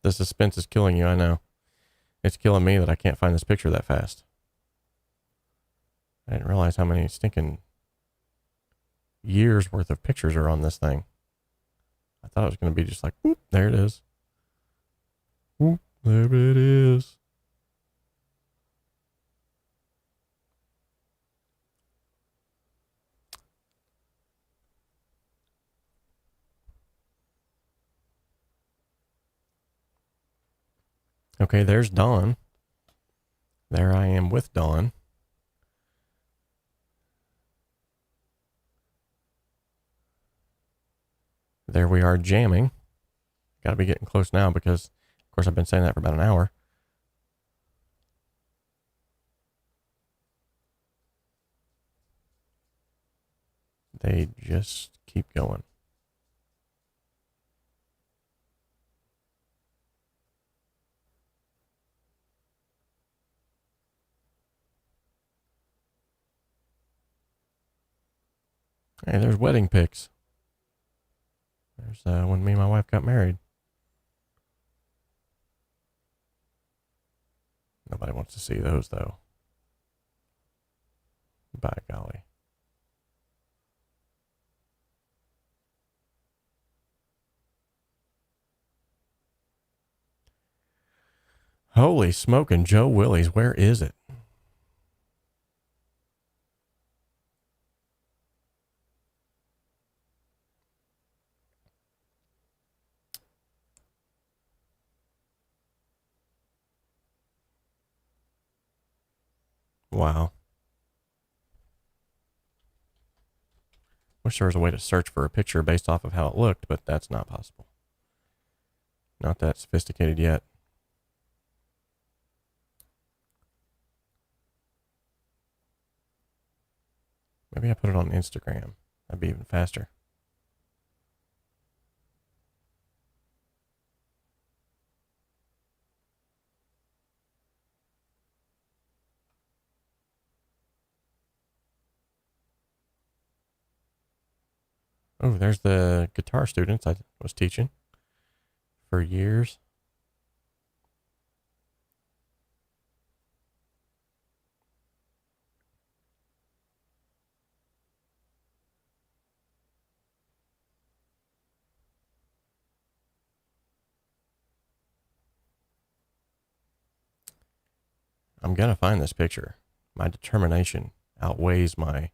The suspense is killing you, I know. It's killing me that I can't find this picture that fast. I didn't realize how many stinking years worth of pictures are on this thing. I thought it was going to be just like, whoop, there it is. Whoop, there it is. Okay, there's Dawn. There I am with Dawn. There we are jamming. Got to be getting close now because, of course, I've been saying that for about an hour. They just keep going. Hey, there's wedding pics. There's when me and my wife got married. Nobody wants to see those, though. By golly. Holy smoking Joe Willies, where is it? Wow. Wish there was a way to search for a picture based off of how it looked, but that's not possible. Not that sophisticated yet. Maybe I put it on Instagram. That'd be even faster. Oh, there's the guitar students I was teaching for years. I'm gonna find this picture. My determination outweighs my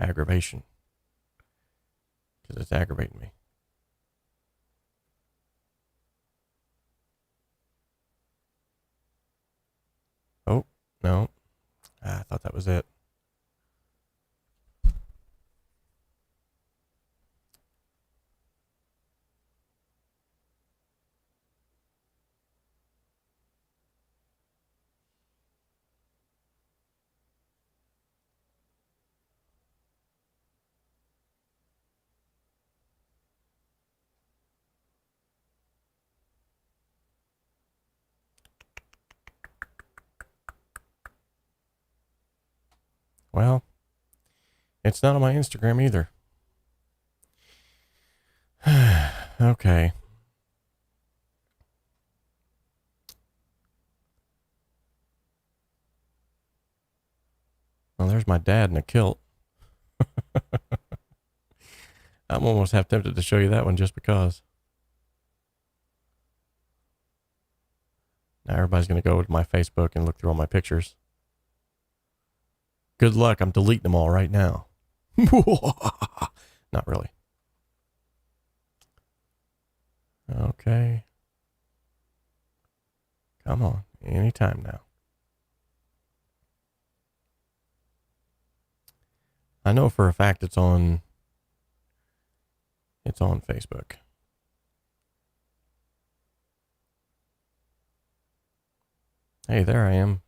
aggravation, because it's aggravating me. Oh, no. I thought that was it. Well, it's not on my Instagram either. Okay. Well, there's my dad in a kilt. I'm almost half tempted to show you that one just because. Now everybody's going to go to my Facebook and look through all my pictures. Good luck. I'm deleting them all right now. Not really. Okay. Come on. Anytime now. I know for a fact it's on Facebook. Hey, there I am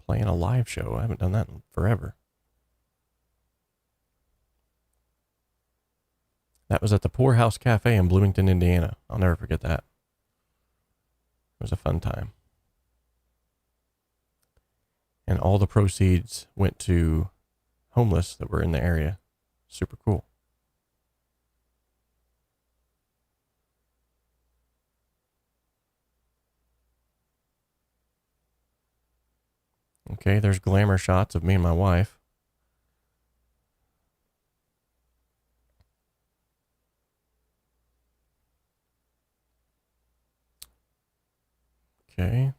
playing a live show. I haven't done that in forever. That was at the Poorhouse Cafe in Bloomington, Indiana. I'll never forget that. It was a fun time. And all the proceeds went to homeless that were in the area. Super cool. Okay, there's glamour shots of me and my wife. Okay.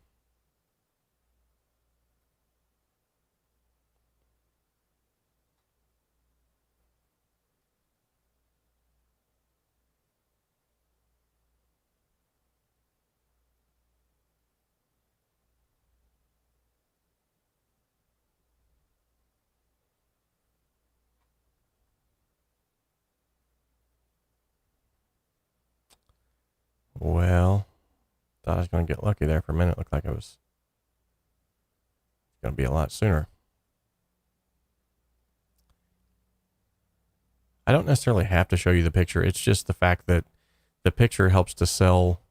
Well, thought I was going to get lucky there for a minute. It looked like it was going to be a lot sooner. I don't necessarily have to show you the picture. It's just the fact that the picture helps to sell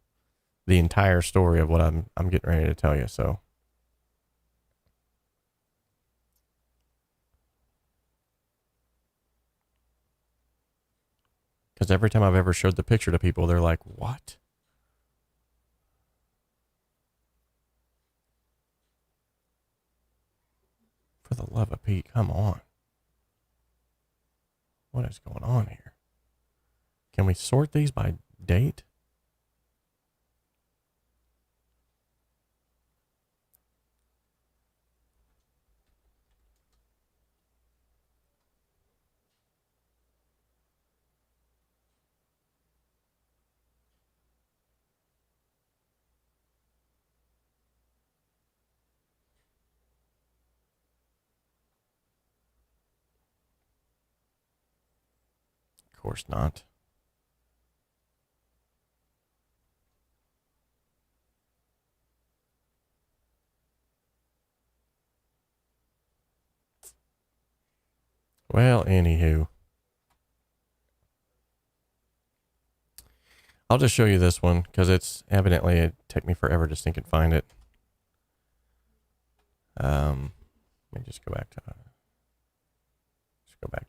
the entire story of what I'm getting ready to tell you. So because every time I've ever showed the picture to people, they're like, what? For the love of Pete, come on. What is going on here? Can we sort these by date? course not. Well, anywho. I'll just show you this one because it's evidently, it'd take me forever to think and find it. Let me just go back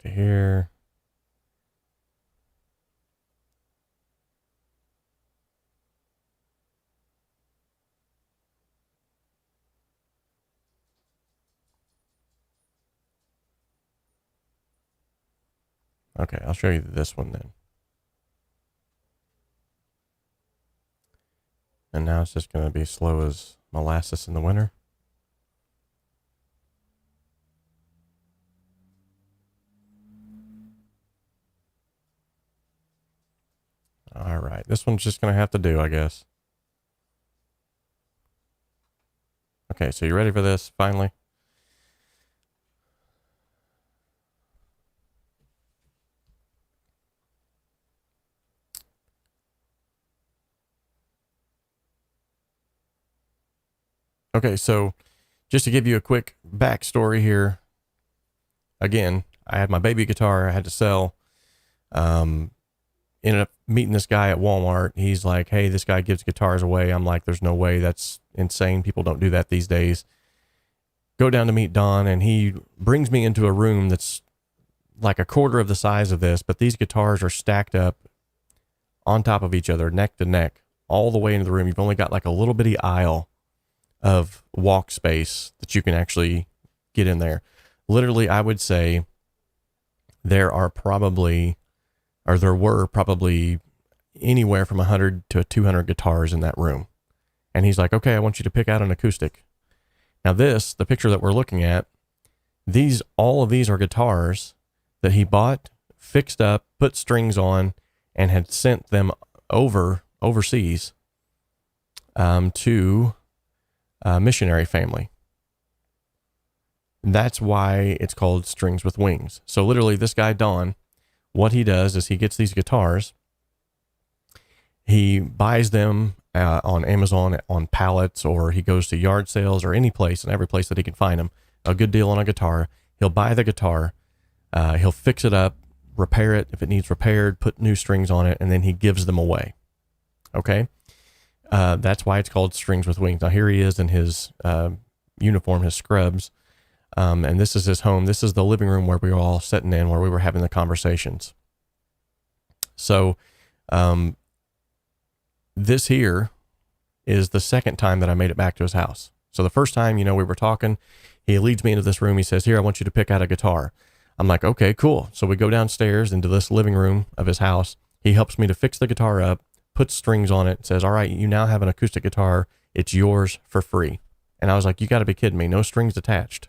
to here. Okay, I'll show you this one then. And now it's just going to be slow as molasses in the winter. All right, this one's just going to have to do, I guess. Okay, so you ready for this, finally? Okay, so just to give you a quick backstory here, again, I had my baby guitar I had to sell. Ended up meeting this guy at Walmart. He's like, hey, this guy gives guitars away. I'm like, there's no way. That's insane. People don't do that these days. Go down to meet Don, and he brings me into a room that's like a quarter of the size of this, but these guitars are stacked up on top of each other, neck to neck, all the way into the room. You've only got like a little bitty aisle of walk space that you can actually get in there. Literally, I would say there were probably anywhere from 100 to 200 guitars in that room. And he's like, okay, I want you to pick out an acoustic. Now the picture that we're looking at, all of these are guitars that he bought, fixed up, put strings on, and had sent them overseas to a missionary family. That's why it's called Strings with Wings. So literally this guy, Don, what he does is he gets these guitars, he buys them on Amazon on pallets, or he goes to yard sales or any place and every place that he can find them, a good deal on a guitar. He'll buy the guitar, he'll fix it up, repair it if it needs repaired, put new strings on it, and then he gives them away. Okay? That's why it's called Strings with Wings. Now here he is in his uniform, his scrubs, and this is his home. This is the living room where we were all sitting in, where we were having the conversations. So this here is the second time that I made it back to his house. So the first time, we were talking, he leads me into this room. He says, here, I want you to pick out a guitar. I'm like, okay, cool. So we go downstairs into this living room of his house. He helps me to fix the guitar up, puts strings on it, says, all right, you now have an acoustic guitar. It's yours for free. And I was like, you got to be kidding me. No strings attached.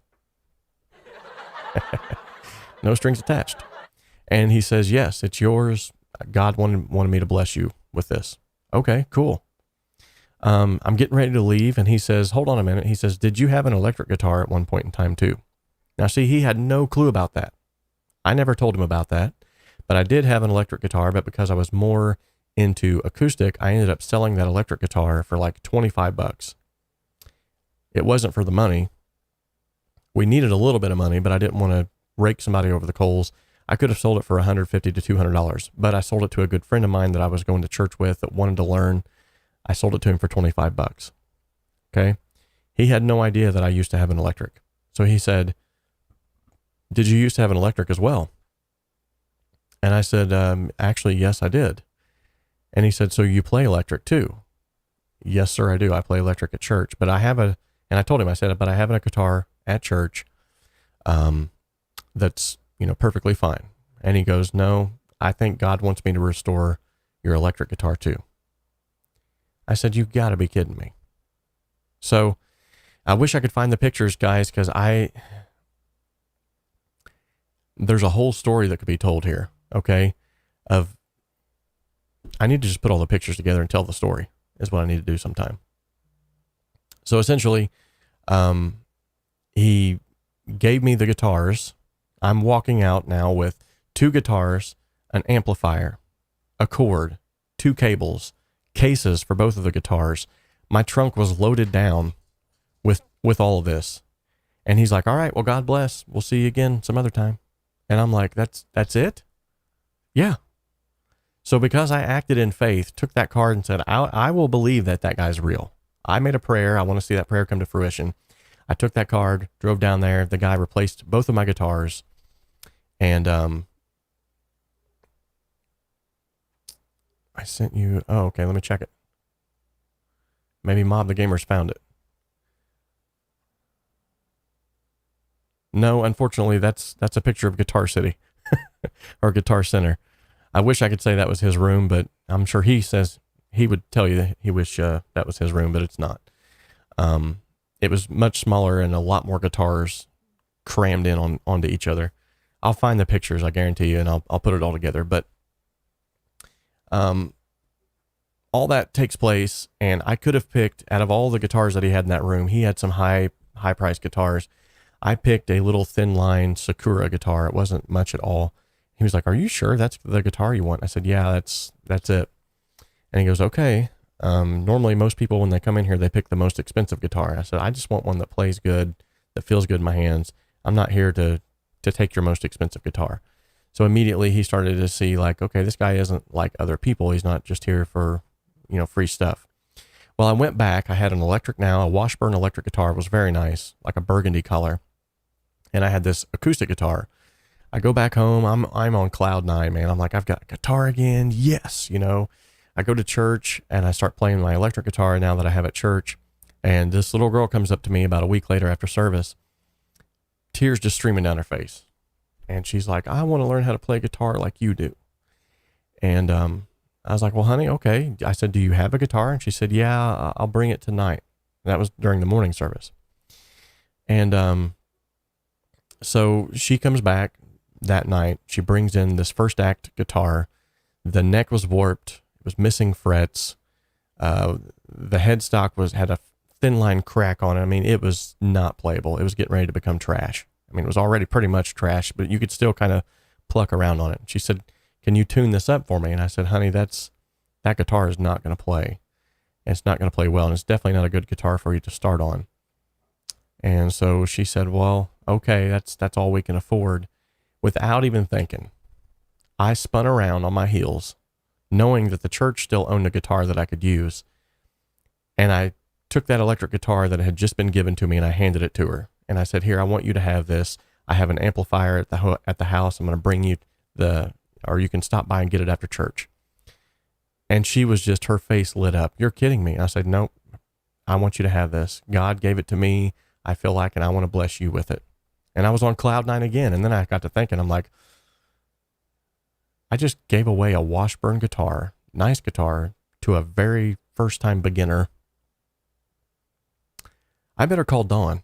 No strings attached. And he says, yes, it's yours. God wanted me to bless you with this. Okay, cool. I'm getting ready to leave. And he says, hold on a minute. He says, did you have an electric guitar at one point in time too? Now, see, he had no clue about that. I never told him about that, but I did have an electric guitar, but because I was more into acoustic, I ended up selling that electric guitar for like $25. It wasn't for the money. We needed a little bit of money, but I didn't want to rake somebody over the coals. I could have sold it for $150 to $200, but I sold it to a good friend of mine that I was going to church with that wanted to learn. I sold it to him for $25. Okay. He had no idea that I used to have an electric. So he said, did you used to have an electric as well? And I said, actually, yes, I did. And he said, so you play electric too? Yes, sir, I do. I play electric at church, but I told him, I said, but I have a guitar at church that's, perfectly fine. And he goes, no, I think God wants me to restore your electric guitar too. I said, you've got to be kidding me. So I wish I could find the pictures, guys, because there's a whole story that could be told here. Okay. I need to just put all the pictures together and tell the story is what I need to do sometime. So essentially, he gave me the guitars. I'm walking out now with 2 guitars, an amplifier, a cord, 2 cables, cases for both of the guitars. My trunk was loaded down with all of this. And he's like, all right, well, God bless. We'll see you again some other time. And I'm like, that's it? Yeah. So because I acted in faith, took that card and said, I will believe that guy's real. I made a prayer. I want to see that prayer come to fruition. I took that card, drove down there. The guy replaced both of my guitars. And I sent you, oh, okay, let me check it. Maybe Mob the Gamers found it. No, unfortunately, that's a picture of Guitar City or Guitar Center. I wish I could say that was his room, but I'm sure he says he would tell you that he wish that was his room, but it's not. It was much smaller and a lot more guitars crammed in onto each other. I'll find the pictures, I guarantee you, and I'll put it all together. But all that takes place, and I could have picked, out of all the guitars that he had in that room, he had some high priced guitars. I picked a little thin line Sakura guitar. It wasn't much at all. He was like, are you sure that's the guitar you want? I said, yeah, that's it. And he goes, okay. Normally most people, when they come in here, they pick the most expensive guitar. I said, I just want one that plays good, that feels good in my hands. I'm not here to take your most expensive guitar. So immediately he started to see like, okay, this guy isn't like other people. He's not just here for, free stuff. Well, I went back. I had an electric now, a Washburn electric guitar. It was very nice, like a burgundy color. And I had this acoustic guitar. I go back home. I'm on cloud 9, man. I'm like, I've got a guitar again. Yes. I go to church and I start playing my electric guitar now that I have at church. And this little girl comes up to me about a week later after service, tears just streaming down her face. And she's like, I want to learn how to play guitar like you do. And, I was like, well, honey, okay. I said, do you have a guitar? And she said, yeah, I'll bring it tonight. And that was during the morning service. And, so she comes back that night. She brings in this first act guitar. The neck was warped. It was missing frets. The headstock had a thin line crack on it. I mean, it was not playable. It was getting ready to become trash. I mean, it was already pretty much trash, but you could still kind of pluck around on it. She said, can you tune this up for me? And I said, honey, that guitar is not going to play. It's not going to play well. And it's definitely not a good guitar for you to start on. And so she said, well, okay, that's all we can afford. Without even thinking, I spun around on my heels, knowing that the church still owned a guitar that I could use. And I took that electric guitar that had just been given to me and I handed it to her. And I said, here, I want you to have this. I have an amplifier at the house. I'm going to bring you or you can stop by and get it after church. And she was just, her face lit up. You're kidding me. I said, nope, I want you to have this. God gave it to me. I feel like, and I want to bless you with it. And I was on cloud 9 again. And then I got to thinking, I'm like, I just gave away a Washburn guitar, nice guitar, to a very first time beginner. I better call Don.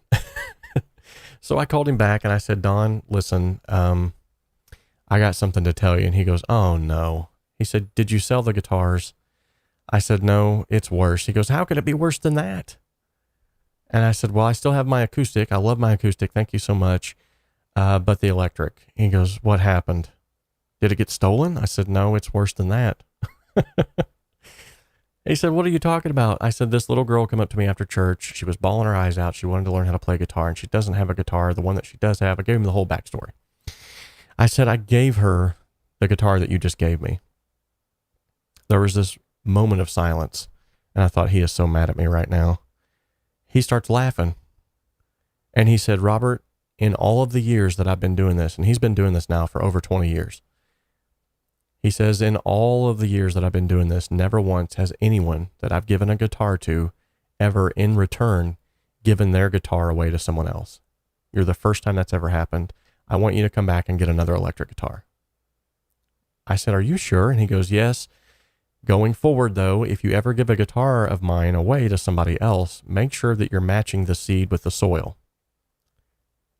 So I called him back and I said, Don, listen, I got something to tell you. And he goes, oh no. He said, did you sell the guitars? I said, no, it's worse. He goes, how could it be worse than that? And I said, well, I still have my acoustic. I love my acoustic. Thank you so much. But the electric. He goes, what happened? Did it get stolen? I said, no, it's worse than that. He said, what are you talking about? I said, this little girl came up to me after church. She was bawling her eyes out. She wanted to learn how to play guitar, and she doesn't have a guitar. The one that she does have, I gave him the whole backstory. I said, I gave her the guitar that you just gave me. There was this moment of silence, and I thought, he is so mad at me right now. He starts laughing, and he said, Robert, in all of the years that I've been doing this, and he's been doing this now for over 20 years, he says, in all of the years that I've been doing this, never once has anyone that I've given a guitar to ever in return given their guitar away to someone else. You're the first time that's ever happened. I want you to come back and get another electric guitar. I said, are you sure? And he goes, yes. Going forward, though, if you ever give a guitar of mine away to somebody else, make sure that you're matching the seed with the soil.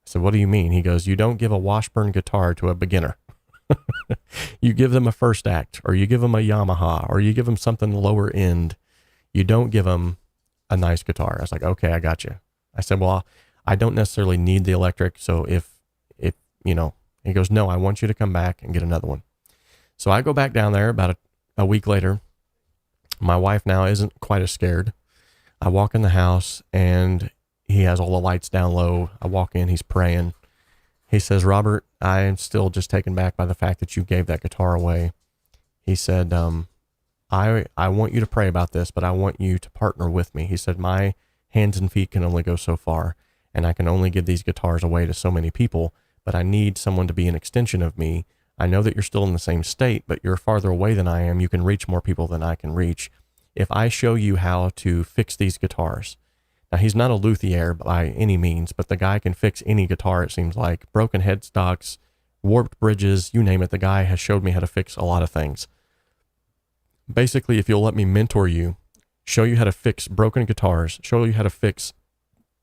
I said, what do you mean? He goes, you don't give a Washburn guitar to a beginner. You give them a first act, or you give them a Yamaha, or you give them something lower end. You don't give them a nice guitar. I was like, okay, I got you. I said, well, I don't necessarily need the electric. So if he goes, no, I want you to come back and get another one. So I go back down there about a week later. My wife now isn't quite as scared. I walk in the house and he has all the lights down low. I walk in, he's praying. He says, Robert, I am still just taken back by the fact that you gave that guitar away. He said, I want you to pray about this, but I want you to partner with me. He said, my hands and feet can only go so far, and I can only give these guitars away to so many people, but I need someone to be an extension of me. I know that you're still in the same state, but you're farther away than I am. You can reach more people than I can reach. If I show you how to fix these guitars. Now, he's not a luthier by any means, but the guy can fix any guitar, it seems like. Broken headstocks, warped bridges, you name it. The guy has showed me how to fix a lot of things. Basically, if you'll let me mentor you, show you how to fix broken guitars, show you how to fix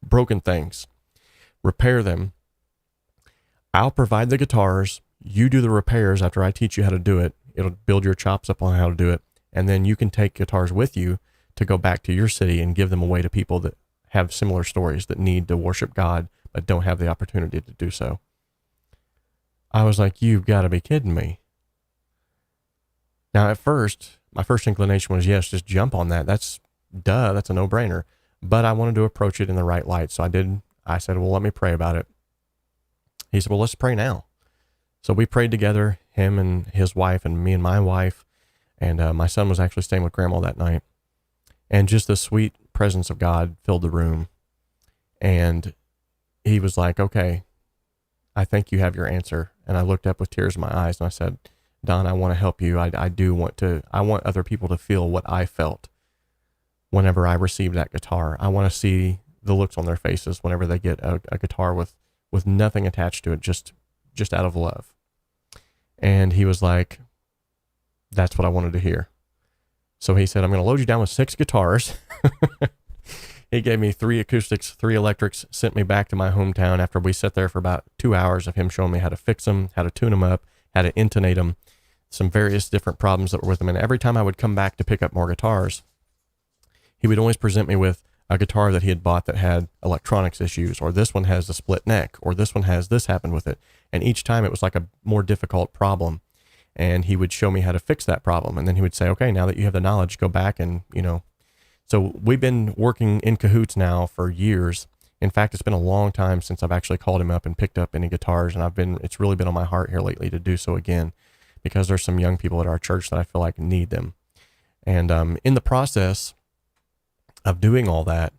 broken things, repair them, I'll provide the guitars, you do the repairs after I teach you how to do it. It'll build your chops up on how to do it. And then you can take guitars with you to go back to your city and give them away to people that have similar stories, that need to worship God, but don't have the opportunity to do so. I was like, you've got to be kidding me. Now, at first, my first inclination was, yes, just jump on that. That's a no-brainer. But I wanted to approach it in the right light. So I said, well, let me pray about it. He said, well, let's pray now. So we prayed together, him and his wife and me and my wife. And my son was actually staying with grandma that night. And just the sweet presence of God filled the room. And he was like, okay, I think you have your answer. And I looked up with tears in my eyes and I said, Don, I want to help you. I want other people to feel what I felt whenever I received that guitar. I want to see the looks on their faces whenever they get a guitar with nothing attached to it, just out of love. And he was like, that's what I wanted to hear. So he said, I'm going to load you down with 6 guitars. He gave me 3 acoustics, 3 electrics, sent me back to my hometown after we sat there for about 2 hours of him showing me how to fix them, how to tune them up, how to intonate them, some various different problems that were with them. And every time I would come back to pick up more guitars, he would always present me with a guitar that he had bought that had electronics issues, or this one has a split neck, or this one has this happened with it. And each time it was like a more difficult problem. And he would show me how to fix that problem. And then he would say, okay, now that you have the knowledge, go back and, so we've been working in cahoots now for years. In fact, it's been a long time since I've actually called him up and picked up any guitars. And it's really been on my heart here lately to do so again, because there's some young people at our church that I feel like need them. And in the process of doing all that,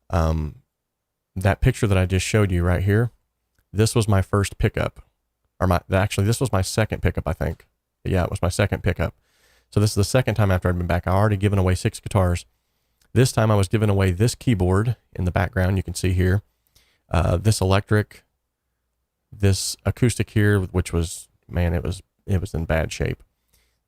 that picture that I just showed you right here, this was my first pickup. This was my second pickup, I think. Yeah, it was my second pickup. So this is the second time after I'd been back. I already given away 6 guitars. This time I was giving away this keyboard in the background. You can see here, this electric, this acoustic here, which was, man, it was in bad shape.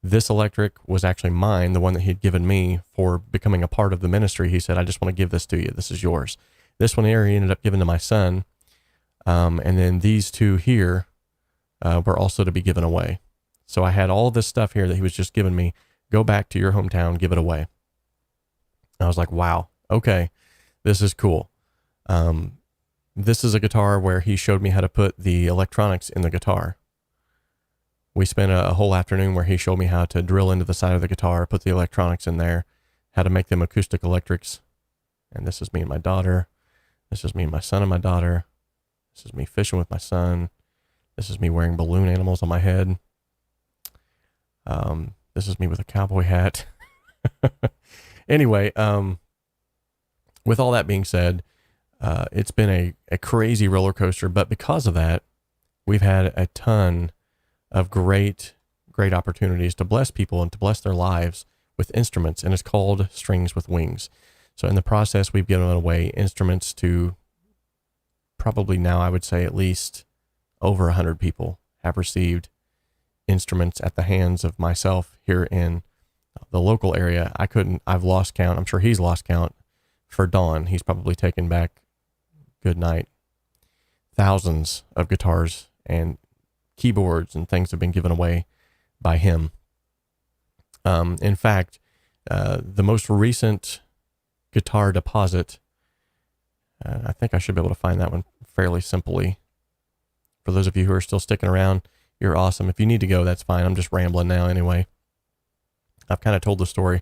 This electric was actually mine, the one that he'd given me for becoming a part of the ministry. He said, I just want to give this to you. This is yours. This one here, he ended up giving to my son. And then these 2 here, were also to be given away. So I had all this stuff here that he was just giving me. Go back to your hometown, give it away. I was like, wow, okay, this is cool. This is a guitar where he showed me how to put the electronics in the guitar. We spent a whole afternoon where he showed me how to drill into the side of the guitar, put the electronics in there, how to make them acoustic electrics. And this is me and my daughter. This is me and my son and my daughter. This is me fishing with my son. This is me wearing balloon animals on my head. This is me with a cowboy hat. Anyway, with all that being said, it's been a crazy roller coaster, but because of that, we've had a ton of great opportunities to bless people and to bless their lives with instruments, and it's called Strings with Wings. So in the process, we've given away instruments to probably now, I would say at least over 100 people have received instruments at the hands of myself here in the local area. I've lost count. I'm sure he's lost count for Don. He's probably taken back, good night, thousands of guitars and keyboards and things have been given away by him. In fact, the most recent guitar deposit, I think I should be able to find that one fairly simply. For those of you who are still sticking around, you're awesome. If you need to go, that's fine. I'm just rambling now anyway. I've kind of told the story,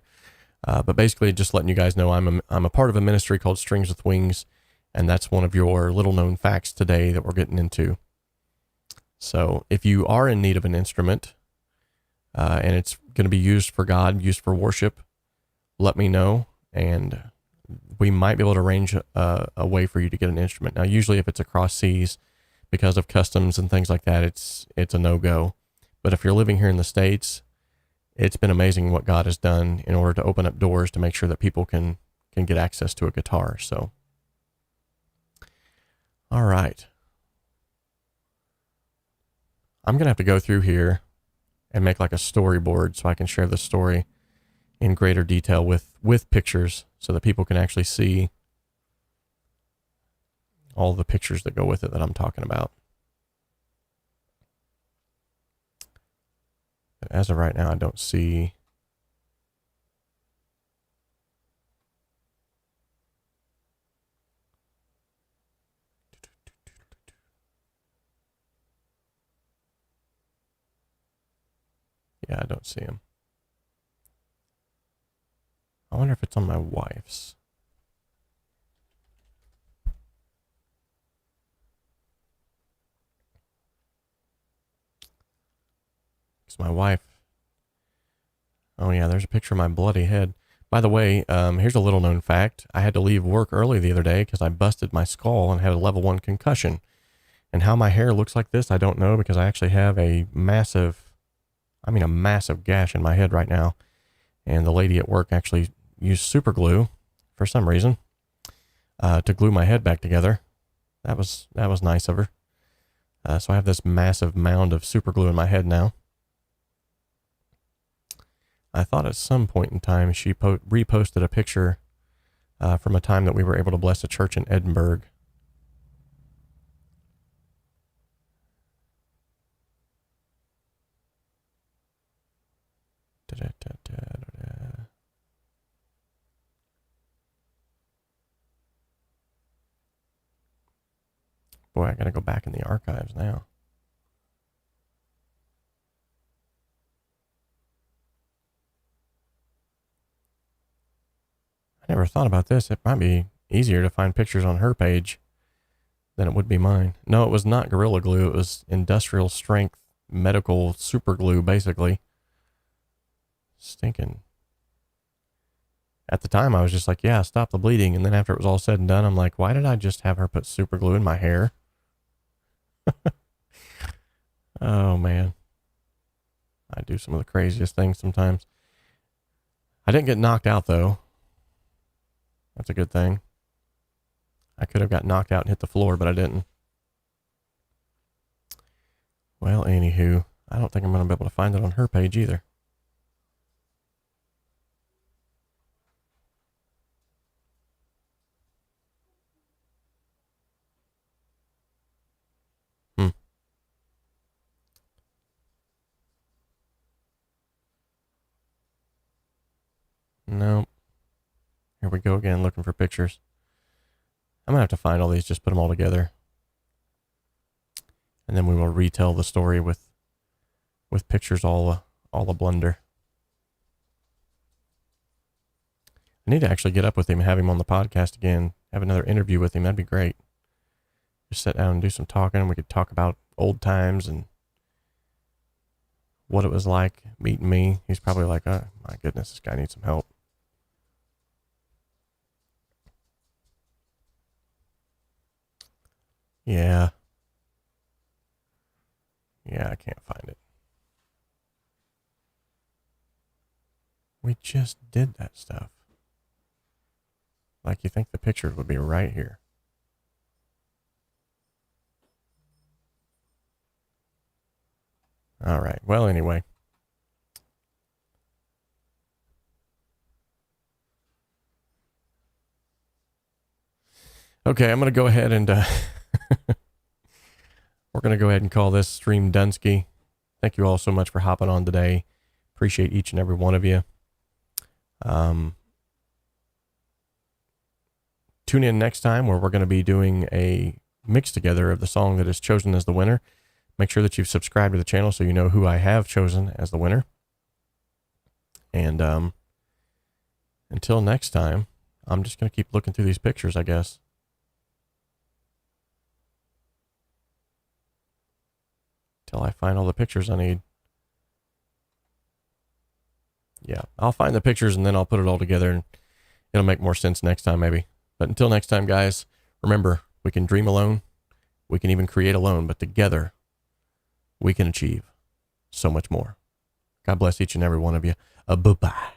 but basically just letting you guys know I'm a part of a ministry called Strings with Wings, and that's one of your little known facts today that we're getting into. So if you are in need of an instrument, and it's going to be used for God, used for worship, let me know, and we might be able to arrange a way for you to get an instrument. Now, usually if it's across seas, because of customs and things like that, it's a no-go. But if you're living here in the States, it's been amazing what God has done in order to open up doors to make sure that people can get access to a guitar. So, all right. I'm going to have to go through here and make like a storyboard so I can share the story in greater detail with pictures so that people can actually see all the pictures that go with it that I'm talking about. But as of right now, I don't see. Yeah, I don't see him. I wonder if it's on my wife's. Because my wife. Oh yeah, there's a picture of my bloody head. By the way, here's a little known fact. I had to leave work early the other day because I busted my skull and had a level 1 concussion. And how my hair looks like this, I don't know, because I actually have a massive gash in my head right now. And the lady at work actually used super glue for some reason to glue my head back together. That was nice of her. So I have this massive mound of super glue in my head now. I thought at some point in time she reposted a picture from a time that we were able to bless a church in Edinburgh. Boy, I gotta go back in the archives now. I never thought about this. It might be easier to find pictures on her page than it would be mine. No, it was not Gorilla Glue. It was industrial strength medical super glue, basically. Stinking. At the time, I was just like, yeah, stop the bleeding. And then after it was all said and done, I'm like, why did I just have her put super glue in my hair? Oh, man. I do some of the craziest things sometimes. I didn't get knocked out, though. That's a good thing. I could have got knocked out and hit the floor, but I didn't. Well, anywho, I don't think I'm going to be able to find it on her page either. Nope. Here we go again, looking for pictures. I'm gonna have to find all these, just put them all together, and then we will retell the story with pictures all a blunder. I need to actually get up with him and have him on the podcast again, have another interview with him. That'd be great. Just sit down and do some talking, and we could talk about old times and what it was like meeting me. He's probably like, oh my goodness, this guy needs some help. Yeah. Yeah, I can't find it. We just did that stuff. Like, you think the pictures would be right here. All right. Well, anyway. Okay, I'm going to go ahead and we're going to go ahead and call this stream Dunsky. Thank you all so much for hopping on today. Appreciate each and every one of you. Tune in next time where we're going to be doing a mix together of the song that is chosen as the winner. Make sure that you've subscribed to the channel so you know who I have chosen as the winner. And until next time, I'm just going to keep looking through these pictures, I guess. Till I find all the pictures I need. Yeah, I'll find the pictures and then I'll put it all together and it'll make more sense next time maybe. But until next time, guys, remember, we can dream alone. We can even create alone, but together we can achieve so much more. God bless each and every one of you. Bye-bye.